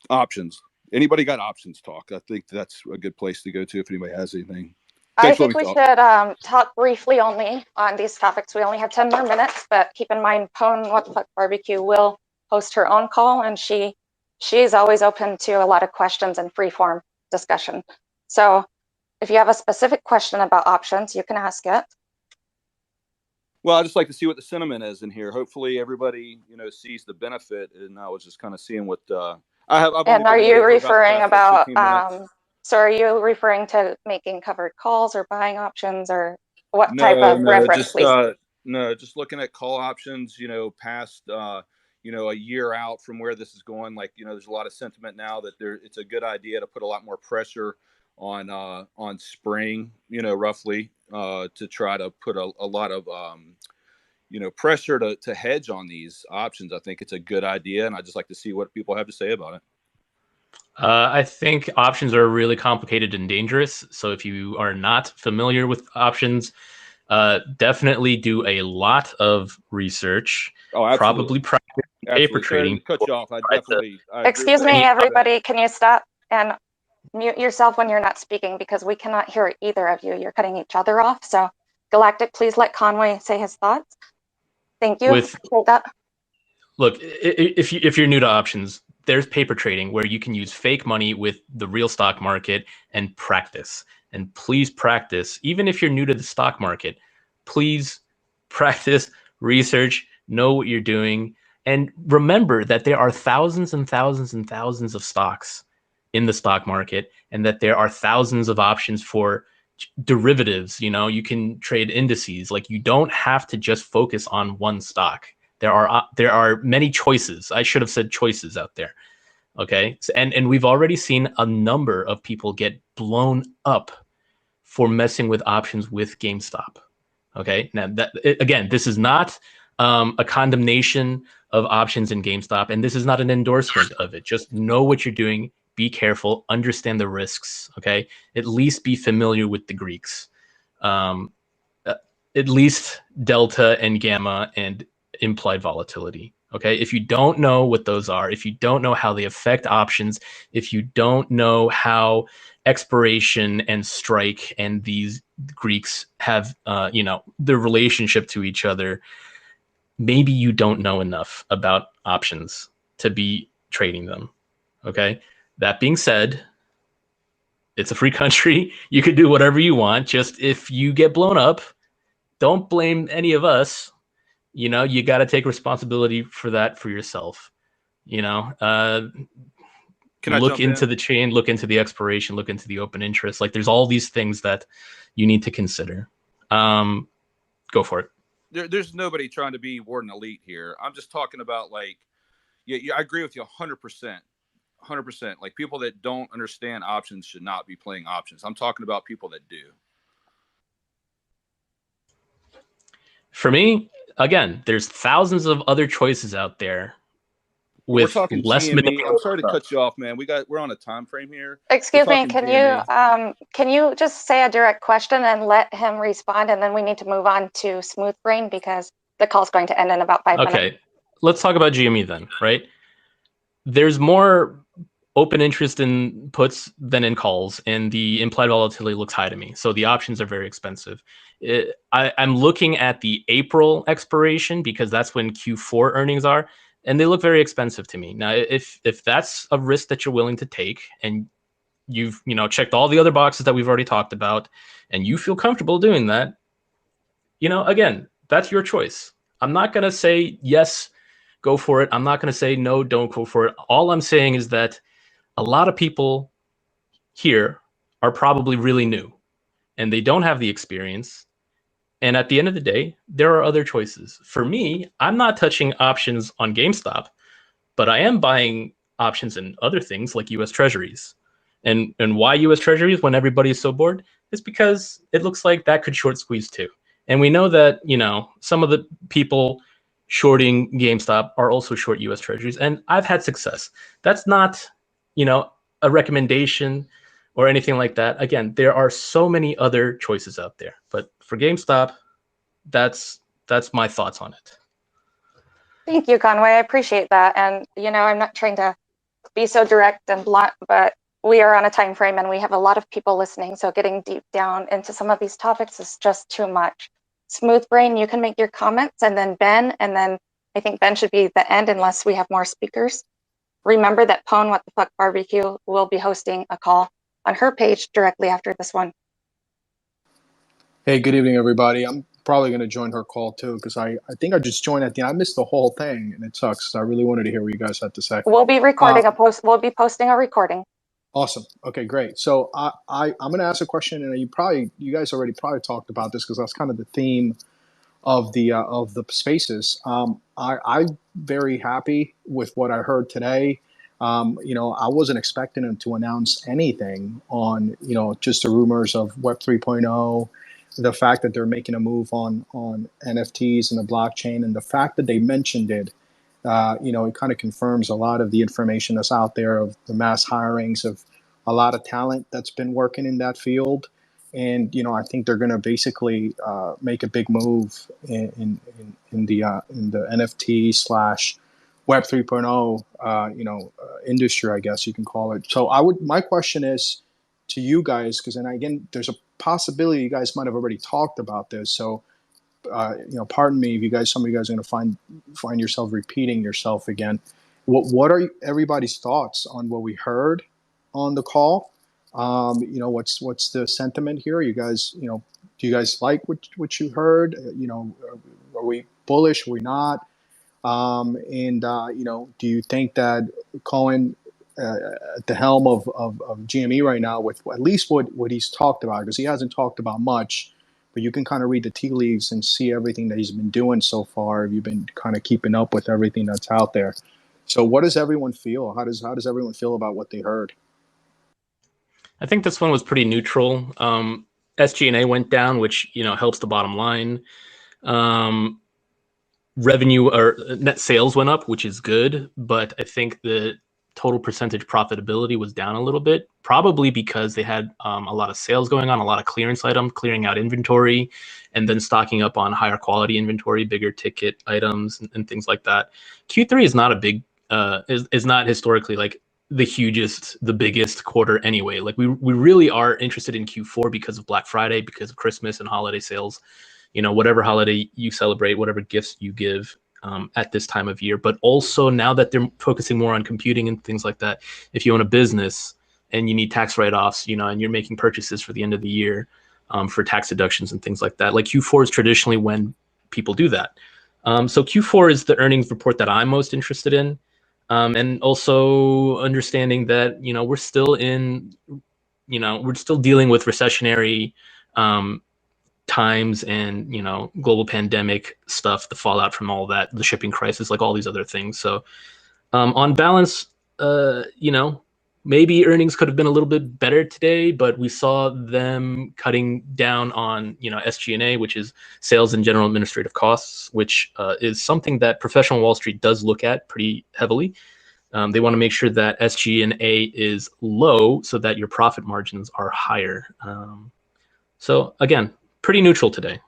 Speaker 16: Options. Anybody got options talk? I think that's a good place to go to if anybody has anything.
Speaker 2: I think we should talk briefly only on these topics. We only have 10 more minutes, but keep in mind, Pone What the Fuck Barbecue will host her own call, and she she's always open to a lot of questions and free form discussion. So if you have a specific question about options, you can ask it.
Speaker 16: Well, I just like to see what the sentiment is in here. Hopefully, everybody sees the benefit. And I was just kind of seeing what I've
Speaker 2: And
Speaker 16: only
Speaker 2: are
Speaker 16: been
Speaker 2: you
Speaker 16: in here for
Speaker 2: referring
Speaker 16: about the past, 15
Speaker 2: about,
Speaker 16: minutes.
Speaker 2: so are you referring to making covered calls or buying options, or what type
Speaker 16: No,
Speaker 2: of
Speaker 16: no,
Speaker 2: reference,
Speaker 16: just
Speaker 2: please?
Speaker 16: no, just looking at call options. Past a year out from where this is going. Like there's a lot of sentiment now that it's a good idea to put a lot more pressure on spring. Roughly to try to put a lot of pressure to hedge on these options. I think it's a good idea, and I just like to see what people have to say about it.
Speaker 3: I think options are really complicated and dangerous. So if you are not familiar with options, definitely do a lot of research.
Speaker 16: Oh, absolutely.
Speaker 3: Probably practice paper trading.
Speaker 16: Sorry to cut you off. I agree
Speaker 2: Excuse
Speaker 16: with
Speaker 2: me,
Speaker 16: that.
Speaker 2: everybody, can you stop and mute yourself when you're not speaking, because we cannot hear either of you. You're cutting each other off. So Galactic, please let Conway say his thoughts. Thank you. Appreciate that.
Speaker 3: Look, if you're new to options, there's paper trading where you can use fake money with the real stock market and practice. And please practice, even if you're new to the stock market, please practice, research, know what you're doing. And remember that there are thousands and thousands and thousands of stocks in the stock market, and that there are thousands of options for derivatives. You can trade indices. Like, you don't have to just focus on one stock. There are many choices. I should have said choices out there. Okay. And we've already seen a number of people get blown up for messing with options with GameStop. Okay. Now, again, this is not a condemnation of options in GameStop, and this is not an endorsement of it. Just know what you're doing. Be careful. Understand the risks. Okay. At least be familiar with the Greeks. At least delta and gamma and implied volatility. Okay. If you don't know what those are, if you don't know how they affect options, if you don't know how expiration and strike and these Greeks have, their relationship to each other, maybe you don't know enough about options to be trading them. Okay. That being said, it's a free country. You could do whatever you want. Just if you get blown up, don't blame any of us. You got to take responsibility for that for yourself.
Speaker 16: Can I
Speaker 3: look
Speaker 16: jump
Speaker 3: into
Speaker 16: in?
Speaker 3: the chain, look into the expiration, look into the open interest. Like, there's all these things that you need to consider. Go for it.
Speaker 16: There's nobody trying to be Warden Elite here. I'm just talking about, like, yeah, I agree with you 100%. 100%. Like, people that don't understand options should not be playing options. I'm talking about people that do.
Speaker 3: For me, again, there's thousands of other choices out there with
Speaker 16: we're talking
Speaker 3: less
Speaker 16: GME.
Speaker 3: manipulation.
Speaker 16: I'm sorry to cut you off, man. We're on a time frame here.
Speaker 2: Excuse me, can you just say a direct question and let him respond, and then we need to move on to Smooth Brain because the call's going to end in about 5 minutes.
Speaker 3: Okay, let's talk about GME then, right? There's more open interest in puts than in calls, and the implied volatility looks high to me. So the options are very expensive. I'm looking at the April expiration because that's when Q4 earnings are, and they look very expensive to me. Now, if that's a risk that you're willing to take, and you've checked all the other boxes that we've already talked about, and you feel comfortable doing that, again, that's your choice. I'm not going to say yes, go for it. I'm not going to say no, don't go for it. All I'm saying is that a lot of people here are probably really new and they don't have the experience. And at the end of the day, there are other choices. For me, I'm not touching options on GameStop, but I am buying options in other things like US Treasuries. And why US Treasuries when everybody is so bored? It's because it looks like that could short squeeze too. And we know that, some of the people shorting GameStop are also short US Treasuries, and I've had success. That's not, a recommendation or anything like that. Again, there are so many other choices out there, but for GameStop, that's my thoughts on it.
Speaker 2: Thank you, Conway. I appreciate that. And, I'm not trying to be so direct and blunt, but we are on a time frame and we have a lot of people listening. So getting deep down into some of these topics is just too much. Smooth Brain, you can make your comments, and then Ben, and then I think Ben should be the end unless we have more speakers. remember that Pwn What the Fuck Barbecue will be hosting a call on her page directly after this one.
Speaker 8: Hey, good evening, everybody. I'm probably going to join her call too because I think I just joined at the end. I missed the whole thing, and it sucks 'cause I really wanted to hear what you guys had to say.
Speaker 2: We'll be recording We'll be posting a recording.
Speaker 8: Awesome. Okay, great. So I'm going to ask a question, and you guys already probably talked about this because that's kind of the theme of the spaces. I'm very happy with what I heard today. I wasn't expecting them to announce anything on, just the rumors of Web 3.0, the fact that they're making a move on NFTs and the blockchain, and the fact that they mentioned it. It kind of confirms a lot of the information that's out there of the mass hirings of a lot of talent that's been working in that field. And I think they're going to basically make a big move in the NFT slash Web 3.0 industry, I guess you can call it. So my question is to you guys, because then again, there's a possibility you guys might have already talked about this. So pardon me if some of you guys are going to find yourself repeating yourself again. What are everybody's thoughts on what we heard on the call? What's the sentiment here? You guys, do you guys like what you heard? Are we bullish? Are we not? Do you think that Cohen at the helm of GME right now, with at least what he's talked about, because he hasn't talked about much, but you can kind of read the tea leaves and see everything that he's been doing so far. You've been kind of keeping up with everything that's out there. So what does everyone feel? How does everyone feel about what they heard?
Speaker 3: I think this one was pretty neutral. SG&A went down, which helps the bottom line. Revenue or net sales went up, which is good, but I think the total percentage profitability was down a little bit, probably because they had a lot of sales going on, a lot of clearance items, clearing out inventory, and then stocking up on higher quality inventory, bigger ticket items, and things like that. Q3 is not a big, is not historically like the biggest quarter anyway. Like we really are interested in Q4 because of Black Friday, because of Christmas and holiday sales. Whatever holiday you celebrate, whatever gifts you give at this time of year. But also now that they're focusing more on computing and things like that, if you own a business and you need tax write-offs, and you're making purchases for the end of the year for tax deductions and things like that, like Q4 is traditionally when people do that. So Q4 is the earnings report that I'm most interested in. And also understanding that, we're still dealing with recessionary times and global pandemic stuff, the fallout from all that, the shipping crisis, like all these other things. So on balance, maybe earnings could have been a little bit better today, but we saw them cutting down on SG&A, which is sales and general administrative costs, which is something that professional Wall Street does look at pretty heavily. They want to make sure that SG&A is low so that your profit margins are higher. So again, pretty neutral today.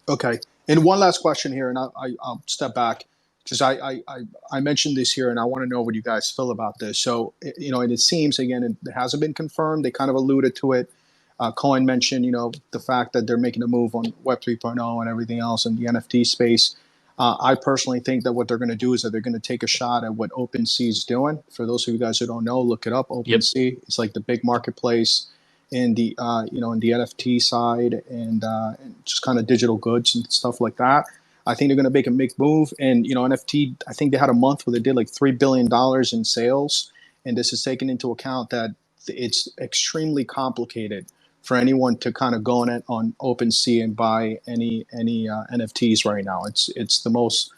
Speaker 8: Okay. And one last question here, and I'll step back because I mentioned this here, and I want to know what you guys feel about this. So, and it seems, again, it hasn't been confirmed. They kind of alluded to it. Cohen mentioned, the fact that they're making a move on Web 3.0 and everything else in the NFT space. I personally think that what they're going to do is that they're going to take a shot at what OpenSea is doing. For those of you guys who don't know, look it up. OpenSea. Yep. It's like the big marketplace in the in the NFT side and just kind of digital goods and stuff like that. I think they're going to make a big move. And NFT, I think they had a month where they did like $3 billion in sales, and this is taken into account that it's extremely complicated for anyone to kind of go on OpenSea and buy any NFTs right now. It's the most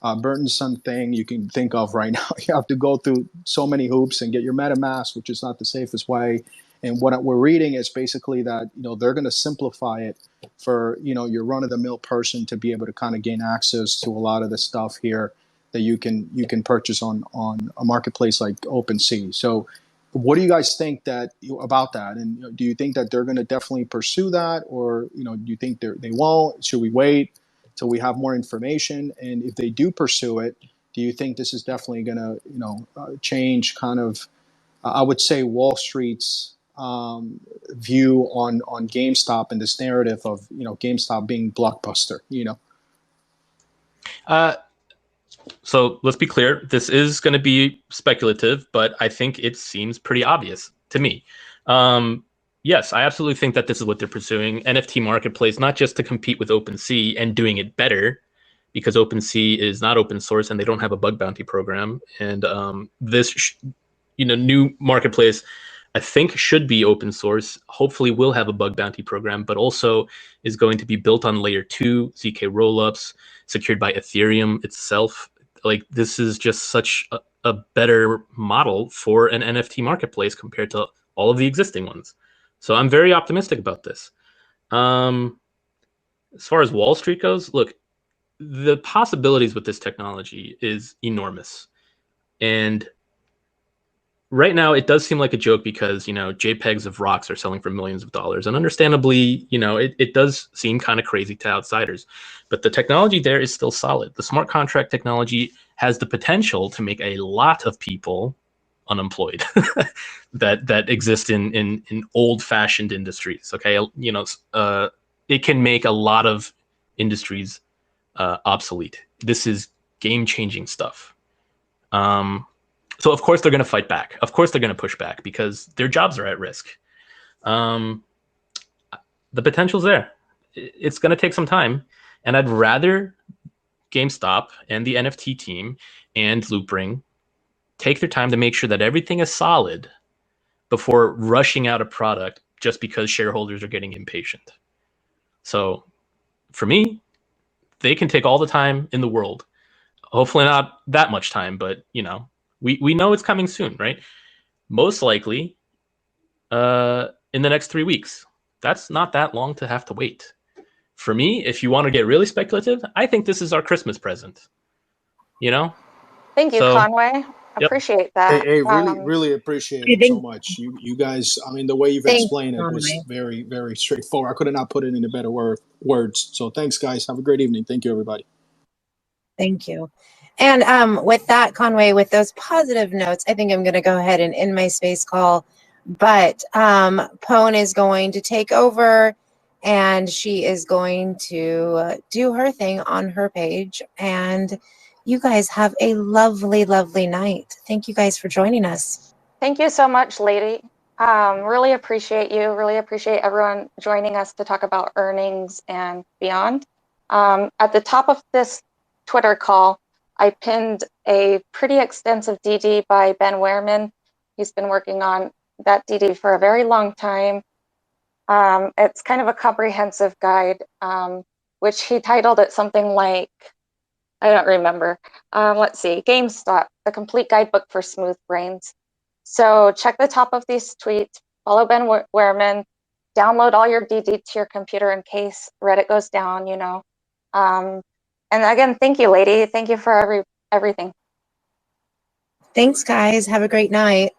Speaker 8: burdensome thing you can think of right now. You have to go through so many hoops and get your MetaMask, which is not the safest way. And what we're reading is basically that they're going to simplify it for your run-of-the-mill person to be able to kind of gain access to a lot of the stuff here that you can purchase on a marketplace like OpenSea. So, what do you guys think about that? And do you think that they're going to definitely pursue that, or do you think they won't? Should we wait till we have more information? And if they do pursue it, do you think this is definitely going to change kind of I would say Wall Street's view on GameStop and this narrative of GameStop being blockbuster?
Speaker 3: So let's be clear. This is going to be speculative, but I think it seems pretty obvious to me. Yes, I absolutely think that this is what they're pursuing. NFT marketplace, not just to compete with OpenSea and doing it better, because OpenSea is not open source and they don't have a bug bounty program. And this, new marketplace, I think should be open source. Hopefully, will have a bug bounty program, but also is going to be built on layer 2 ZK rollups, secured by Ethereum itself. Like, this is just such a better model for an NFT marketplace compared to all of the existing ones. So I'm very optimistic about this. As far as Wall Street goes, look, the possibilities with this technology is enormous. And right now it does seem like a joke because, JPEGs of rocks are selling for millions of dollars. And understandably, it does seem kind of crazy to outsiders. But the technology there is still solid. The smart contract technology has the potential to make a lot of people unemployed that exist in old-fashioned industries. Okay, it can make a lot of industries obsolete. This is game-changing stuff. So of course they're going to fight back. Of course they're going to push back because their jobs are at risk. The potential's there. It's going to take some time, and I'd rather GameStop and the NFT team and Loopring take their time to make sure that everything is solid before rushing out a product just because shareholders are getting impatient. So for me, they can take all the time in the world. Hopefully not that much time, but we know it's coming soon, right? Most likely in the next 3 weeks. That's not that long to have to wait. For me, if you want to get really speculative, I think this is our Christmas present.
Speaker 2: Thank you, Conway.
Speaker 3: Yep.
Speaker 2: Appreciate that.
Speaker 8: Hey, really appreciate it so much. You guys, I mean, the way you've explained it was very, very straightforward. I could have not put it into better words. So thanks, guys. Have a great evening. Thank you, everybody.
Speaker 1: Thank you. And with that, Conway, with those positive notes, I think I'm going to go ahead and end my space call. But Pone is going to take over, and she is going to do her thing on her page. And you guys have a lovely, lovely night. Thank you guys for joining us.
Speaker 2: Thank you so much, lady. Really appreciate you. Really appreciate everyone joining us to talk about earnings and beyond. At the top of this Twitter call, I pinned a pretty extensive DD by Ben Wehrman. He's been working on that DD for a very long time. It's kind of a comprehensive guide, which he titled it something like, I don't remember. Let's see, GameStop, the complete guidebook for smooth brains. So check the top of these tweets, follow Ben Wehrman, download all your DD to your computer in case Reddit goes down, and again, thank you, lady. Thank you for everything.
Speaker 1: Thanks, guys. Have a great night.